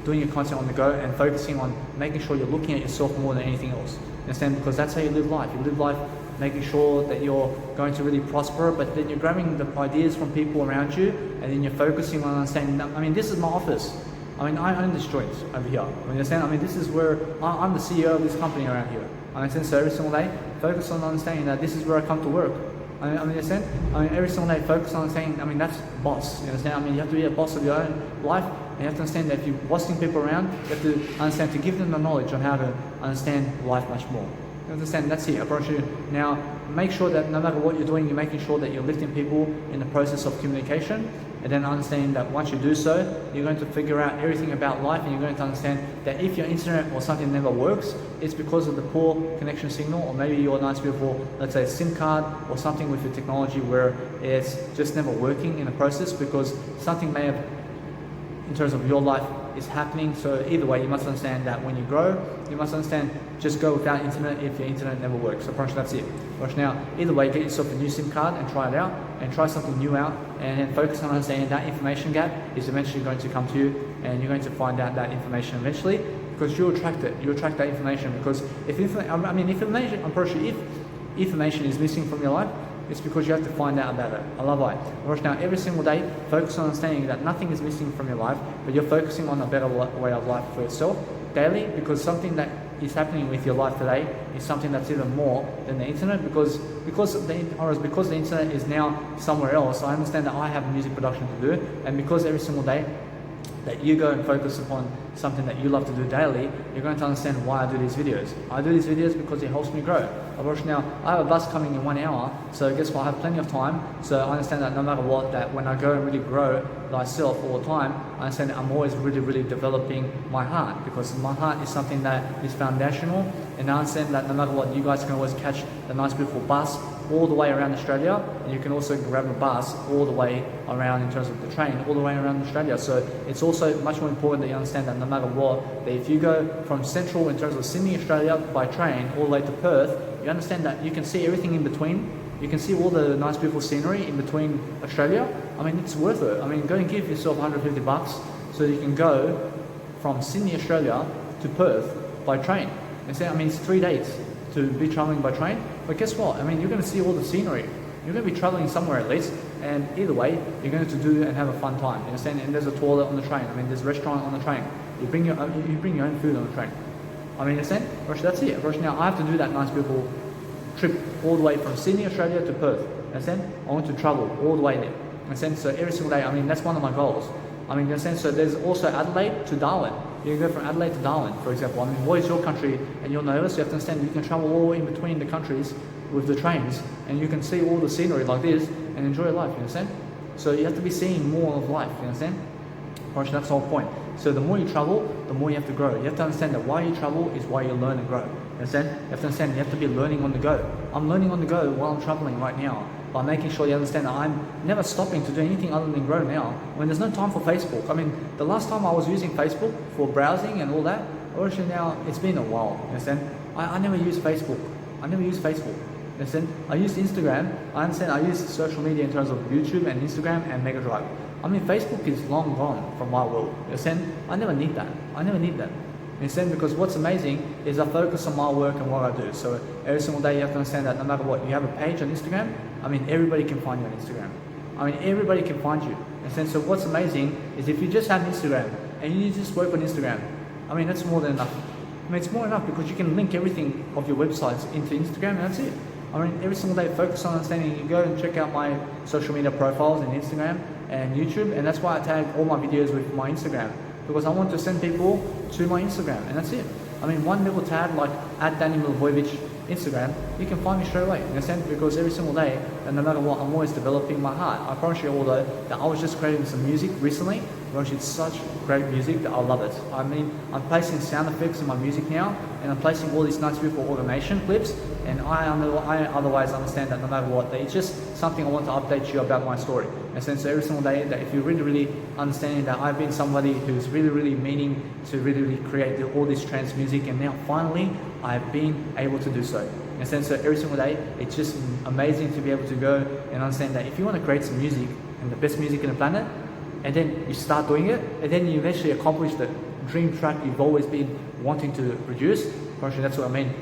doing your content on the go and focusing on making sure you're looking at yourself more than anything else. You understand? Because that's how you live life. You live life making sure that you're going to really prosper, but then you're grabbing the ideas from people around you, and then you're focusing on understanding, I mean, this is my office. I mean, I own this joint over here. I understand? I mean, this is where I'm the CEO of this company around here. I understand? So every single day, focus on understanding that this is where I come to work. I mean, understand? I mean, every single day, focus on understanding, I mean, that's boss. You understand? I mean, you have to be a boss of your own life, and you have to understand that if you're bossing people around, you have to understand to give them the knowledge on how to understand life much more. You understand? That's it. I promise you. Now, make sure that no matter what you're doing, you're making sure that you're lifting people in the process of communication, and then understanding that once you do so, you're going to figure out everything about life, and you're going to understand that if your internet or something never works, it's because of the poor connection signal, or maybe your nice beautiful, let's say, SIM card or something with your technology where it's just never working in the process, because something may have, in terms of your life, is happening. So either way, you must understand that when you grow, you must understand, just go without internet if your internet never works. So pretty much that's it. But now, either way, get yourself a new SIM card and try it out, and try something new out, and then focus on understanding that information gap is eventually going to come to you, and you're going to find out that information eventually, because you attract it. You attract that information, because if information, I'm pretty sure if information is missing from your life, it's because you have to find out about it. I love it. Right now, every single day, focus on understanding that nothing is missing from your life, but you're focusing on a better way of life for yourself daily, because something that is happening with your life today is something that's even more than the internet, because the internet is now somewhere else. I understand that I have music production to do, and because every single day that you go and focus upon something that you love to do daily, you're going to understand why I do these videos. I do these videos because it helps me grow. Now, I have a bus coming in 1 hour, so guess what? I have plenty of time, so I understand that no matter what, that when I go and really grow myself all the time, I understand that I'm always really, really developing my heart, because my heart is something that is foundational, and I understand that no matter what, you guys can always catch the nice, beautiful bus all the way around Australia, and you can also grab a bus all the way around, in terms of the train, all the way around Australia. So it's also much more important that you understand that no matter what, that if you go from central, in terms of Sydney, Australia, by train all the way to Perth, you understand that you can see everything in between. You can see all the nice, beautiful scenery in between Australia. I mean, it's worth it. I mean, go and give yourself $150 so you can go from Sydney, Australia to Perth by train. I mean, it's 3 days to be traveling by train. But guess what? I mean, you're going to see all the scenery. You're going to be traveling somewhere at least, and either way, you're going to do and have a fun time. You understand? And there's a toilet on the train. I mean, there's a restaurant on the train. You bring your own food on the train. I mean, you understand? That's it. Now, I have to do that nice, beautiful trip all the way from Sydney, Australia to Perth. Understand? I want to travel all the way there. Understand? So every single day, I mean, that's one of my goals. I mean, you understand? So there's also Adelaide to Darwin. You can go from Adelaide to Darwin, for example. I mean, what is your country and you're nervous? You have to understand you can travel all in between the countries with the trains, and you can see all the scenery like this and enjoy life, you understand? So you have to be seeing more of life, you understand? Gosh, that's the whole point. So the more you travel, the more you have to grow. You have to understand that why you travel is why you learn and grow. You understand? You have to understand you have to be learning on the go. I'm learning on the go while I'm traveling right now, by making sure you understand that I'm never stopping to do anything other than grow now. When there's no time for Facebook. I mean, the last time I was using Facebook for browsing and all that, actually now it's been a while. You understand? I never use Facebook. I never use Facebook. You understand? I use Instagram. I understand I use social media in terms of YouTube and Instagram and Mega Drive. I mean, Facebook is long gone from my world. You understand? I never need that. I never need that. You understand? Because what's amazing is I focus on my work and what I do. So every single day you have to understand that no matter what, you have a page on Instagram. I mean, everybody can find you on Instagram. I mean, everybody can find you. And so what's amazing is if you just have Instagram and you just work on Instagram, I mean, that's more than enough. I mean, it's more than enough because you can link everything of your websites into Instagram and that's it. I mean, every single day focus on understanding. You go and check out my social media profiles in Instagram and YouTube, and that's why I tag all my videos with my Instagram, because I want to send people to my Instagram, and that's it. I mean, one little tag like @DannyMilivojevic Instagram, you can find me straight away. You understand? Because every single day, and no matter what, I'm always developing my heart. I promise you, although that I was just creating some music recently, which it's such great music that I love it. I mean, I'm placing sound effects in my music now, and I'm placing all these nice beautiful automation clips, and I otherwise understand that no matter what, that it's just something I want to update you about my story. And so every single day, that if you really understanding that I've been somebody who's really meaning to really create all this trance music, and now finally I've been able to do so. And so every single day, it's just amazing to be able to go and understand that if you want to create some music and the best music in the planet, and then you start doing it, and then you eventually accomplish the dream track you've always been wanting to produce. Actually, that's what I mean.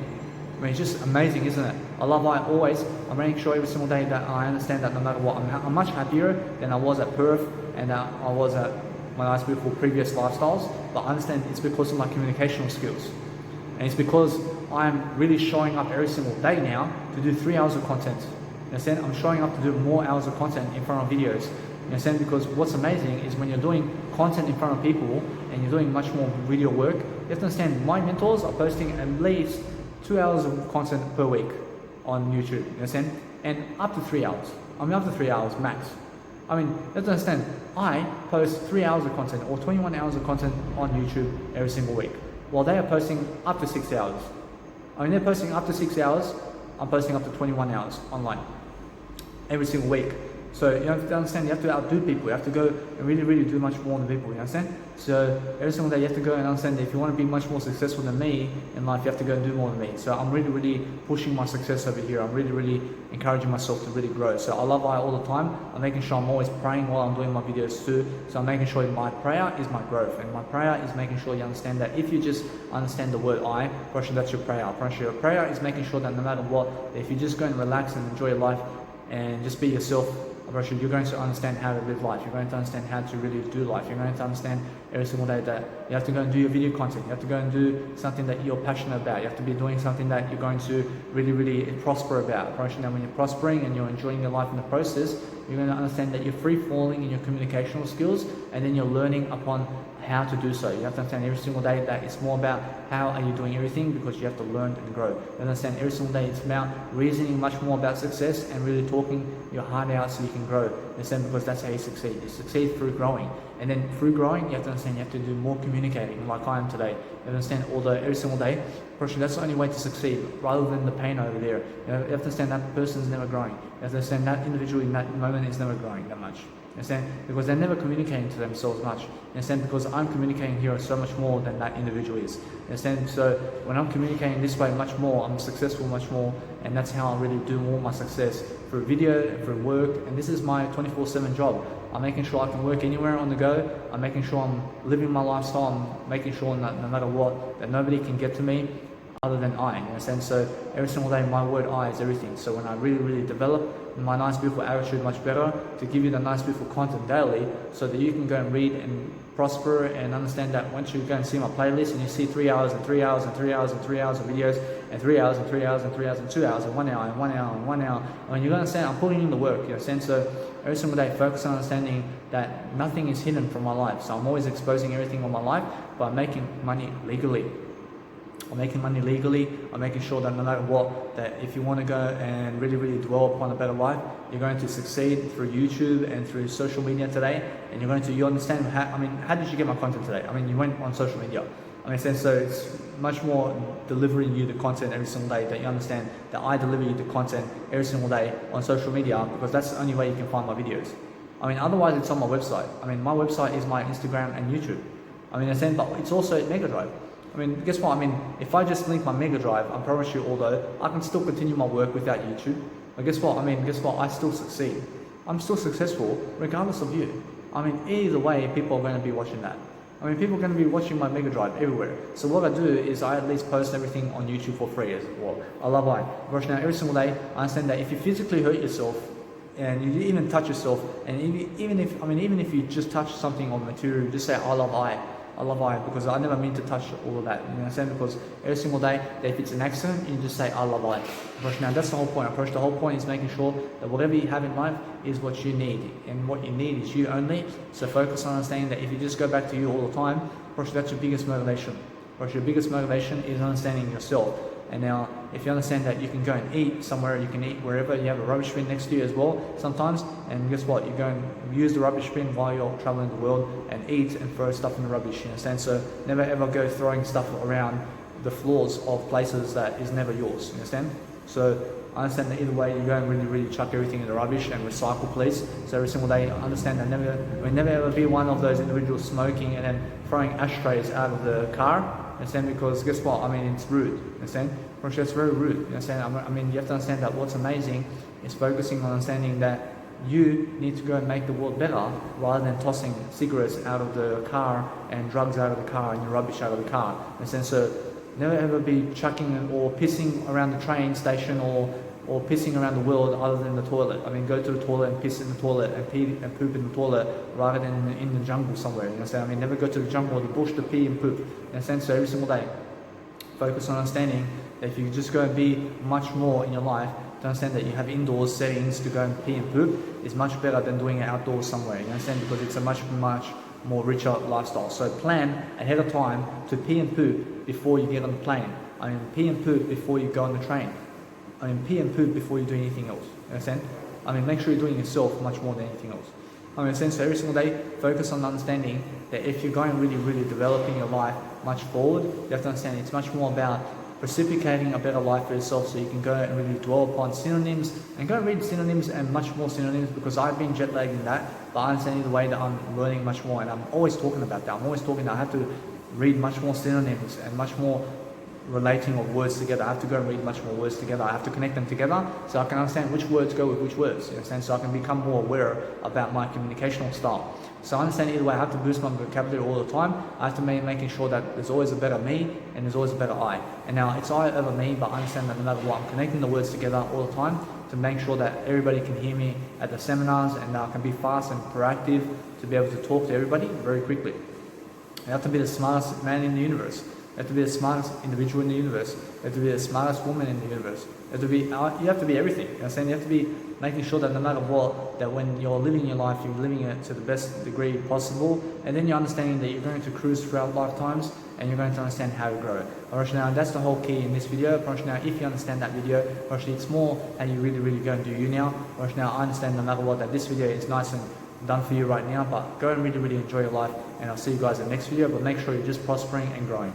I mean, it's just amazing, isn't it? I love how I'm making sure every single day that I understand that no matter what, I'm much happier than I was at Perth and I was at my nice beautiful previous lifestyles, but I understand it's because of my communicational skills. And it's because I'm really showing up every single day now to do 3 hours of content. You understand? I'm showing up to do more hours of content in front of videos. You understand? Because what's amazing is when you're doing content in front of people and you're doing much more video work, you have to understand my mentors are posting at least 2 hours of content per week on YouTube, you understand? And up to 3 hours. I mean, up to 3 hours max. I mean, you have to understand, I post 3 hours of content or 21 hours of content on YouTube every single week, while they are posting up to 6 hours. I mean, they're posting up to 6 hours, I'm posting up to 21 hours online every single week. So you have to understand, you have to outdo people. You have to go and really do much more than people, you understand? So every single day you have to go and understand that if you want to be much more successful than me in life, you have to go and do more than me. So I'm really pushing my success over here. I'm really encouraging myself to really grow. So I love I all the time. I'm making sure I'm always praying while I'm doing my videos too. So I'm making sure my prayer is my growth, and my prayer is making sure you understand that if you just understand the word I, that's your prayer. Your prayer is making sure that no matter what, if you just go and relax and enjoy your life and just be yourself, you're going to understand how to live life. You're going to understand how to really do life. You're going to understand every single day that you have to go and do your video content. You have to go and do something that you're passionate about. You have to be doing something that you're going to really prosper about. Now, when you're prospering and you're enjoying your life in the process, you're going to understand that you're free falling in your communicational skills, and then you're learning upon how to do so. You have to understand every single day that it's more about how are you doing everything, because you have to learn and grow. You understand every single day it's about reasoning much more about success and really talking your heart out so you can grow. You understand? Because that's how you succeed. You succeed through growing. And then through growing, you have to understand you have to do more communicating like I am today. You understand? Although every single day, that's the only way to succeed, rather than the pain over there. You have to understand that person's never growing. You have to understand that individual in that moment is never growing that much. You understand? Because they're never communicating to themselves much. You understand? Because I'm communicating here so much more than that individual is. You understand? So when I'm communicating this way much more, I'm successful much more, and that's how I really do all my success, through video, through work, and this is my 24/7 job. I'm making sure I can work anywhere on the go. I'm making sure I'm living my lifestyle. I'm making sure that no matter what, that nobody can get to me other than I, you understand? So every single day, my word I is everything. So when I really develop my nice beautiful attitude much better, to give you the nice beautiful content daily, so that you can go and read and prosper and understand that once you go and see my playlist and you see 3 hours and 3 hours and 3 hours and 3 hours of videos, and 3 hours and 3 hours and 3 hours and 2 hours and 1 hour and 1 hour and 1 hour, I mean, you're going to understand I'm putting in the work, you understand? So every single day, focus on understanding that nothing is hidden from my life. So I'm always exposing everything on my life by making money legally. or making money legally, or making sure that no matter what, that if you want to go and really, really dwell upon a better life, you're going to succeed through YouTube and through social media today, and you understand how did you get my content today? I mean, you went on social media. I mean, so it's much more delivering you the content every single day, that you understand that I deliver you the content every single day on social media, because that's the only way you can find my videos. I mean, otherwise it's on my website. I mean, my website is my Instagram and YouTube. I mean, but it's also Mega Drive. I mean, guess what? I mean, if I just link my Mega Drive, I promise you, although I can still continue my work without YouTube, but guess what? I mean, guess what? I still succeed. I'm still successful regardless of you. I mean, either way, people are going to be watching that. I mean, people are going to be watching my Mega Drive everywhere. So what I do is I at least post everything on YouTube for free as well. I love I. Because now every single day, I understand that if you physically hurt yourself, and you even touch yourself, and even if you just touch something on material, just say I love I, because I never mean to touch all of that. You know what I'm saying? Because every single day, if it's an accident, you just say I love I. Because now that's the whole point. Approach the whole point is making sure that whatever you have in life is what you need, and what you need is you only. So focus on understanding that if you just go back to you all the time, approach that's your biggest motivation. Approach your biggest motivation is understanding yourself. And now, if you understand that you can go and eat somewhere, you can eat wherever, you have a rubbish bin next to you as well sometimes, and guess what, you go and use the rubbish bin while you're traveling the world and eat and throw stuff in the rubbish, you understand? So never ever go throwing stuff around the floors of places that is never yours, you understand? So I understand that either way, you go and really, really chuck everything in the rubbish and recycle, please. So every single day, understand that never ever be one of those individuals smoking and then throwing ashtrays out of the car. Understand? Because guess what? I mean, it's rude. Understand? Because that's very rude. You understand? I mean, you have to understand that what's amazing is focusing on understanding that you need to go and make the world better, rather than tossing cigarettes out of the car and drugs out of the car and your rubbish out of the car. Understand? So never ever be chucking or pissing around the train station or pissing around the world other than the toilet. I mean, go to the toilet and piss in the toilet and pee and poop in the toilet rather than in the jungle somewhere. You understand? I mean, never go to the jungle or the bush to pee and poop. You understand? So every single day, focus on understanding that if you just go and be much more in your life, to understand that you have indoors settings to go and pee and poop is much better than doing it outdoors somewhere. You understand? Because it's a much more richer lifestyle. So plan ahead of time to pee and poop before you get on the plane. I mean, pee and poop before you go on the train. I mean, pee and poop before you do anything else. You understand? I mean, make sure you're doing yourself much more than anything else. I mean, so every single day, focus on understanding that if you're going really, really developing your life much forward, you have to understand it's much more about reciprocating a better life for yourself, so you can go and really dwell upon synonyms and go and read synonyms and much more synonyms, because I've been jet lagged in that, but I understand the way that I'm learning much more, and I'm always talking about that. I'm always talking that I have to read much more synonyms and much more relating of words together. I have to go and read much more words together. I have to connect them together so I can understand which words go with which words. You understand? So I can become more aware about my communicational style. So I understand either way, I have to boost my vocabulary all the time. I have to making sure that there's always a better me and there's always a better I. And now it's I over me, but I understand that no matter what, I'm connecting the words together all the time to make sure that everybody can hear me at the seminars, and I can be fast and proactive to be able to talk to everybody very quickly. You have to be the smartest man in the universe. You have to be the smartest individual in the universe. You have to be the smartest woman in the universe. You have to be everything. You know what I'm saying? You have to be making sure that no matter what, that when you're living your life, you're living it to the best degree possible, and then you're understanding that you're going to cruise throughout lifetimes, and you're going to understand how to grow. Alright, now that's the whole key in this video. Alright, now if you understand that video, alright, it's more how you really, really go and do you now. Alright, now I understand no matter what that this video is nice and done for you right now, but go and really, really enjoy your life, and I'll see you guys in the next video. But make sure you're just prospering and growing.